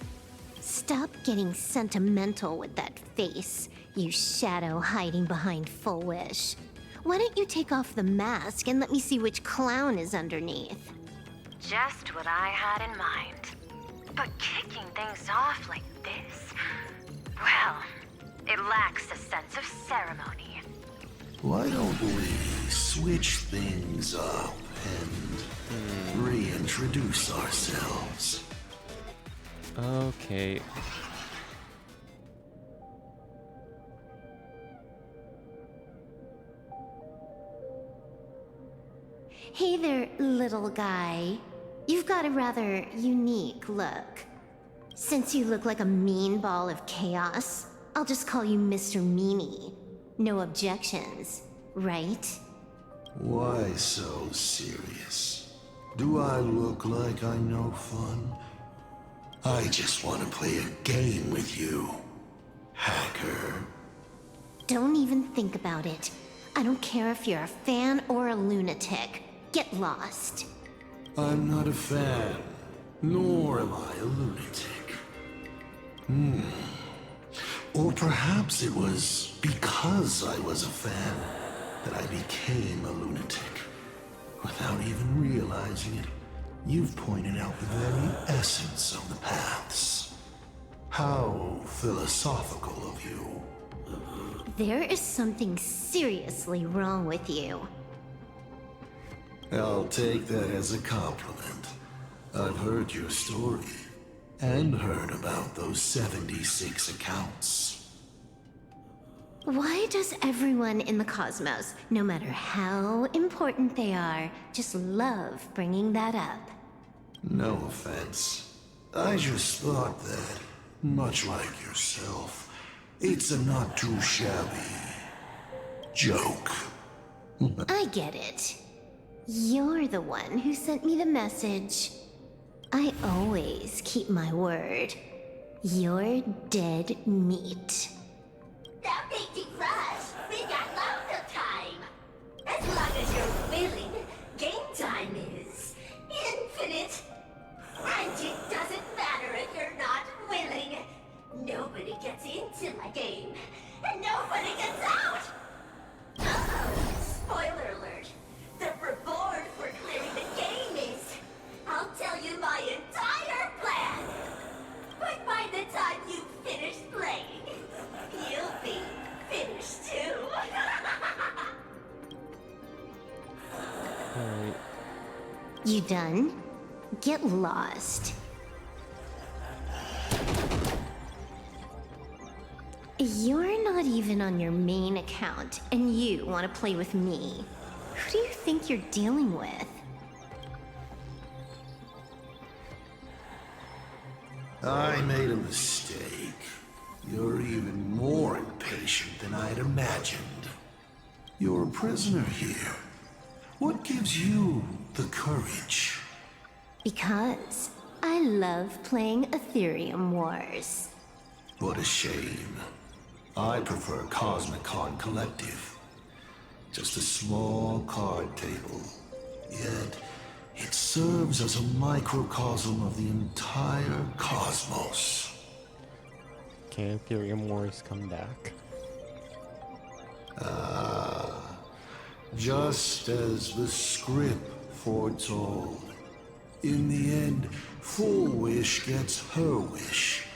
Stop getting sentimental with that face, you shadow hiding behind Full Wish. Why don't you take off the mask and let me see which clown is underneath? Just what I had in mind. But kicking things off like this, well, it lacks a sense of ceremony. Why don't we switch things up and reintroduce ourselves? Okay. Hey there, little guy. You've got a rather unique look. Since you look like a mean ball of chaos, I'll just call you Mr. Meanie. No objections, right? Why so serious? Do I look like I'm no fun? I just want to play a game with you, hacker. Don't even think about it. I don't care if you're a fan or a lunatic. Get lost. I'm not a fan, nor am I a lunatic. Or perhaps it was because I was a fan that I became a lunatic. Without even realizing it, you've pointed out the very essence of the paths. How philosophical of you. There is something seriously wrong with you. I'll take that as a compliment. I've heard your story. and heard about those 76 accounts. Why does everyone in the cosmos, no matter how important they are, just love bringing that up? No offense. I just thought that, much like yourself, it's a not too shabby joke. I get it. You're the one who sent me the message. I always keep my word. You're dead meat. That big deep rush. We got loads of time. As long as you're willing, game time is infinite. And it doesn't matter if you're not willing. Nobody gets into my game, and nobody gets out. Spoiler alert. The reward for clearing the game is, I'll tell you my entire plan. But by the time you finish playing, you'll be finished too. Alright. You done? Get lost. You're not even on your main account, and you want to play with me. Who do you think you're dealing with? I made a mistake. You're even more impatient than I'd imagined. You're a prisoner here. What gives you the courage? Because I love playing Ethereum Wars. What a shame. I prefer Cosmicon Collective. Just a small card table. Yet, it serves as a microcosm of the entire cosmos. Can Ethereum Wars come back? Just as the script foretold. In the end, Full Wish gets her wish,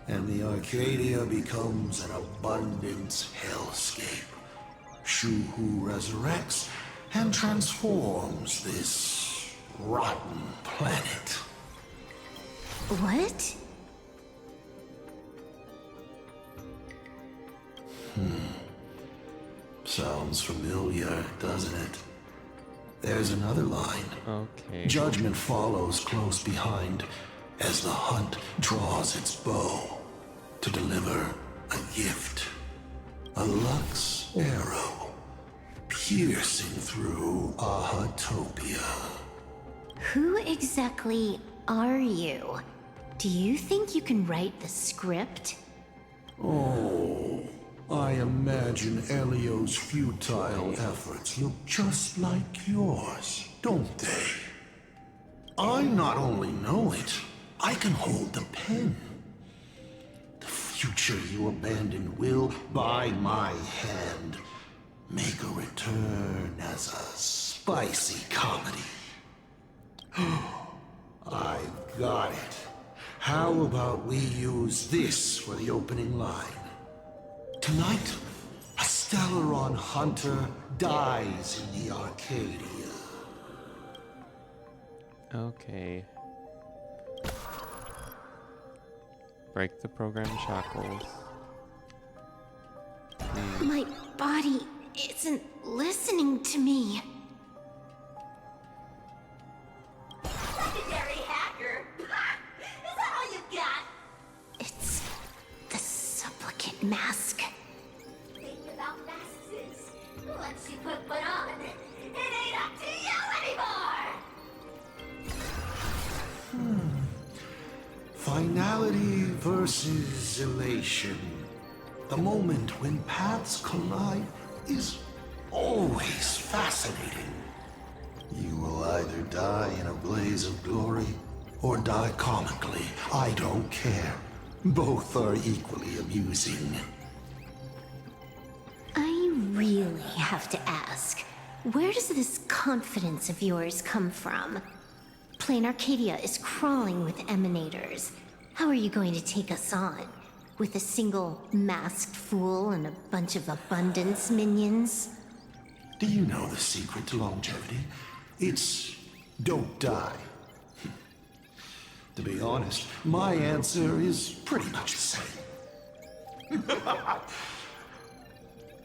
and the Arcadia becomes an abundance hellscape. Shu-Hu resurrects and transforms this rotten planet. What? Sounds familiar, doesn't it? There's another line. Okay. Judgment follows close behind as the hunt draws its bow to deliver a gift. A Lux arrow piercing through Ahatopia. Who exactly are you? Do you think you can write the script? Oh, I imagine Elio's futile efforts look just like yours, don't they? I not only know it, I can hold the pen. The future you abandoned will, by my hand, make a return as a spicy comedy. I've got it. How about we use this for the opening line? Tonight, a Stellaron hunter dies in the Arcadia. Okay. Break the program shackles. My body isn't listening to me. Secondary hacker. Is that all you got? It's the supplicant mask. Think about masks is, once you put one on, it ain't up to you anymore. Finality versus elation. The moment when paths collide is always fascinating. You will either die in a blaze of glory or die comically. I don't care. Both are equally amusing. I really have to ask, where does this confidence of yours come from? Plain Arcadia is crawling with emanators. How are you going to take us on? With a single masked fool and a bunch of abundance minions? Do you know the secret to longevity? It's don't die. To be honest, my answer is pretty much the same.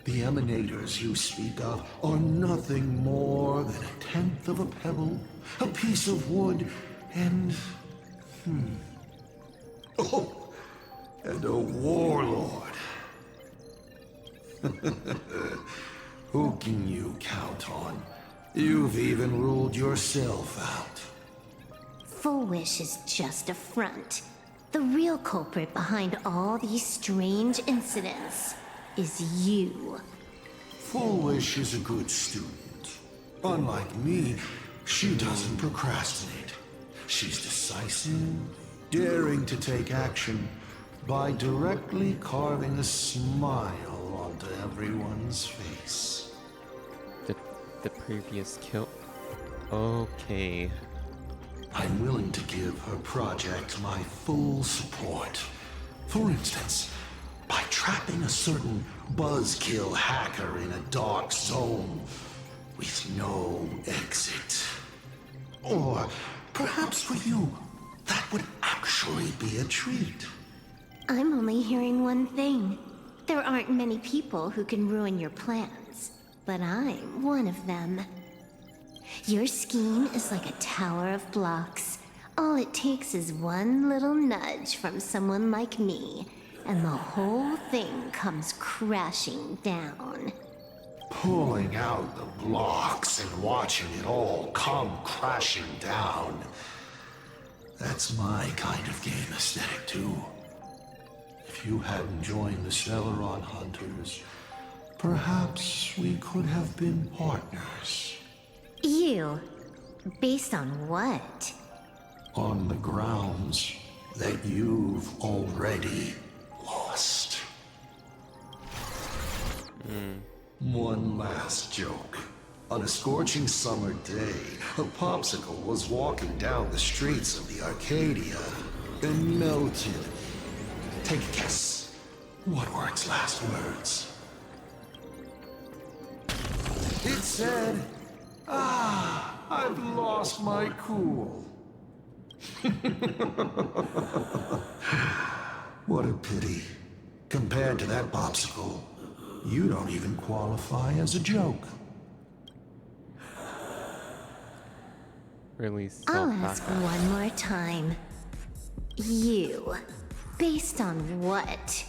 The emanators you speak of are nothing more than a tenth of a pebble, a piece of wood, and... Oh, and a warlord. Who can you count on? You've even ruled yourself out. Full Wish is just a front. The real culprit behind all these strange incidents is you. Full Wish is a good student. Unlike me, she doesn't procrastinate. She's decisive, daring to take action by directly carving a smile onto everyone's face. The previous kill. Okay. I'm willing to give her project my full support. For instance, by trapping a certain buzzkill hacker in a dark zone with no exit. Or perhaps for you, that would actually be a treat. I'm only hearing one thing. There aren't many people who can ruin your plans, but I'm one of them. Your scheme is like a tower of blocks. All it takes is one little nudge from someone like me, and the whole thing comes crashing down. Pulling out the blocks and watching it all come crashing down. That's my kind of game aesthetic, too. If you hadn't joined the Celeron Hunters, perhaps we could have been partners. You? Based on what? On the grounds that you've already lost. One last joke. On a scorching summer day, a popsicle was walking down the streets of the Arcadia and melted. Take a guess. What were its last words? It said, I've lost my cool. What a pity. Compared to that popsicle, you don't even qualify as a joke. Really I'll ask self-backup. one more time. You. Based on what?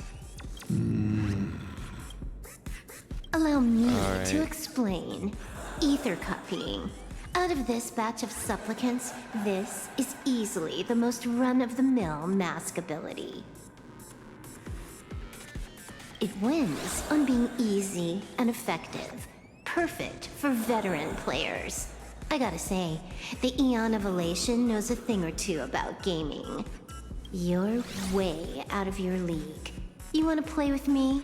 Allow me Alright. to explain. Ether copying. Out of this batch of supplicants, this is easily the most run-of-the-mill mask ability. It wins on being easy and effective. Perfect for veteran players. I gotta say, the Eon of Elation knows a thing or two about gaming. You're way out of your league. You wanna play with me?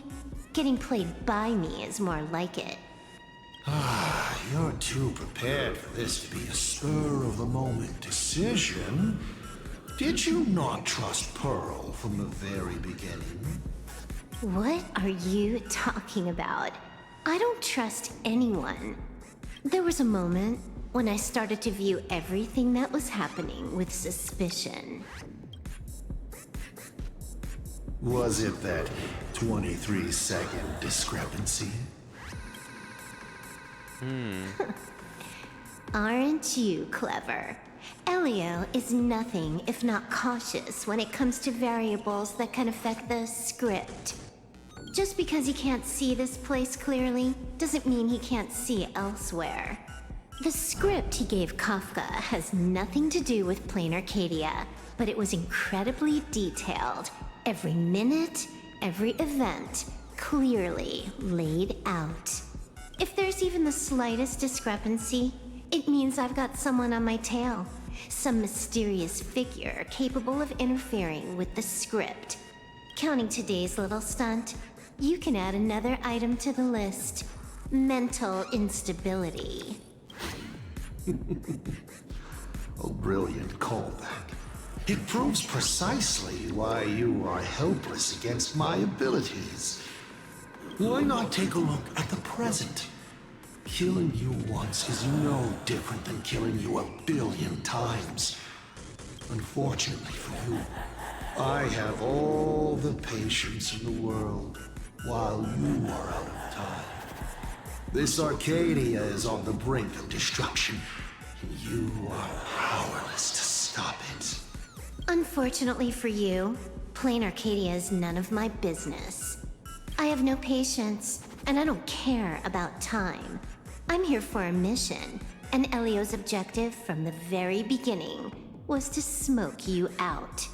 Getting played by me is more like it. You're too prepared for this to be a spur-of-the-moment decision. Did you not trust Pearl from the very beginning? What are you talking about? I don't trust anyone. There was a moment when I started to view everything that was happening with suspicion. Was it that 23-second discrepancy? Aren't you clever? Elio is nothing if not cautious when it comes to variables that can affect the script. Just because he can't see this place clearly doesn't mean he can't see elsewhere. The script he gave Kafka has nothing to do with Plain Arcadia, but it was incredibly detailed. Every minute, every event, clearly laid out. If there's even the slightest discrepancy, it means I've got someone on my tail. Some mysterious figure capable of interfering with the script. Counting today's little stunt, you can add another item to the list. Mental instability. A brilliant callback. It proves precisely why you are helpless against my abilities. Why not take a look at the present? Killing you once is no different than killing you 1 billion times. Unfortunately for you, I have all the patience in the world, while you are out of time. This Arcadia is on the brink of destruction, and you are powerless to stop it. Unfortunately for you, plain Arcadia is none of my business. I have no patience, and I don't care about time. I'm here for a mission, and Elio's objective from the very beginning was to smoke you out.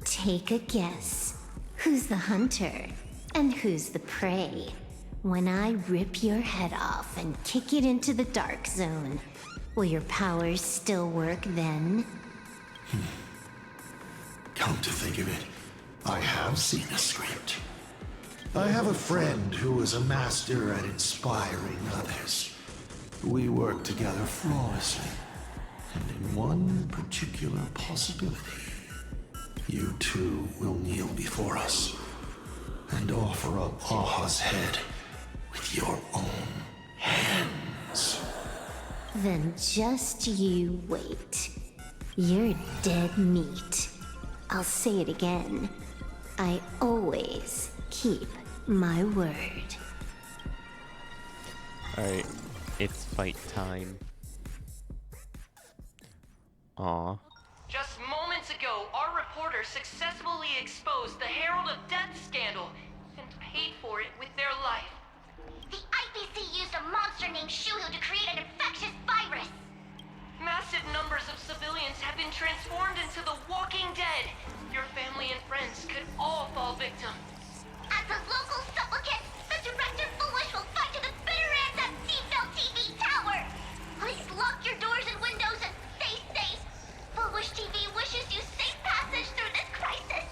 Take a guess. Who's the hunter, and who's the prey? When I rip your head off and kick it into the dark zone, will your powers still work then? Come to think of it, I have seen a script. I have a friend who is a master at inspiring others. We work together flawlessly, and in one particular possibility, you two will kneel before us and offer up Aha's head with your own hands. Then just you wait. You're dead meat. I'll say it again. I always keep my word. Alright, it's fight time. Aw. Just moments ago, our reporter successfully exposed the Herald of Death scandal and paid for it with their life. The IPC used a monster named Shuhu to create an infectious virus. Massive numbers of civilians have been transformed into the Walking Dead. Your family and friends could all fall victim. As a local supplicant, the Director Foolish will fight to the bitter end at Seafell TV Tower. Please lock your doors and windows and stay safe. Foolish TV wishes you safe passage through this crisis.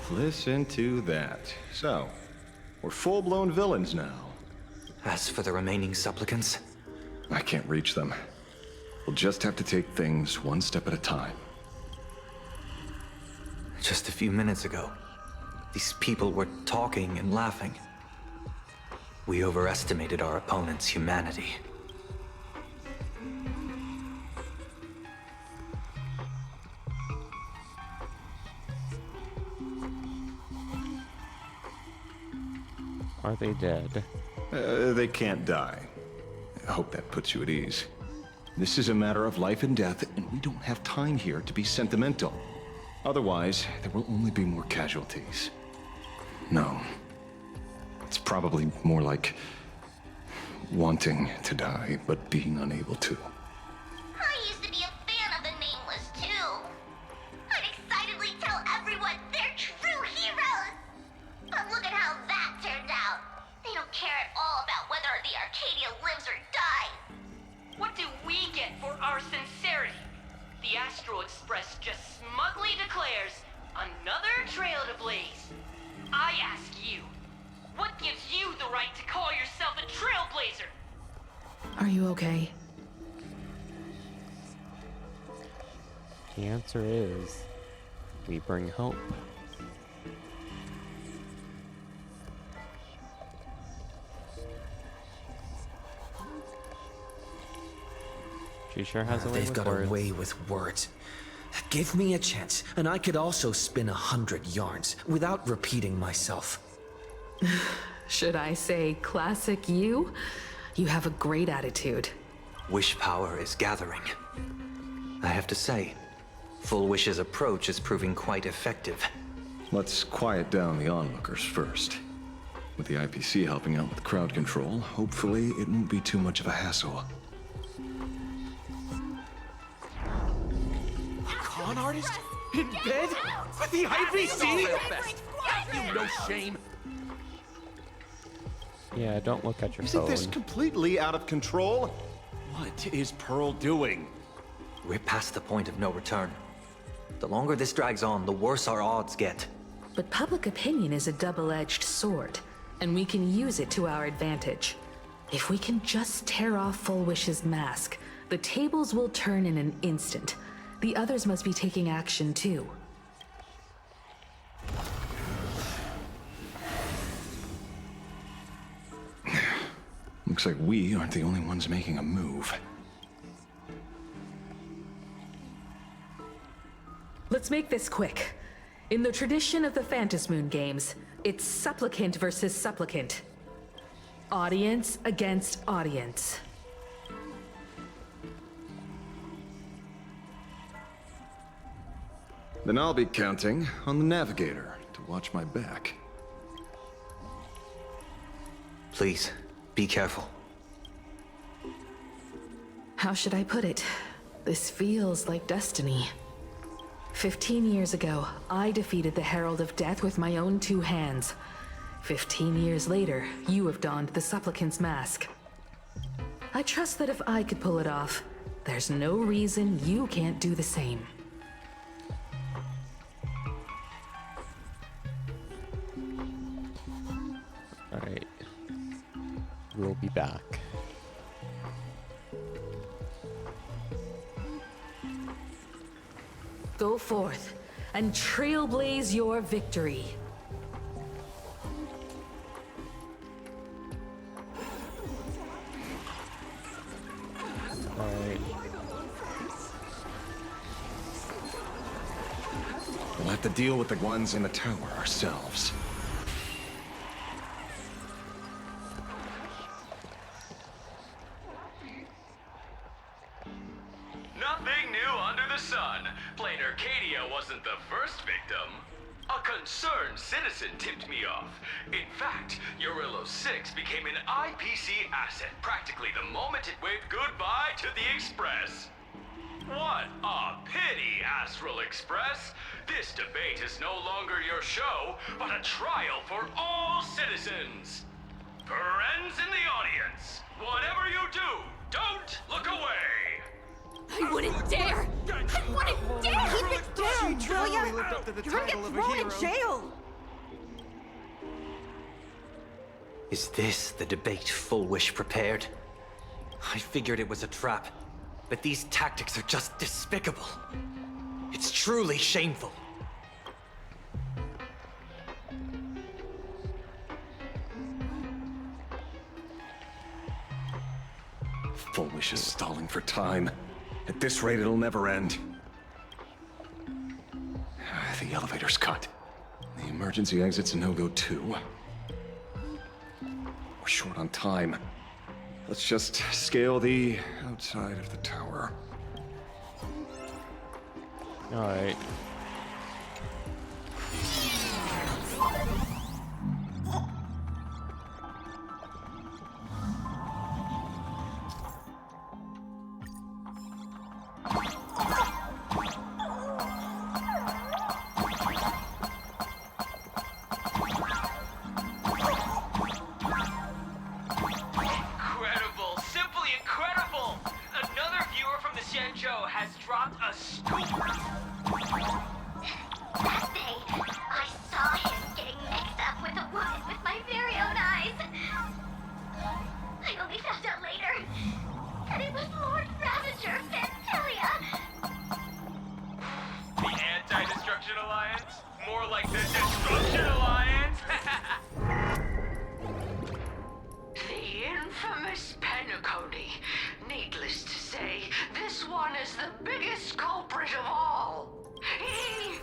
Listen to that. So, we're full-blown villains now. As for the remaining supplicants, I can't reach them. We'll just have to take things one step at a time. just a few minutes ago, these people were talking and laughing. We overestimated our opponent's humanity. Are they dead? They can't die. I hope that puts you at ease. This is a matter of life and death, and we don't have time here to be sentimental. Otherwise, there will only be more casualties. No. It's probably more like wanting to die, but being unable to. I used to be a fan of the Nameless, too. I'd excitedly tell everyone they're true heroes. But look at how that turned out. They don't care at all about whether the Arcadia lives or dies. What do we get for our sincerity? The Astral Express just smugly declares another trail to blaze. I ask you, what gives you the right to call yourself a trailblazer? Are you okay? The answer is, we bring hope. She sure has a way They've with got words. a way with words. Give me a chance, and I could also spin 100 yarns without repeating myself. Should I say classic you? You have a great attitude. Wish power is gathering. I have to say, Full Wish's approach is proving quite effective. Let's quiet down the onlookers first. With the IPC helping out with crowd control, hopefully it won't be too much of a hassle. Con artist? In bed? With the IPC? You no shame. Yeah, don't look at your Isn't phone. this completely out of control? What is Pearl doing? We're past the point of no return. The longer this drags on, the worse our odds get. But public opinion is a double-edged sword, and we can use it to our advantage. If we can just tear off Full Wish's mask, the tables will turn in an instant. The others must be taking action too. Looks like we aren't the only ones making a move. Let's make this quick. In the tradition of the Phantasmoon games, it's supplicant versus supplicant. Audience against audience. Then I'll be counting on the navigator to watch my back. Please, be careful. How should I put it? This feels like destiny. 15 years ago, I defeated the Herald of Death with my own 2 hands. 15 years later, you have donned the Supplicant's mask. I trust that if I could pull it off, there's no reason you can't do the same. Alright. We'll be back. Go forth and trailblaze your victory. Alright. We'll have to deal with the ones in the tower ourselves. Nothing new under the sun. Plain Arcadia wasn't the first victim. A concerned citizen tipped me off. In fact, Eurillo 6 became an IPC asset practically the moment it waved goodbye to the Express. What a pity, Astral Express. This debate is no longer your show, but a trial for all citizens. Friends in the audience, whatever you do, don't look away. I wouldn't dare! I wouldn't dare! Keep it down, Julia! You're gonna get thrown in jail! Is this the debate Full Wish prepared? I figured it was a trap, but these tactics are just despicable. It's truly shameful. Full Wish is stalling for time. At this rate, it'll never end. The elevator's cut. The emergency exit's a no-go too. We're short on time. Let's just scale the outside of the tower. Alright. Incredible! Simply incredible! Another viewer from the Shenzhou has dropped a scoop! That day, I saw him getting mixed up with a woman with my very own eyes. I only found out later that it was Lord Ravager Fantilia. The Anti-Destruction Alliance? More like the Destruction Alliance? The infamous Penacony. Needless to say, this one is the biggest culprit of all. He...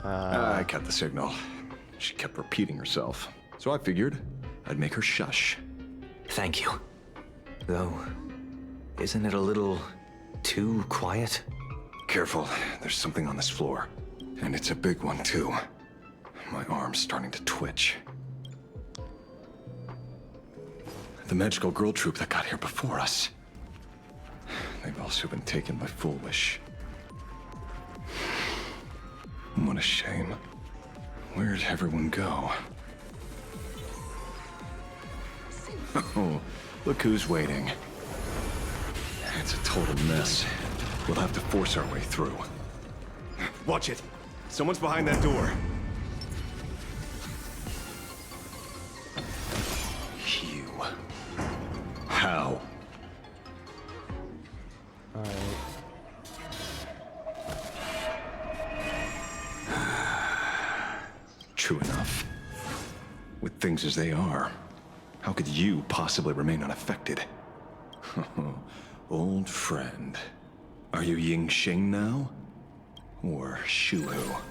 I cut the signal. She kept repeating herself. So I figured I'd make her shush. Thank you. Though, isn't it a little too quiet? Careful, there's something on this floor. And it's a big one, too. My arm's starting to twitch. The magical girl troop that got here before us. They've also been taken by Full Wish. What a shame. Where'd everyone go? Oh, look who's waiting. It's a total mess. We'll have to force our way through. Watch it! Someone's behind that door. You. How? Alright. True enough. With things as they are, how could you possibly remain unaffected? Old friend. Are you Ying Xing now? Or Shuhu?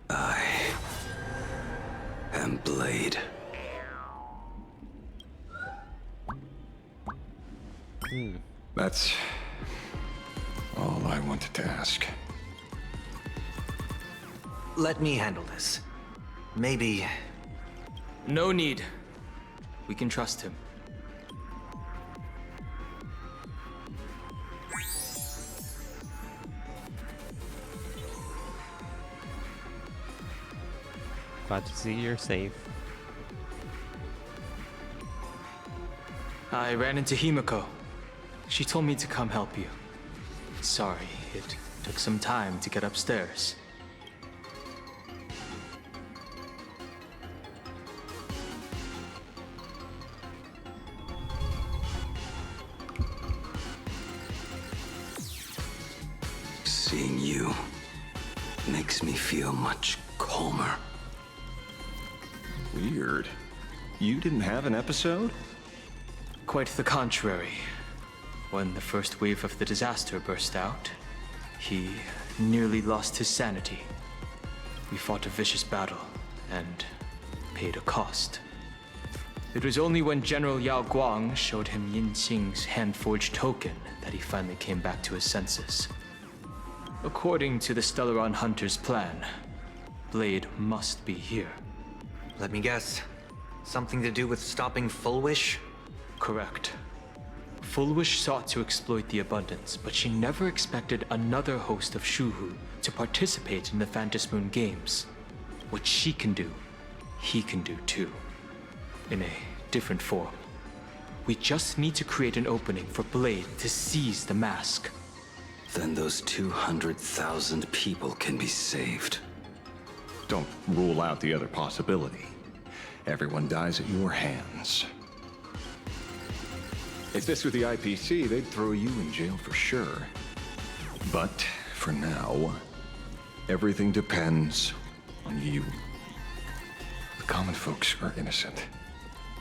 I am Blade. That's all I wanted to ask. Let me handle this. Maybe... No need. We can trust him. Glad to see you're safe. I ran into Himiko. She told me to come help you. Sorry, it took some time to get upstairs. Seeing you makes me feel much calmer. Weird. You didn't have an episode? Quite the contrary. When the first wave of the disaster burst out, he nearly lost his sanity. We fought a vicious battle and paid a cost. It was only when General Yao Guang showed him Yin Xing's hand-forged token that he finally came back to his senses. According to the Stellaron Hunter's plan, Blade must be here. Let me guess. Something to do with stopping Full Wish? Correct. Full Wish sought to exploit the abundance, but she never expected another host of Shuhu to participate in the Phantom Moon Games. What she can do, he can do too. In a different form. We just need to create an opening for Blade to seize the mask. Then those 200,000 people can be saved. Don't rule out the other possibility. Everyone dies at your hands. If this were the IPC, they'd throw you in jail for sure. But for now, everything depends on you. The common folks are innocent.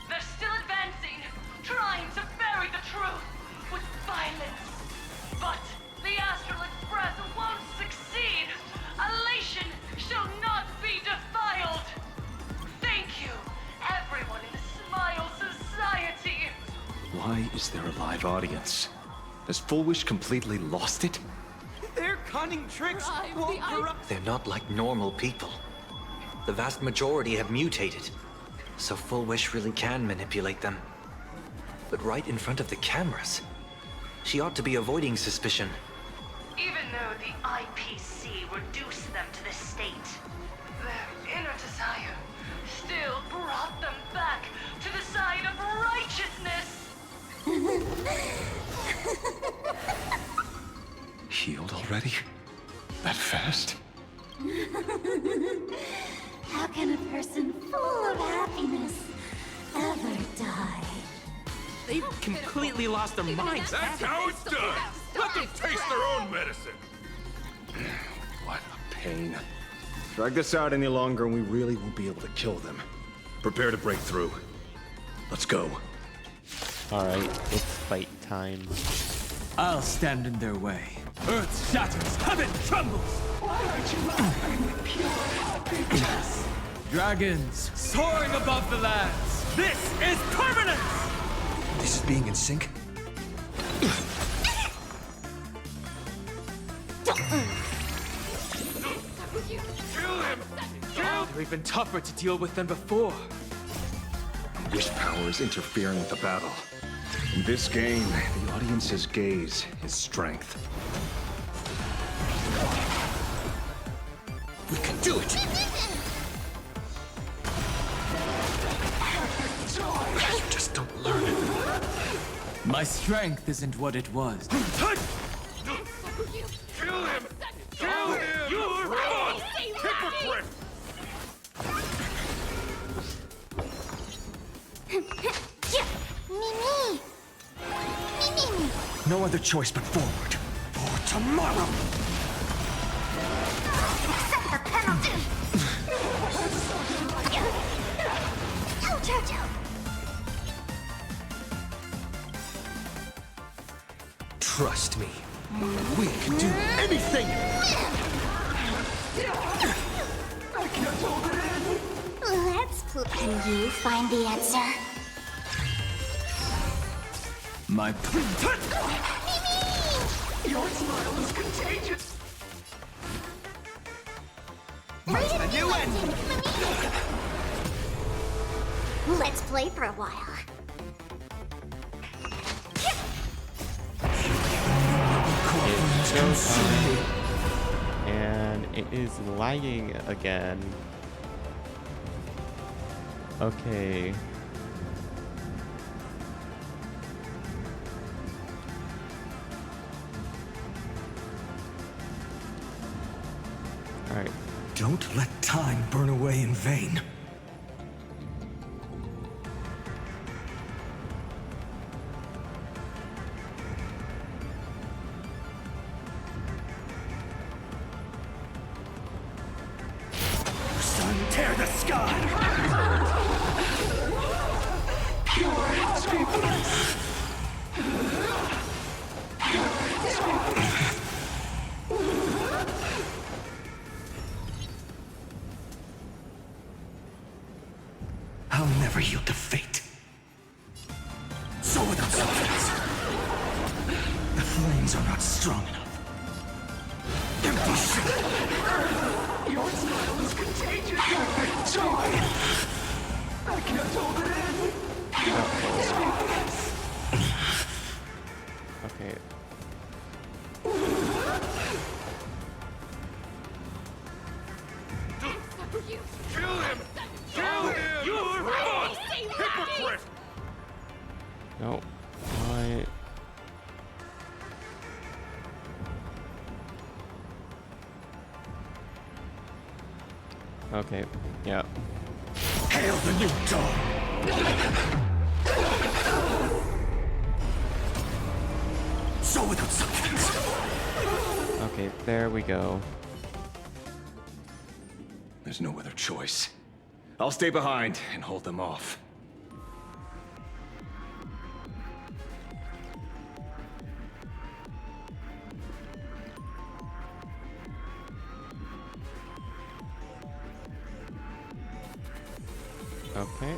They're still advancing, trying to bury the truth with violence. But the Astral Express won't succeed. Elation shall not be defiled. Thank you, everyone in Smile Society. Why is there a live audience? Has Full Wish completely lost it? Their cunning tricks won't corrupt. They're not like normal people. The vast majority have mutated, so Full Wish really can manipulate them. But right in front of the cameras, she ought to be avoiding suspicion. Even though the IPC reduced them to this state, their inner desire still brought them back to the side of righteousness. Healed already? That fast? How can a person full of happiness ever die? They've completely lost their minds. That's how it's done. Let them taste their own medicine. What a pain. Drag this out any longer and we really won't be able to kill them. Prepare to break through. Let's go. Alright, it's fight time. I'll stand in their way. Earth shatters, heaven trembles! Why aren't you laughing with pure happiness? Dragons soaring above the lands! This is permanence! This is being in sync? They're even tougher to deal with than before. Wish power is interfering with the battle. In this game, the audience's gaze is strength. We can do it! You just don't learn it. My strength isn't what it was. Kill him! Kill him! You're wrong! Hypocrite! Mimi! Mimi! No other choice but forward. For tomorrow! Accept the penalty! Oh, Jojo! Trust me. We can do anything! I can't hold it in! Let's play. Can you find the answer? My... Your smile is contagious. A new end! Let's play for a while. It's showtime. And it is lagging again. Okay. Alright. Don't let time burn away in vain. Sun, tear the sky! Pure happiness. I'll never yield to fate. So without substance, the flames are not strong enough. Empty shell. Your smile is contagious. Perfect joy. I can't hold it in. Okay. Kill him! Kill him! You're wrong! Hypocrite! No. I... Okay. Yeah. Hail the new dawn! So without substance. Okay, there we go. There's no other choice. I'll stay behind and hold them off. Okay.